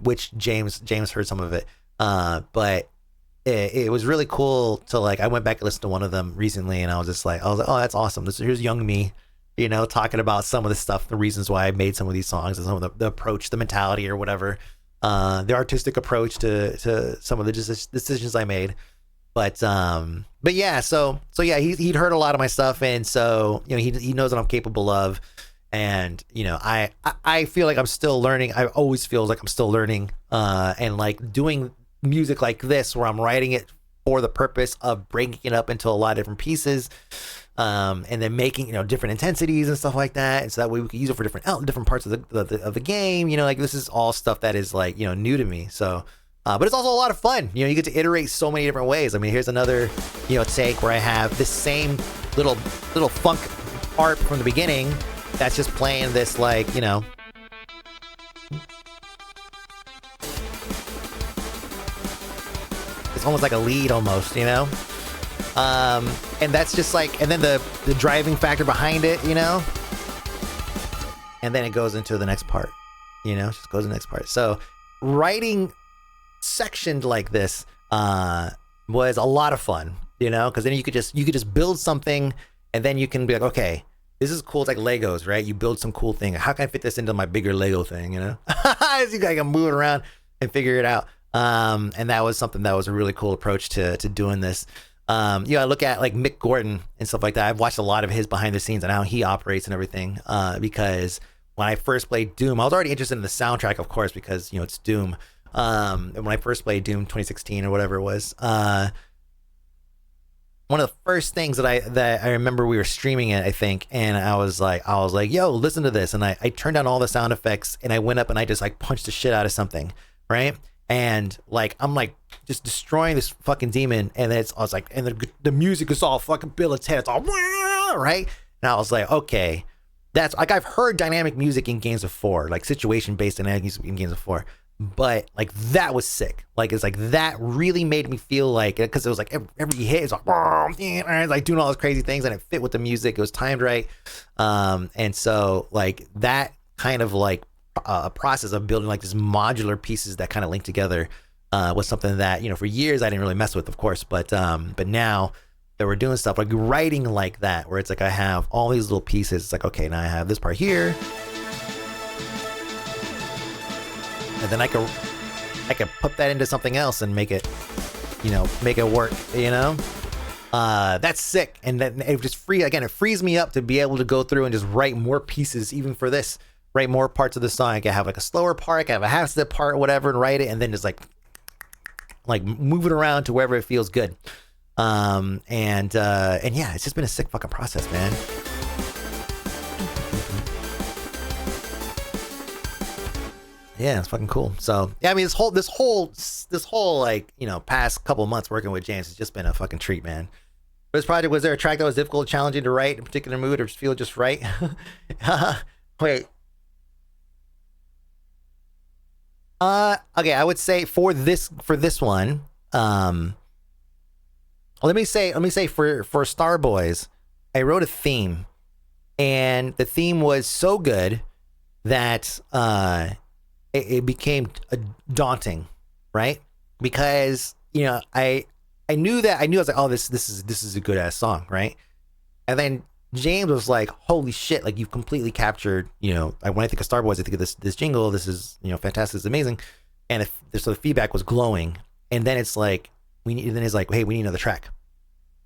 which James heard some of it, but it was really cool to, like, I went back and listened to one of them recently, and I was like, oh, that's awesome. Here's young me, talking about some of the stuff, the reasons why I made some of these songs, and some of the approach, the mentality, or whatever, the artistic approach to some of the decisions I made. But yeah, so yeah, he'd heard a lot of my stuff, and so he knows what I'm capable of, and I feel like I'm still learning. I always feel like I'm still learning, and like doing music like this where I'm writing it for the purpose of breaking it up into a lot of different pieces, and then making different intensities and stuff like that, and so that way we can use it for different parts of the game. Like, this is all stuff that is like new to me. So. But it's also a lot of fun. You get to iterate so many different ways. I mean, here's another, take where I have this same little funk part from the beginning that's just playing this, like, it's almost like a lead almost, and that's just like, and then the driving factor behind it, and then it goes into the next part, just goes to the next part. So writing sectioned like this was a lot of fun, because then you could just build something, and then you can be like, okay, this is cool. It's like Legos, right? You build some cool thing. How can I fit this into my bigger Lego thing? As you guys can move it around and figure it out. And that was something that was a really cool approach to doing this. I look at like Mick Gordon and stuff like that. I've watched a lot of his behind the scenes and how he operates and everything, because when I first played Doom, I was already interested in the soundtrack, of course, because it's Doom. when I first played Doom 2016 or whatever it was. One of the first things that I remember, we were streaming it, I think, and I was like, yo, listen to this. And I turned down all the sound effects, and I went up and I just like punched the shit out of something, right? And like I'm like just destroying this fucking demon, and then I was like, and the music is all fucking Bill and Ted, it's all right. And I was like, okay, that's like, I've heard dynamic music in games before, like situation based dynamic music in games before. But like that was sick. Like it's like that really made me feel like, because it was like every hit is like, like doing all those crazy things, and it fit with the music. It was timed right, and so like that kind of like a process of building like this modular pieces that kind of link together was something that, you know, for years I didn't really mess with, of course, but now that we're doing stuff like writing like that, where it's like I have all these little pieces. It's like, okay, now I have this part here. And then I can put that into something else and make it, you know, make it work, you know? That's sick. And then it just it frees me up to be able to go through and just write more pieces, even for this, write more parts of the song. I can have like a slower part, I can have a half step part, whatever, and write it, and then just like move it around to wherever it feels good. And yeah, it's just been a sick fucking process, man. Yeah, it's fucking cool. So yeah, I mean, this whole like, you know, past couple of months working with James has just been a fucking treat, man. For this project, was there a track that was difficult, challenging to write in a particular mood, or just feel just right? Wait. Okay, I would say for this one, let me say for Star Boys, I wrote a theme, and the theme was so good that it became daunting, right? Because, you know, I knew I was like, oh, this is a good ass song, right? And then James was like, holy shit, like you've completely captured, you know, when I think of Star Boys, I think of this jingle, this is, you know, fantastic, it's amazing. And so the feedback was glowing, and then it's like then it's like, hey, we need another track,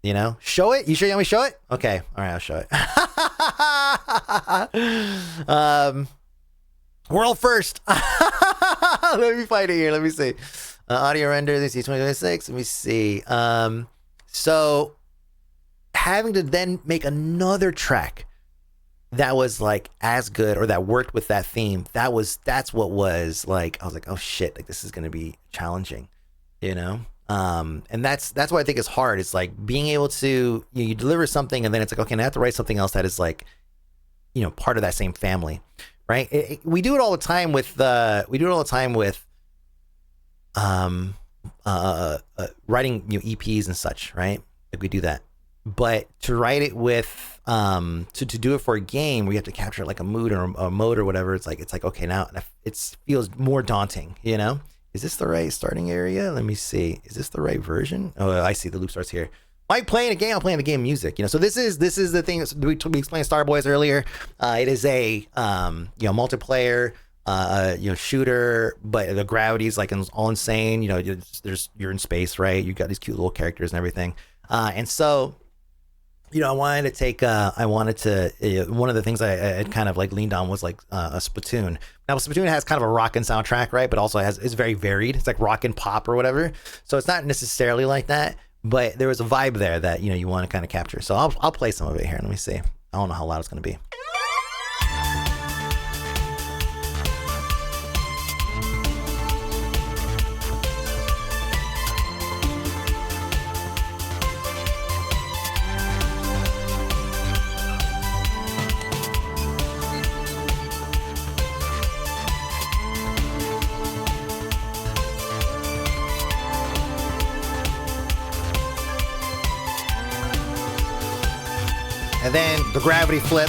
you know, show it. You sure you want me to show it? Okay, all right, I'll show it. World first. Let me find it here. Let me see. Audio render. This is 2026. Let me see. So having to then make another track that was like as good, or that worked with that theme, that's what was like, I was like, oh shit, like this is gonna be challenging, you know? And that's what I think is hard. It's like being able to, you deliver something, and then it's like, okay, now I have to write something else that is like, you know, part of that same family. Right, we do it all the time with writing, you know, EPs and such, right? Like we do that, but to write it with to do it for a game where you have to capture like a mood or a mode or whatever, it's like okay, now it feels more daunting, you know? Is this the right starting area? Let me see. Is this the right version? Oh, I see, the loop starts here. Like playing a game, I'm playing the game music, you know. So this is the thing. We explained Star Boys earlier. It is a you know, multiplayer you know, shooter, but the gravity's like all insane. You know, you're in space, right? You got these cute little characters and everything. And so, you know, I wanted to one of the things I had kind of like leaned on was like a Splatoon. Now Splatoon has kind of a rockin' soundtrack, right? But also it's very varied. It's like rock and pop or whatever. So it's not necessarily like that. But there was a vibe there that, you know, you want to kind of capture. So I'll play some of it here. Let me see. I don't know how loud it's going to be. And then the gravity flip.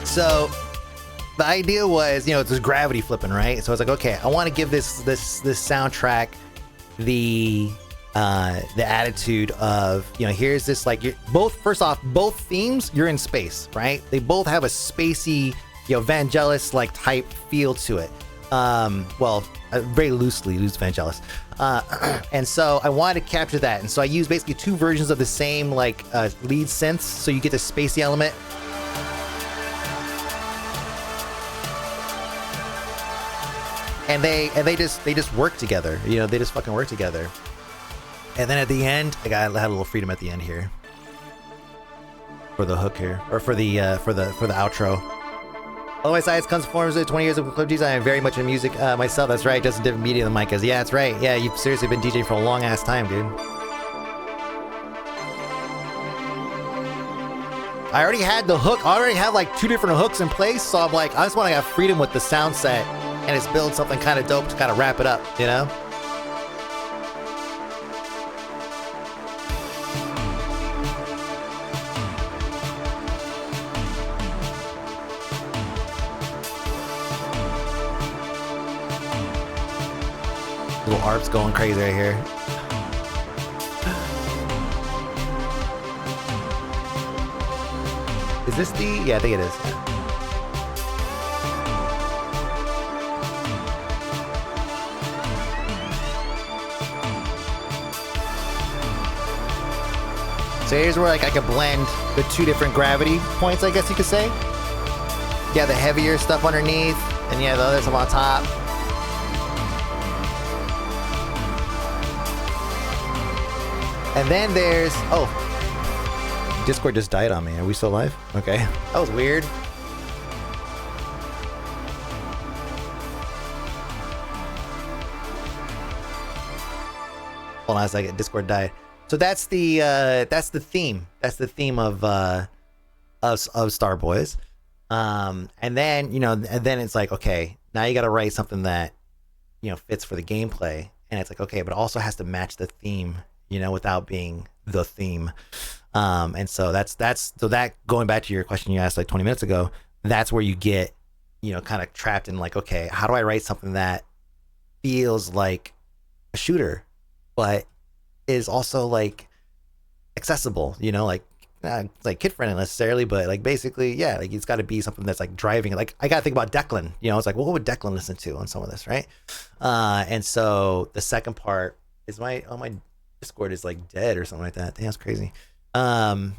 So the idea was, you know, it's this gravity flipping, right? So I was like, okay, I want to give this soundtrack the attitude of, you know, here's this, like, you're both, first off, both themes, you're in space, right? They both have a spacey, you know, Vangelis like type feel to it. Well, very loose Vangelis. And so I wanted to capture that, and so I used basically two versions of the same like lead synths, so you get the spacey element. And they just work together, you know, they just fucking work together. And then at the end, I had a little freedom at the end here for the hook here, or for the outro. Otherwise, science comes forms of 20 years of club DJs. I am very much in music myself. That's right. Just a different media than Mike is. Yeah, that's right. Yeah, you've seriously been DJing for a long ass time, dude. I already had the hook. I already had like 2 different hooks in place. So I'm like, I just want to have freedom with the sound set and just build something kind of dope to kind of wrap it up, you know? Little ARP's going crazy right here. Is this the? Yeah, I think it is. So here's where like I could blend the 2 different gravity points, I guess you could say. Yeah, the heavier stuff underneath, and yeah, the other stuff on top. And then there's, oh, Discord just died on me. Are we still live? Okay, that was weird. Hold on a second, Discord died. So that's the theme. That's the theme of Star Boys. And then, you know, and then it's like, okay, now you got to write something that, you know, fits for the gameplay. And it's like, okay, but it also has to match the theme, you know, without being the theme. And so so that going back to your question you asked like 20 minutes ago, that's where you get, you know, kind of trapped in like, okay, how do I write something that feels like a shooter, but is also like accessible, you know, like not like kid friendly necessarily, but like basically, yeah, like it's got to be something that's like driving. Like I got to think about Declan, you know, it's like, well, what would Declan listen to on some of this, right? And so the second part is my Discord is like dead or something like that. Damn, that's crazy. So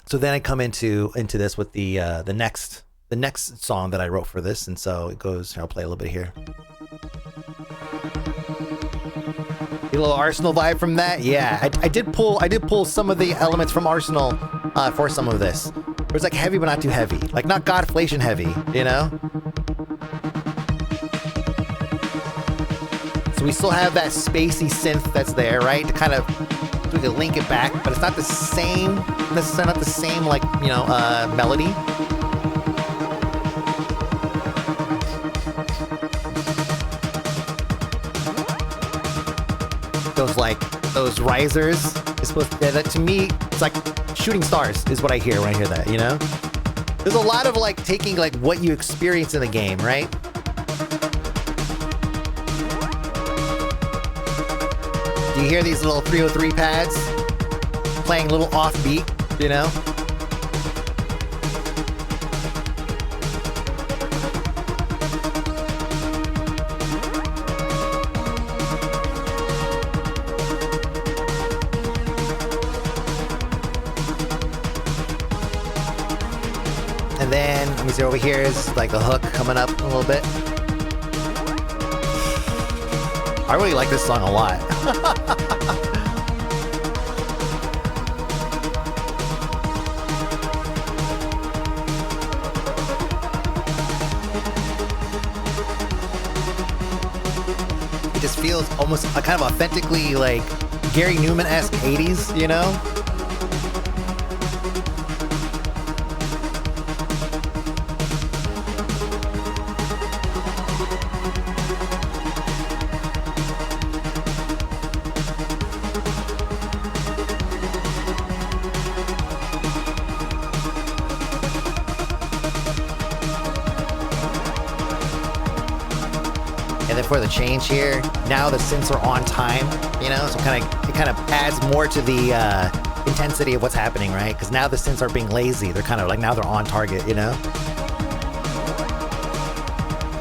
then I come into this with the next song that I wrote for this, and so it goes. I'll play a little bit here. A little Arsenal vibe from that. Yeah, I did pull some of the elements from Arsenal for some of this. It was like heavy but not too heavy, like not Godflation heavy, you know. So we still have that spacey synth that's there, right? To kind of we can link it back, but it's not the same, necessarily not the same, like, you know, melody. Those risers is supposed to, that to me, it's like shooting stars is what I hear when I hear that, you know? There's a lot of like taking like what you experience in the game, right? Do you hear these little 303 pads playing a little offbeat, you know? And then, let me see, over here is like the hook coming up a little bit. I really like this song a lot. It just feels almost kind of authentically like Gary Newman-esque 80s, you know? then for the change here, now the synths are on time, you know, so it kind of adds more to the intensity of what's happening, right? Because now the synths are being lazy. They're kind of like, now they're on target, you know?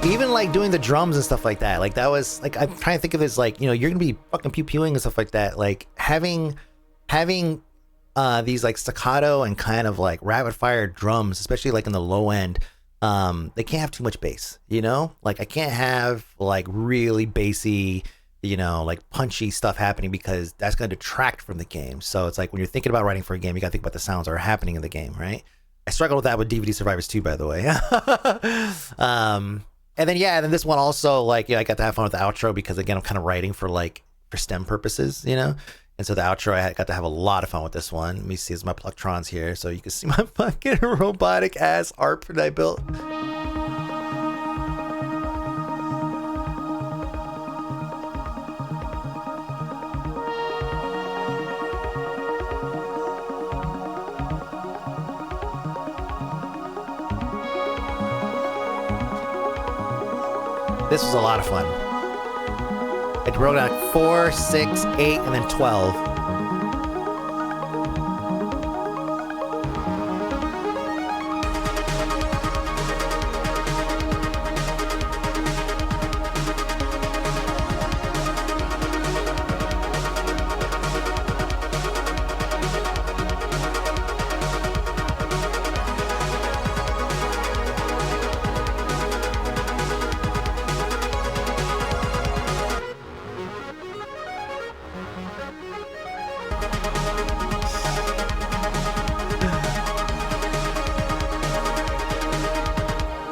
Even like doing the drums and stuff like that, like that was like, I'm trying to think of this, like, you know, you're gonna be fucking pew-pewing and stuff like that, like having these like staccato and kind of like rapid fire drums, especially like in the low end, they can't have too much bass, you know? Like I can't have like really bassy, you know, like punchy stuff happening, because that's going to detract from the game. So it's like when you're thinking about writing for a game, you got to think about the sounds that are happening in the game, right? I struggled with that with DVD Survivors 2, by the way. And then this one also, like, I got to have fun with the outro, because again, I'm kind of writing for STEM purposes, you know? And so the outro, I got to have a lot of fun with this one. Let me see, it's my Plectrons here, so you can see my fucking robotic ass ARP that I built. This was a lot of fun. I wrote down 4, 6, 8, and then 12.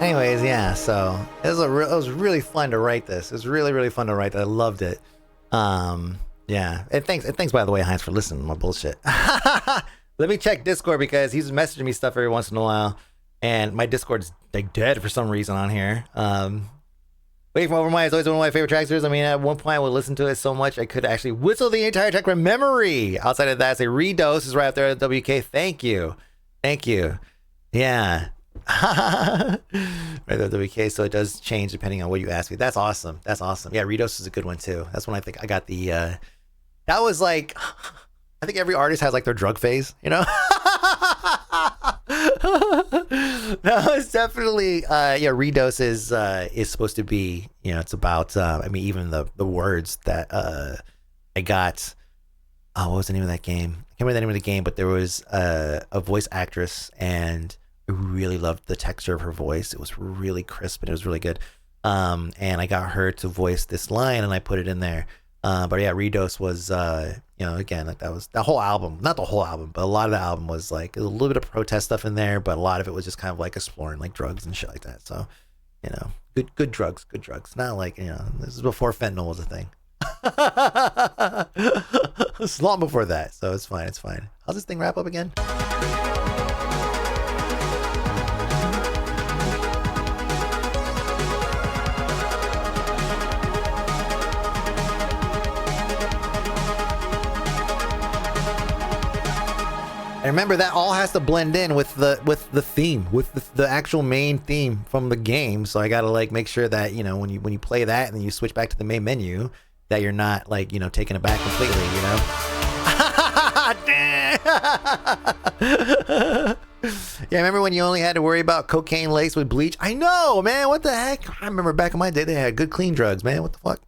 Anyways, yeah, so it was really fun to write this. It was really fun to write that. I loved it. Yeah, and thanks by the way, Heinz, for listening to my bullshit. Let me check Discord, because he's messaging me stuff every once in a while, and my Discord's like dead for some reason on here. Waiting for Overmind is always one of my favorite tracks. I mean, at one point I would listen to it so much I could actually whistle the entire track from memory. Outside of that, I say Redose is right up there at WK. Thank you. Yeah. Right there, WK. So it does change depending on what you ask me. That's awesome. Yeah, Redose is a good one too. That's when I think I got the that was like, I think every artist has like their drug phase, you know. No, it's definitely Redose is supposed to be, you know, it's about I mean, even the words that I got. Oh, what was the name of that game? I can't remember the name of the game, but there was a voice actress, and I really loved the texture of her voice. It was really crisp and it was really good. And I got her to voice this line, and I put it in there. But yeah, Redose was, you know, again, like that was the whole album, not the whole album, but a lot of the album was like a little bit of protest stuff in there, but a lot of it was just kind of like exploring like drugs and shit like that. So, you know, good drugs. Not like, you know, this is before fentanyl was a thing. It's long before that, so it's fine. How's this thing wrap up again? And remember, that all has to blend in with the theme, with the actual main theme from the game. So I gotta like make sure that, you know, when you play that and then you switch back to the main menu, that you're not like, you know, taking it back completely, you know. Yeah, remember when you only had to worry about cocaine laced with bleach? I know, man. What the heck? I remember back in my day they had good clean drugs, man. What the fuck?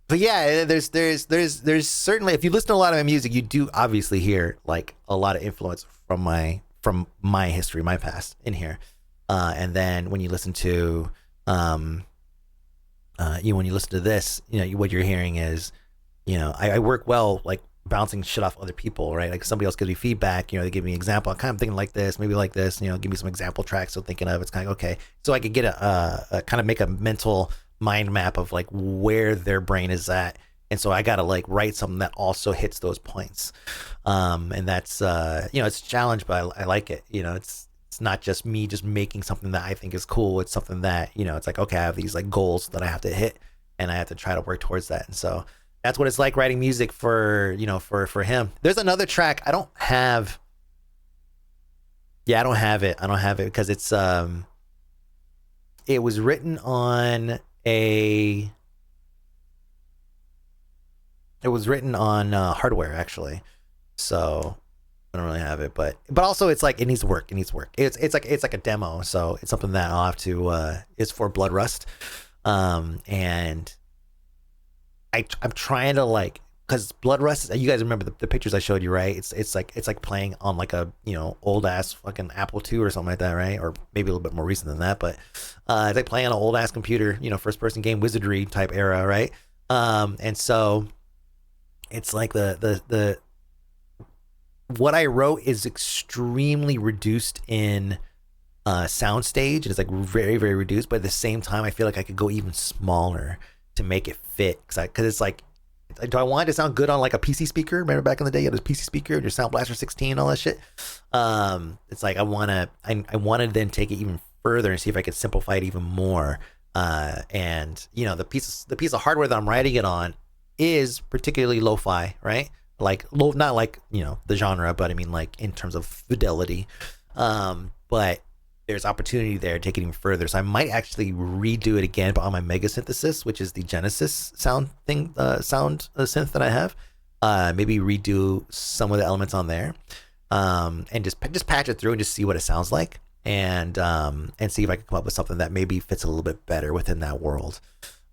But yeah, there's certainly, if you listen to a lot of my music, you do obviously hear like a lot of influence from my history, my past in here. And then when you listen to when you listen to this, you know, what you're hearing is, you know, I work well like bouncing shit off other people, right? Like somebody else gives me feedback, you know, they give me an example. I'm kind of thinking like this, maybe like this, you know, give me some example tracks. So thinking of, it's kind of okay. So I could get a kind of make a mental mind map of like where their brain is at, and so I gotta like write something that also hits those points, and that's you know, it's a challenge, but I like it. You know, it's not just me just making something that I think is cool. It's something that, you know, it's like, okay, I have these like goals that I have to hit, and I have to try to work towards that. And so that's what it's like writing music for, you know, for him. There's another track I don't have it because it's It was written on a. It was written on hardware actually, so I don't really have it, but also it's like it needs work. It needs work. It's like a demo, so it's something that I'll have to. It's for Blood Rust, and I'm trying to like, because Blood Rust. You guys remember the pictures I showed you, right? It's like playing on like a old ass fucking Apple II or something like that, right? Or maybe a little bit more recent than that, but it's like playing on an old ass computer, first person game wizardry type era, right? And so it's like the what I wrote is extremely reduced in soundstage. It's like very, very reduced, but at the same time, I feel like I could go even smaller to make it fit. Because it's like, do I want it to sound good on like a PC speaker? Remember back in the day, you had a PC speaker and your Sound Blaster 16, all that shit. It's like I want to then take it even further and see if I could simplify it even more. And the piece of hardware that I'm writing it on is particularly lo-fi, right? Like low, not like the genre, but I mean like in terms of fidelity. But there's opportunity there to take it even further. So I might actually redo it again, but on my Mega Synthesis, which is the Genesis sound thing, synth that I have. Maybe redo some of the elements on there, and just patch it through and just see what it sounds like, and see if I can come up with something that maybe fits a little bit better within that world.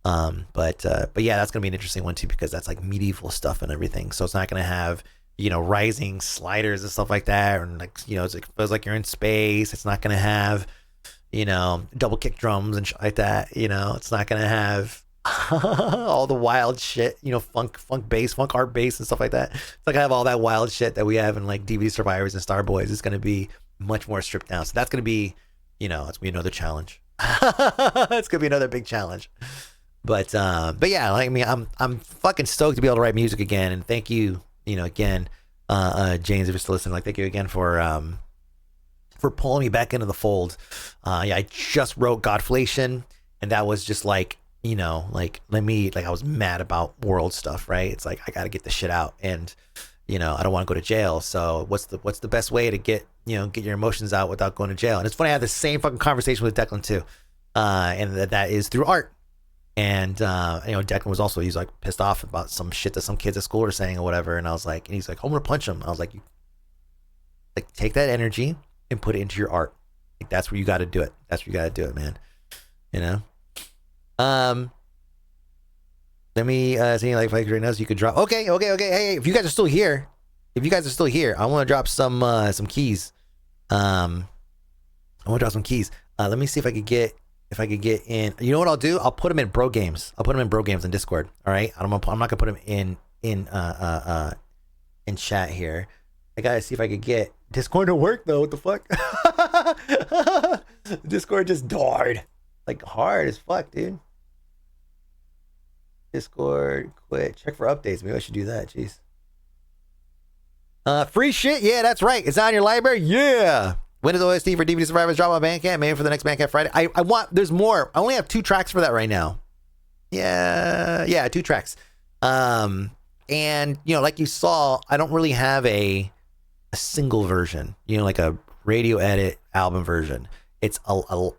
But yeah, that's gonna be an interesting one too, because that's like medieval stuff and everything. So it's not gonna have rising sliders and stuff like that, and like it's like, feels like you're in space. It's not gonna have double kick drums and shit like that. It's not gonna have all the wild shit, funk bass, funk art bass and stuff like that. It's not gonna have all that wild shit that we have in like DVD Survivors and Starboys. It's gonna be much more stripped down. So that's gonna be it's gonna be another challenge. It's gonna be another big challenge. But yeah, like, I mean, I'm fucking stoked to be able to write music again, and thank you, again, James, if you're still listening, like, thank you again for pulling me back into the fold. Yeah, I just wrote Godflation, and that was just like, like I was mad about world stuff, right? It's like I got to get the shit out, and I don't want to go to jail. So what's the best way to get your emotions out without going to jail? And it's funny, I had the same fucking conversation with Declan too, and that is through art. And Declan was also, he's like pissed off about some shit that some kids at school are saying or whatever, and I was like, and he's like, I'm gonna punch him. I was like, take that energy and put it into your art. Like, that's where you got to do it. That's where you got to do it, man. Let me see, like right now, so you could drop. Okay. Hey, if you guys are still here, I want to drop some keys. I want to drop some keys. Let me see if I could get in. You know what I'll do? I'll put them in bro games. I'll put them in bro games in Discord. All right. I'm not gonna put them in chat here. I gotta see if I could get Discord to work though. What the fuck? Discord just died, like hard as fuck, dude. Discord quit. Check for updates. Maybe I should do that. Jeez. Free shit. Yeah, that's right. It's on your library. Yeah. When is OST for DVD Survivors drop on Bandcamp? Maybe for the next Bandcamp Friday. I want. There's more. I only have 2 tracks for that right now. Yeah, 2 tracks. And like you saw, I don't really have a single version. Like a radio edit album version. It's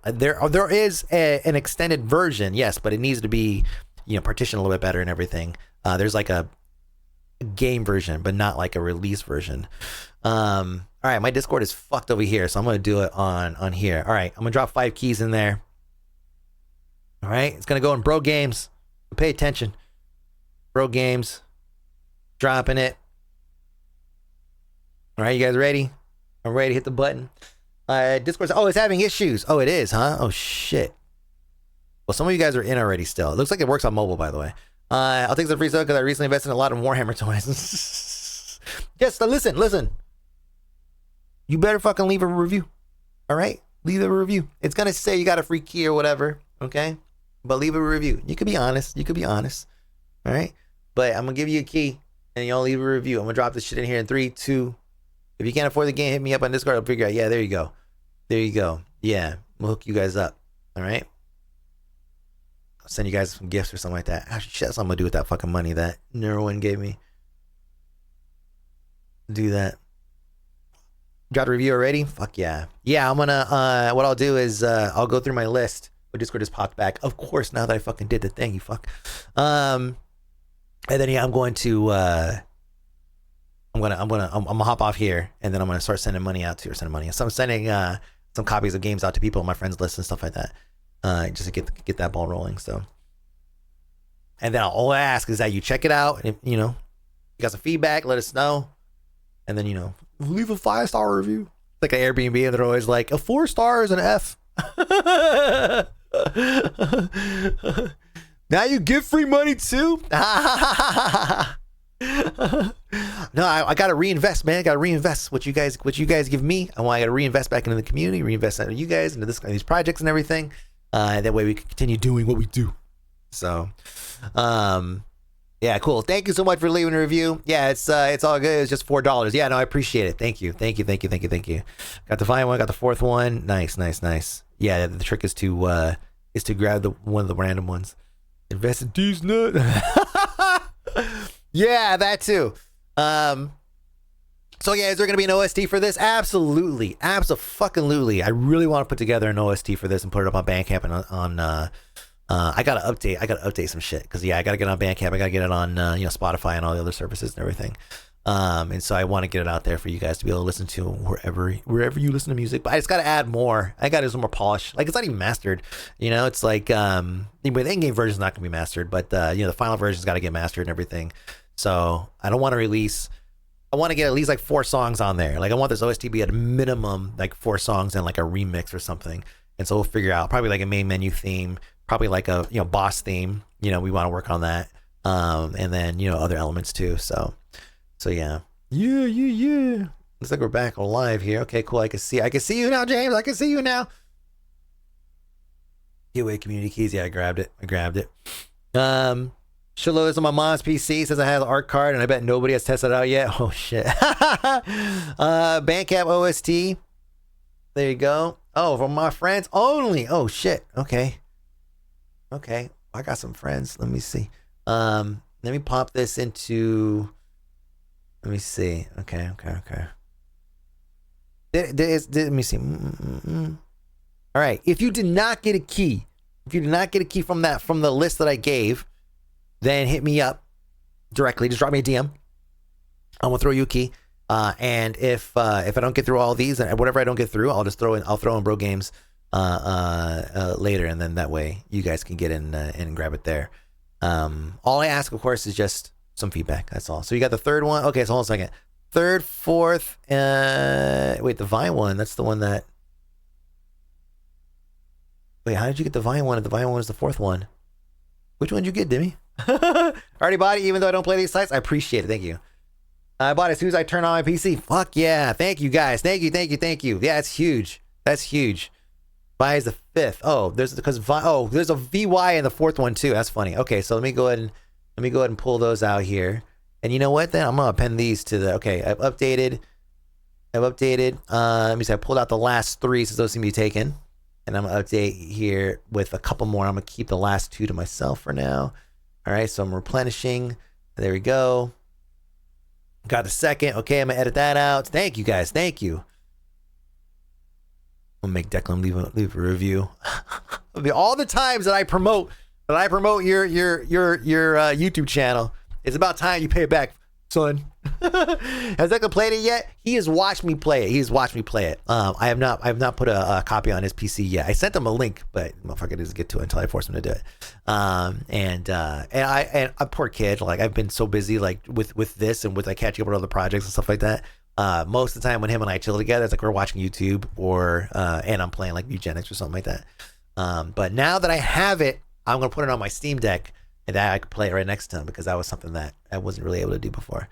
there is an extended version, yes, but it needs to be partitioned a little bit better and everything. There's like a game version, but not like a release version. All right, my Discord is fucked over here, so I'm gonna do it on here. All right, I'm gonna drop 5 keys in there. All right, it's gonna go in bro games. Pay attention. Bro games. Dropping it. All right, you guys ready? I'm ready to hit the button. Discord's, it's having issues. Oh, it is, huh? Oh shit. Well, some of you guys are in already still. It looks like it works on mobile, by the way. I'll take some free stuff because I recently invested in a lot of Warhammer toys. Yes, listen. You better fucking leave a review. All right? Leave a review. It's going to say you got a free key or whatever. Okay? But leave a review. You could be honest. All right? But I'm going to give you a key and y'all leave a review. I'm going to drop this shit in here in 3, 2. If you can't afford the game, hit me up on Discord. I'll figure out. Yeah, there you go. Yeah. We'll hook you guys up. All right? I'll send you guys some gifts or something like that. Actually, shit, that's what I'm going to do with that fucking money that Neuroin gave me. Do that. Got a review already? Fuck yeah. Yeah, I'm gonna what I'll do is I'll go through my list But Discord just popped back. Of course, now that I fucking did the thing, you fuck. And then yeah, I'm gonna hop off here, and then I'm gonna start sending money out to, or sending money. So I'm sending some copies of games out to people on my friends list and stuff like that, just to get that ball rolling. So, and then all I ask is that you check it out, and if, you know, you got some feedback, let us know, and then, you know, leave a 5-star review. Like an Airbnb, and they're always like a 4 stars and an F. Now you give free money too. No, I gotta reinvest, man. I gotta reinvest what you guys give me. I gotta reinvest back into the community, reinvest into you guys, into these projects and everything. That way we can continue doing what we do. So, yeah, cool. Thank you so much for leaving a review. Yeah, it's all good. It's just $4. Yeah, no, I appreciate it. Thank you. Got the final one, got the fourth one. Nice. Yeah, the trick is to grab one of the random ones. Invest in these nuts. Yeah, that too. So yeah, is there gonna be an OST for this? Absolutely. Absolutely. I really want to put together an OST for this and put it up on Bandcamp and on I gotta update some shit, because yeah, I gotta get it on Bandcamp, I gotta get it on Spotify and all the other services and everything. And so I want to get it out there for you guys to be able to listen to wherever you listen to music. But I just got to add more. I got to do some more polish. Like, it's not even mastered. You know, it's like the in-game version is not going to be mastered, but the final version's got to get mastered and everything. So I don't want to release. I want to get at least like 4 songs on there. Like, I want this OST to be at a minimum like 4 songs and like a remix or something. And so we'll figure out probably like a main menu theme, probably like a boss theme. We want to work on that. And then other elements too. So yeah. Looks like we're back live here. Okay, cool. I can see you now, James. I can see you now. Gateway community keys. Yeah, I grabbed it. Shiloh is on my mom's PC. Says I have an art card, and I bet nobody has tested it out yet. Oh shit. Bandcamp OST. There you go. Oh, from my friends only. Oh shit. Okay. I got some friends. Let me see. Let me pop this into. Let me see. Okay. Let me see. All right. If you did not get a key, from the list that I gave, then hit me up directly. Just drop me a DM. I'm gonna throw you a key. And if I don't get through all these, and whatever I don't get through, I'll throw in Bro Games later, and then that way you guys can get in and grab it there. All I ask, of course, is just some feedback. That's all. So you got the third one. Okay, so hold on a second. Third, fourth, wait, the Vine one, that's the one that. Wait, how did you get the Vine one? The Vine one was the fourth one. Which one did you get, Demi? Already bought it, even though I don't play these sites. I appreciate it. Thank you. I bought it as soon as I turn on my PC. Fuck yeah. Thank you, guys. Thank you. Yeah, it's huge. That's huge. Vi is the 5th. Oh, there's a VY in the 4th one too. That's funny. Okay, so let me go ahead and pull those out here. And you know what? Then I'm gonna append these to the. Okay, I've updated. Let me see. I pulled out the last 3 since those seem to be taken, and I'm gonna update here with a couple more. I'm gonna keep the last 2 to myself for now. All right, so I'm replenishing. There we go. Got the second. Okay, I'm gonna edit that out. Thank you, guys. Thank you. I'm gonna make Declan leave a review. All the times that I promote your YouTube channel, it's about time you pay it back, son. Has Declan played it yet? He has watched me play it. I have not put a copy on his PC yet. I sent him a link, but motherfucker doesn't get to it until I force him to do it. And a poor kid. Like, I've been so busy, like with this and with like catching up with other projects and stuff like that. Most of the time when him and I chill together, it's like we're watching YouTube or and I'm playing like Eugenics or something like that. But now that I have it, I'm gonna put it on my Steam Deck, and that I could play it right next to him, because that was something that I wasn't really able to do before.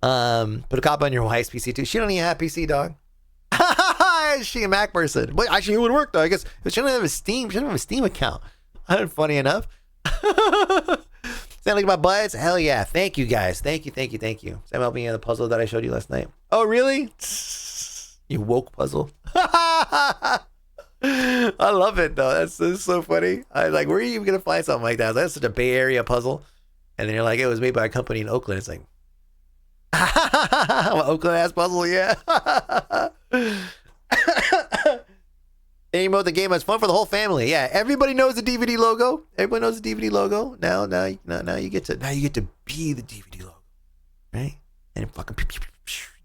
Put a copy on your wife's PC too. She don't even have PC, dog. She a Mac person. But actually, it would work though. I guess if she doesn't have a Steam. She doesn't have a Steam account. Funny enough. Sound like my buds? Hell yeah! Thank you guys. Thank you. Sam helped me in the puzzle that I showed you last night. Oh really? You woke puzzle. I love it though. That's so funny. I like, where are you even gonna find something like that? That's such a Bay Area puzzle. And then you're like, it was made by a company in Oakland. It's like, Oakland ass puzzle, yeah. Any mode the game has fun for the whole family. Yeah, everybody knows the DVD logo. Everybody knows the DVD logo. Now you get to be the DVD logo, right? And fucking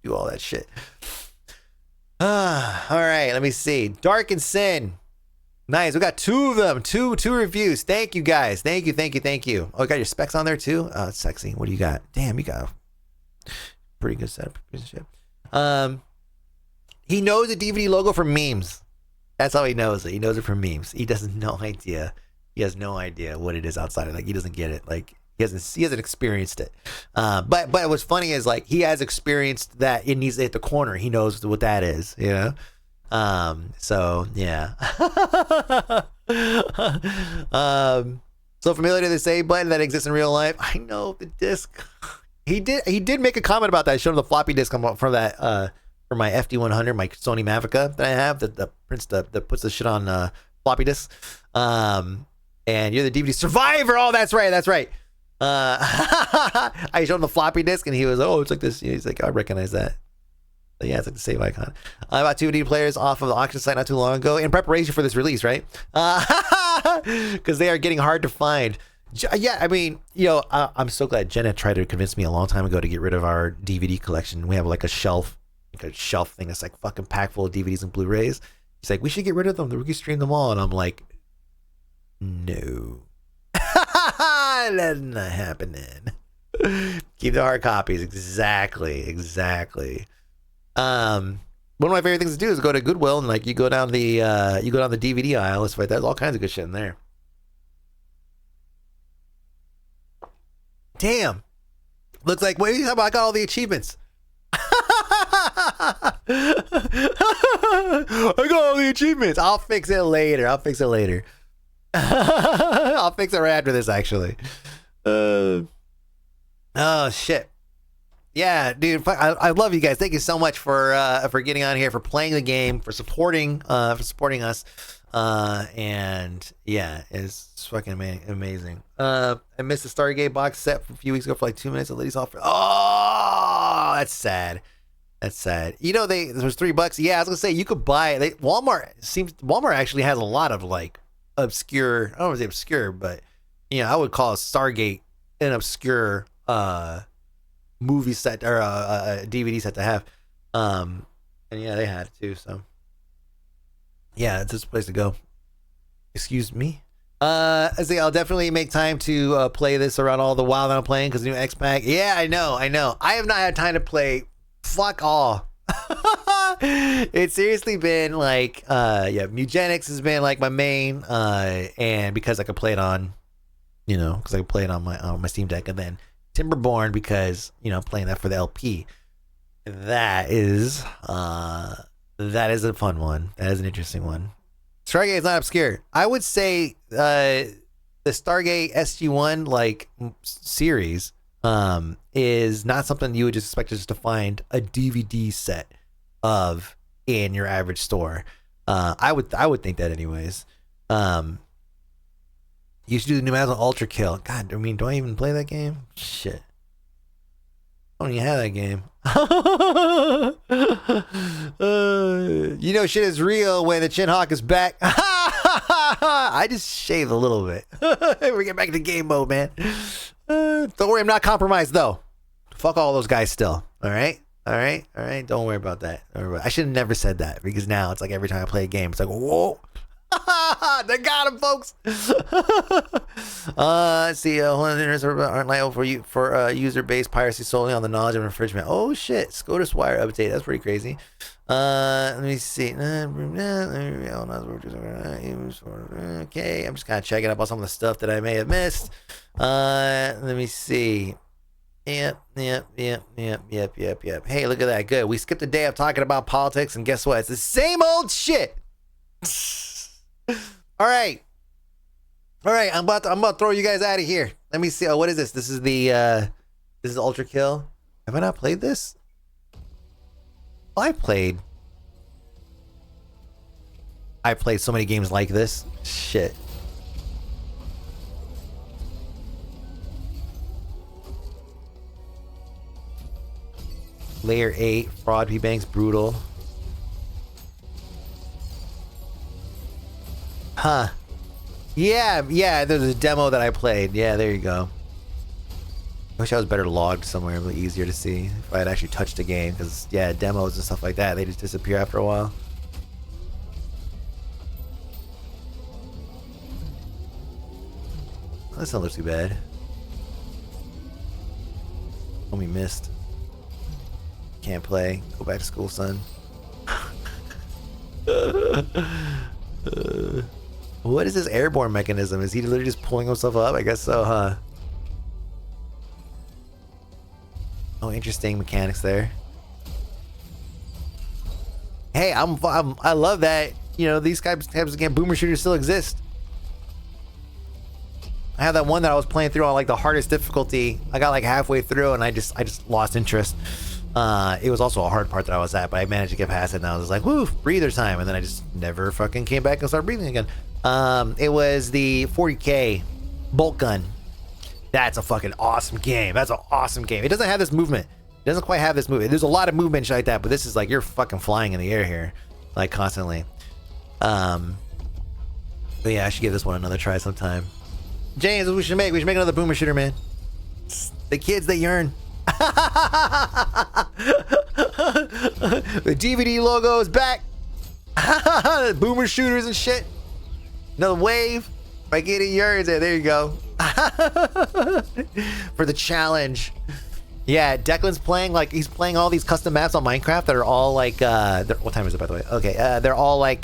do all that shit. All right, let me see. Dark and Sin. Nice. We got 2 of them. Two reviews. Thank you guys. Thank you. Oh, got your specs on there too? Oh, it's sexy. What do you got? Damn, you got a pretty good setup. He knows the DVD logo from memes. That's how he knows it. He knows it from memes. He has no idea. He has no idea what it is outside of, like, he doesn't get it. Like, he hasn't experienced it. But what's funny is, like, he has experienced that it needs to hit the corner. He knows what that is, you know? So yeah. So familiar to the save button that exists in real life. I know the disc. He did make a comment about that, showing the floppy disk from that for my FD100, my Sony Mavica that I have, that puts the shit on floppy disk. And you're the DVD survivor. Oh, that's right. I showed him the floppy disk and he was, oh, it's like this. He's like, I recognize that. But yeah, it's like the save icon. I bought 2 DVD players off of the auction site not too long ago in preparation for this release, right? Because they are getting hard to find. Yeah, I mean, I'm so glad Jenna tried to convince me a long time ago to get rid of our DVD collection. We have like a shelf thing that's like fucking packed full of DVDs and Blu-rays. She's like, we should get rid of them. We can stream them all. And I'm like, no. That's not happening. Keep the hard copies. Exactly. One of my favorite things to do is go to Goodwill and like you go down the DVD aisle. It's like there's all kinds of good shit in there. Damn. Looks like, wait, how about I got all the achievements? I got all the achievements. I'll fix it later. I'll fix it right after this, actually. Oh, shit. Yeah, dude, I love you guys. Thank you so much for getting on here, for playing the game, for supporting us. And yeah, it's fucking amazing. I missed the Stargate box set a few weeks ago for like 2 minutes. The ladies offer. Oh, that's sad. There was $3. Yeah, I was gonna say you could buy it. Walmart actually has a lot of like obscure. I don't want to say obscure, but I would call Stargate an obscure movie set or a DVD set to have. And yeah, they had it too. So yeah, it's just a place to go. Excuse me. I say I'll definitely make time to play this around all the while that I'm playing because new X Pack. Yeah, I know. I have not had time to play. Fuck all. It's seriously been like, Mugenics has been like my main, and because I could play it on, because I could play it on my Steam Deck, and then Timberborn because playing that for the LP. That is a fun one. That is an interesting one. Stargate is not obscure. I would say the Stargate SG-1 like series is not something you would just expect just to find a DVD set of in your average store. I would think that anyways. You should do the new Mass Ultra Kill. God, I mean, do I even play that game? Shit. I don't even have that game. Shit is real when the Chin Hawk is back. I just shaved a little bit. We get back to game mode, man. Don't worry, I'm not compromised though. Fuck all those guys still. All right. Don't worry about that. I should have never said that because now it's like every time I play a game, it's like, whoa. They got him, folks. Let's see. Aren't liable for user-based piracy solely on the knowledge of infringement. Oh shit! SCOTUS wire update. That's pretty crazy. Let me see. Okay, I'm just kind of checking up on some of the stuff that I may have missed. Let me see. Yep. Hey, look at that. Good. We skipped a day of talking about politics, and guess what? It's the same old shit. All right. I'm about to throw you guys out of here. Let me see. Oh, what is this? This is Ultra Kill. Have I not played this? Oh, I played so many games like this. Shit. Layer 8, Fraud P Banks, Brutal. Huh. Yeah, there's a demo that I played. Yeah, there you go. I wish I was better logged somewhere, a little easier to see if I had actually touched a game. Because, yeah, demos and stuff like that, they just disappear after a while. That doesn't look too bad. Homie missed. Can't play. Go back to school, son. What is this airborne mechanism? Is he literally just pulling himself up? I guess so, huh? Oh, interesting mechanics there. Hey, I love that. You know, these types of game boomer shooters still exist. I have that one that I was playing through on like the hardest difficulty. I got like halfway through and I just lost interest. It was also a hard part that I was at, but I managed to get past it and I was like, woo, breather time. And then I just never fucking came back and started breathing again. It was the 40K bolt gun. That's a fucking awesome game. That's an awesome game. It doesn't have this movement. It doesn't quite have this movement. There's a lot of movement and shit like that, but this is like you're fucking flying in the air here, like constantly. But yeah, I should give this one another try sometime. James, what we should make? We should make another boomer shooter, man. The kids, they yearn. The DVD logo is back. Boomer shooters and shit. Another wave. By getting yours, there you go. For the challenge. Yeah, Declan's playing like he's playing all these custom maps on Minecraft that are all like what time is it, by the way? Okay, they're all like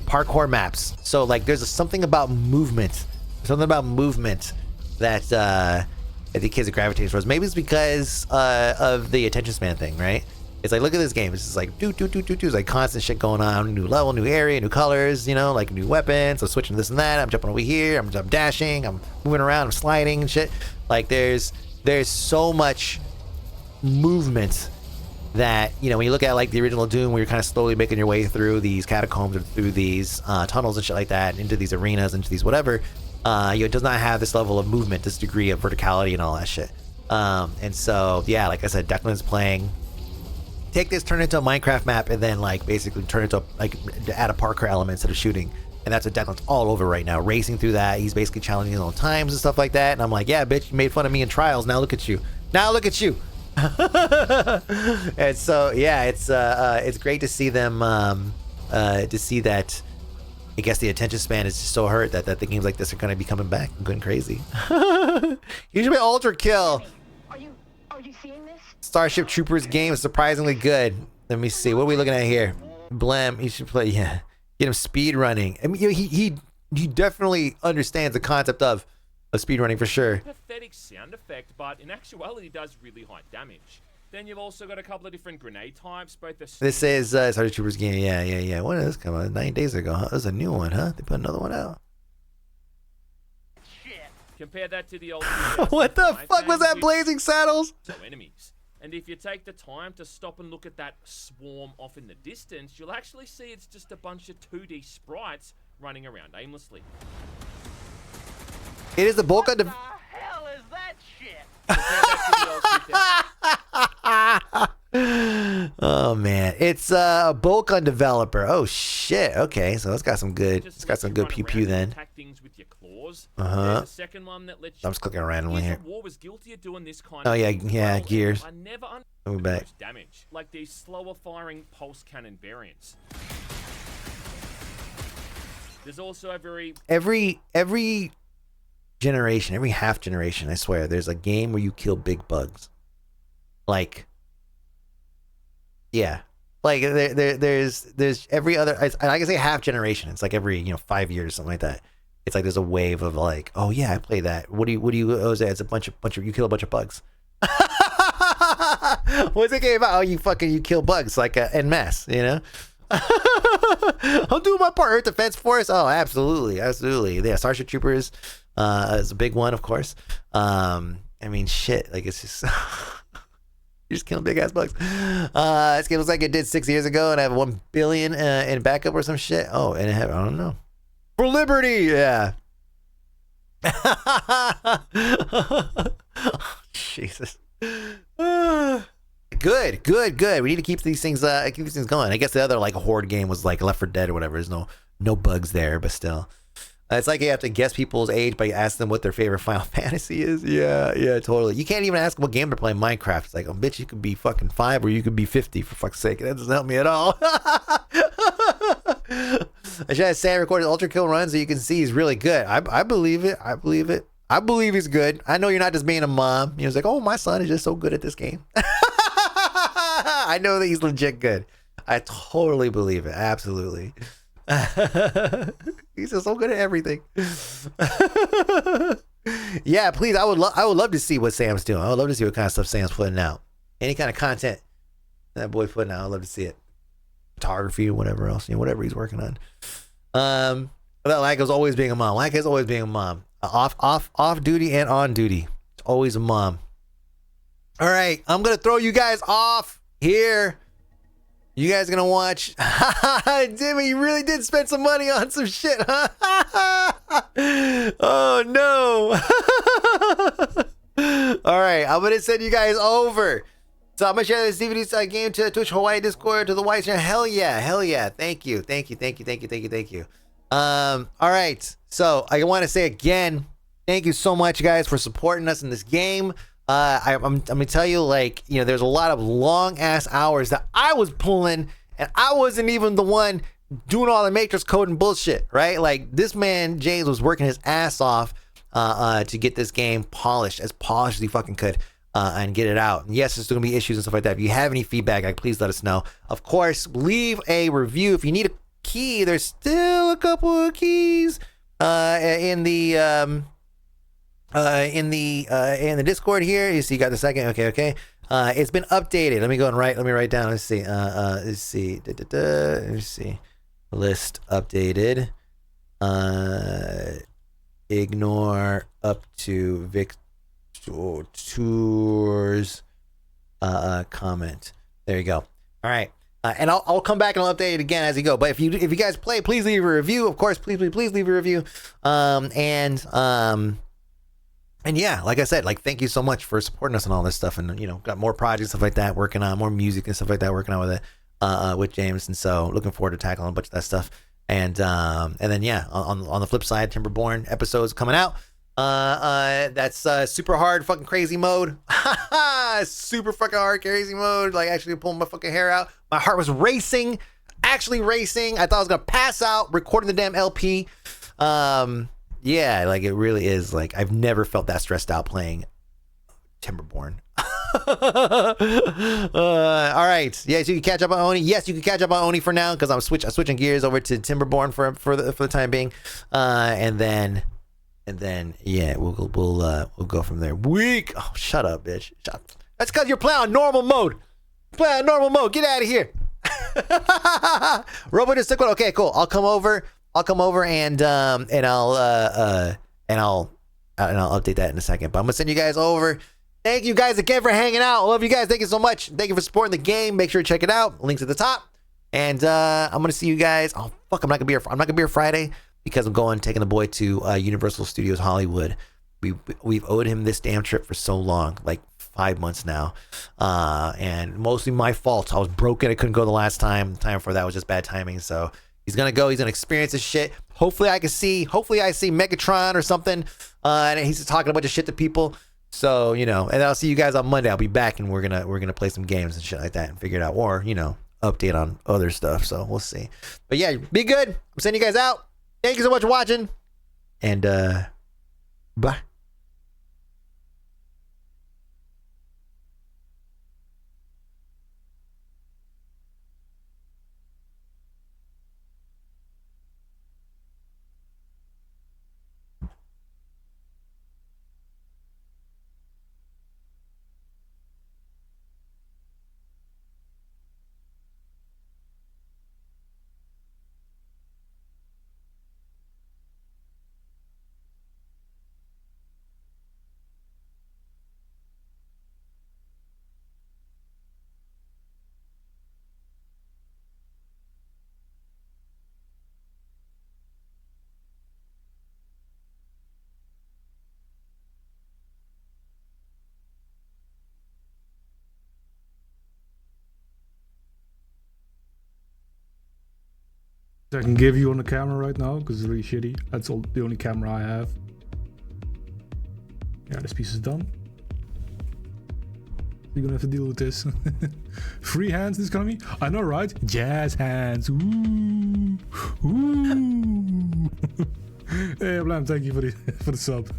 parkour maps. So like there's something about movement. That the kids are gravitating towards. Maybe it's because of the attention span thing, right? It's like, look at this game. It's just like do. It's like constant shit going on. New level, new area, new colors, you know, like new weapons. I'm switching this and that. I'm jumping over here. I'm dashing. I'm moving around. I'm sliding and shit. Like there's so much movement that, you know, when you look at like the original Doom, where you're kind of slowly making your way through these catacombs or through these tunnels and shit like that, into these arenas, into these whatever, it does not have this level of movement, this degree of verticality and all that shit. And so, yeah, like I said, Declan's playing. Take this, turn it into a Minecraft map, and then like basically turn it into like add a parkour element instead of shooting. And that's what Declan's all over right now, racing through that. He's basically challenging his own times and stuff like that. And I'm like, yeah, bitch, you made fun of me in trials. Now look at you. And so, yeah, it's great to see them, to see that. I guess the attention span is just so hurt that the games like this are gonna be coming back and going crazy. You should be Ultra Kill. Are you seeing this? Starship Troopers game is surprisingly good. Let me see. What are we looking at here? Blem. He should play. Yeah. Get him speed running. I mean, he definitely understands the concept of speed running for sure. Pathetic sound effect, but in actuality does really high damage. Then you've also got a couple of different grenade types, both the... This is Starship Troopers game. Yeah. When did this come out? 9 days ago, huh? That was a new one, huh? They put another one out. Shit. Compare that to the old... What the fuck was that, Blazing Saddles? So enemies. And if you take the time to stop and look at that swarm off in the distance, you'll actually see it's just a bunch of 2D sprites running around aimlessly. It is the bulk of the... What the hell is that shit? Oh man, it's a Bolcon developer. Oh shit. Okay, so it's got some good. It's got some good pew pew then. I'm just clicking randomly here. Oh Oh yeah, Gears. Let me back. Damage, like these slower firing pulse cannon variants. There's also a every generation, every half generation, I swear, there's a game where you kill big bugs. Like, yeah, like there's every other. I can say half generation. It's like every 5 years, something like that. It's like there's a wave of like, oh yeah, I play that. What do you? Oh, it's a bunch of you kill a bunch of bugs. What's the game about? Oh, you kill bugs like en masse, you know. I'm doing my part. Earth Defense Force. Oh, absolutely. Yeah, Starship Troopers is a big one, of course. I mean, shit. Like, it's just you're just killing big ass bugs. This game looks like it did 6 years ago, and I have 1 billion in backup or some shit. Oh, and I don't know. For liberty, yeah. Jesus. Good. We need to keep these things going. I guess the other like horde game was like Left 4 Dead or whatever. There's no bugs there, but still. It's like you have to guess people's age by asking them what their favorite Final Fantasy is. Yeah, totally. You can't even ask them what game they're playing Minecraft. It's like, oh, bitch, you could be fucking 5 or you could be 50, for fuck's sake. That doesn't help me at all. I should have Sam recorded Ultra Kill run so you can see he's really good. I believe it. I believe he's good. I know you're not just being a mom. You're just like, oh, my son is just so good at this game. I know that he's legit good. I totally believe it. Absolutely. He's just so good at everything. Yeah, please. I would love to see what Sam's doing. I would love to see what kind of stuff Sam's putting out. Any kind of content that boy putting out, I'd love to see it. Photography or whatever else, whatever he's working on. That like is always being a mom. Like is always being a mom. Off duty and on duty. It's always a mom. All right, I'm gonna throw you guys off here. You guys gonna watch? Dimmy, you really did spend some money on some shit, huh? Oh no. All right, I'm gonna send you guys over. So I'm gonna share this DVD game to Twitch Hawaii Discord to the White Channel. Hell yeah. Thank you. All right. So I want to say again, thank you so much, guys, for supporting us in this game. I'm gonna tell you, like, there's a lot of long ass hours that I was pulling, and I wasn't even the one doing all the matrix code and bullshit, right? Like, this man James was working his ass off to get this game polished as he fucking could. And get it out. And yes, there's still gonna be issues and stuff like that. If you have any feedback, please let us know. Of course, leave a review. If you need a key, there's still a couple of keys in the Discord here. You see, you got the second. Okay. It's been updated. Let me write down. Let's see. Let's see. Let's see. List updated. Ignore up to Vic. Tours comment. There you go. All right. And I'll come back and I'll update it again as you go. But if you guys play, please leave a review. Of course, please leave a review. And yeah, like I said, like, thank you so much for supporting us and all this stuff. And got more projects, stuff like that, working on more music and stuff like that, working on with it with James. And so looking forward to tackling a bunch of that stuff. And then yeah, on the flip side, Timberborn episodes coming out. That's super hard fucking crazy mode. Super fucking hard crazy mode. Like, actually pulling my fucking hair out. My heart was racing. Actually racing. I thought I was gonna pass out recording the damn LP. Yeah, like, it really is. Like, I've never felt that stressed out playing Timberborn. All right. Yeah, so you can catch up on Oni. Yes, you can catch up on Oni for now, because I'm switching gears over to Timberborn for the time being. And then yeah, we'll go from there. Weak. Oh, shut up, bitch. Shut up. That's because you're playing on normal mode. Play on normal mode. Get out of here. Robot is sick. Okay, cool. I'll come over and I'll update that in a second. But I'm gonna send you guys over. Thank you guys again for hanging out. I love you guys. Thank you so much. Thank you for supporting the game. Make sure to check it out. Links at the top. And I'm gonna see you guys. Oh fuck, I'm not gonna be here Friday, because I'm taking the boy to Universal Studios Hollywood. We've owed him this damn trip for so long, like 5 months now, and mostly my fault. I was broken. I couldn't go the last time. The time before that was just bad timing. So he's gonna go. He's gonna experience this shit. Hopefully I see Megatron or something, and he's talking a bunch of shit to people. So and I'll see you guys on Monday. I'll be back, and we're gonna play some games and shit like that and figure it out, or update on other stuff. So we'll see. But yeah, be good. I'm sending you guys out. Thank you so much for watching, and bye. I can give you on the camera right now because it's really shitty. That's the only camera I have. Yeah, this piece is done. You're gonna have to deal with this. Free hands this economy? I know, right? Jazz hands. Ooh. Ooh. Hey, Blam, thank you for the sub.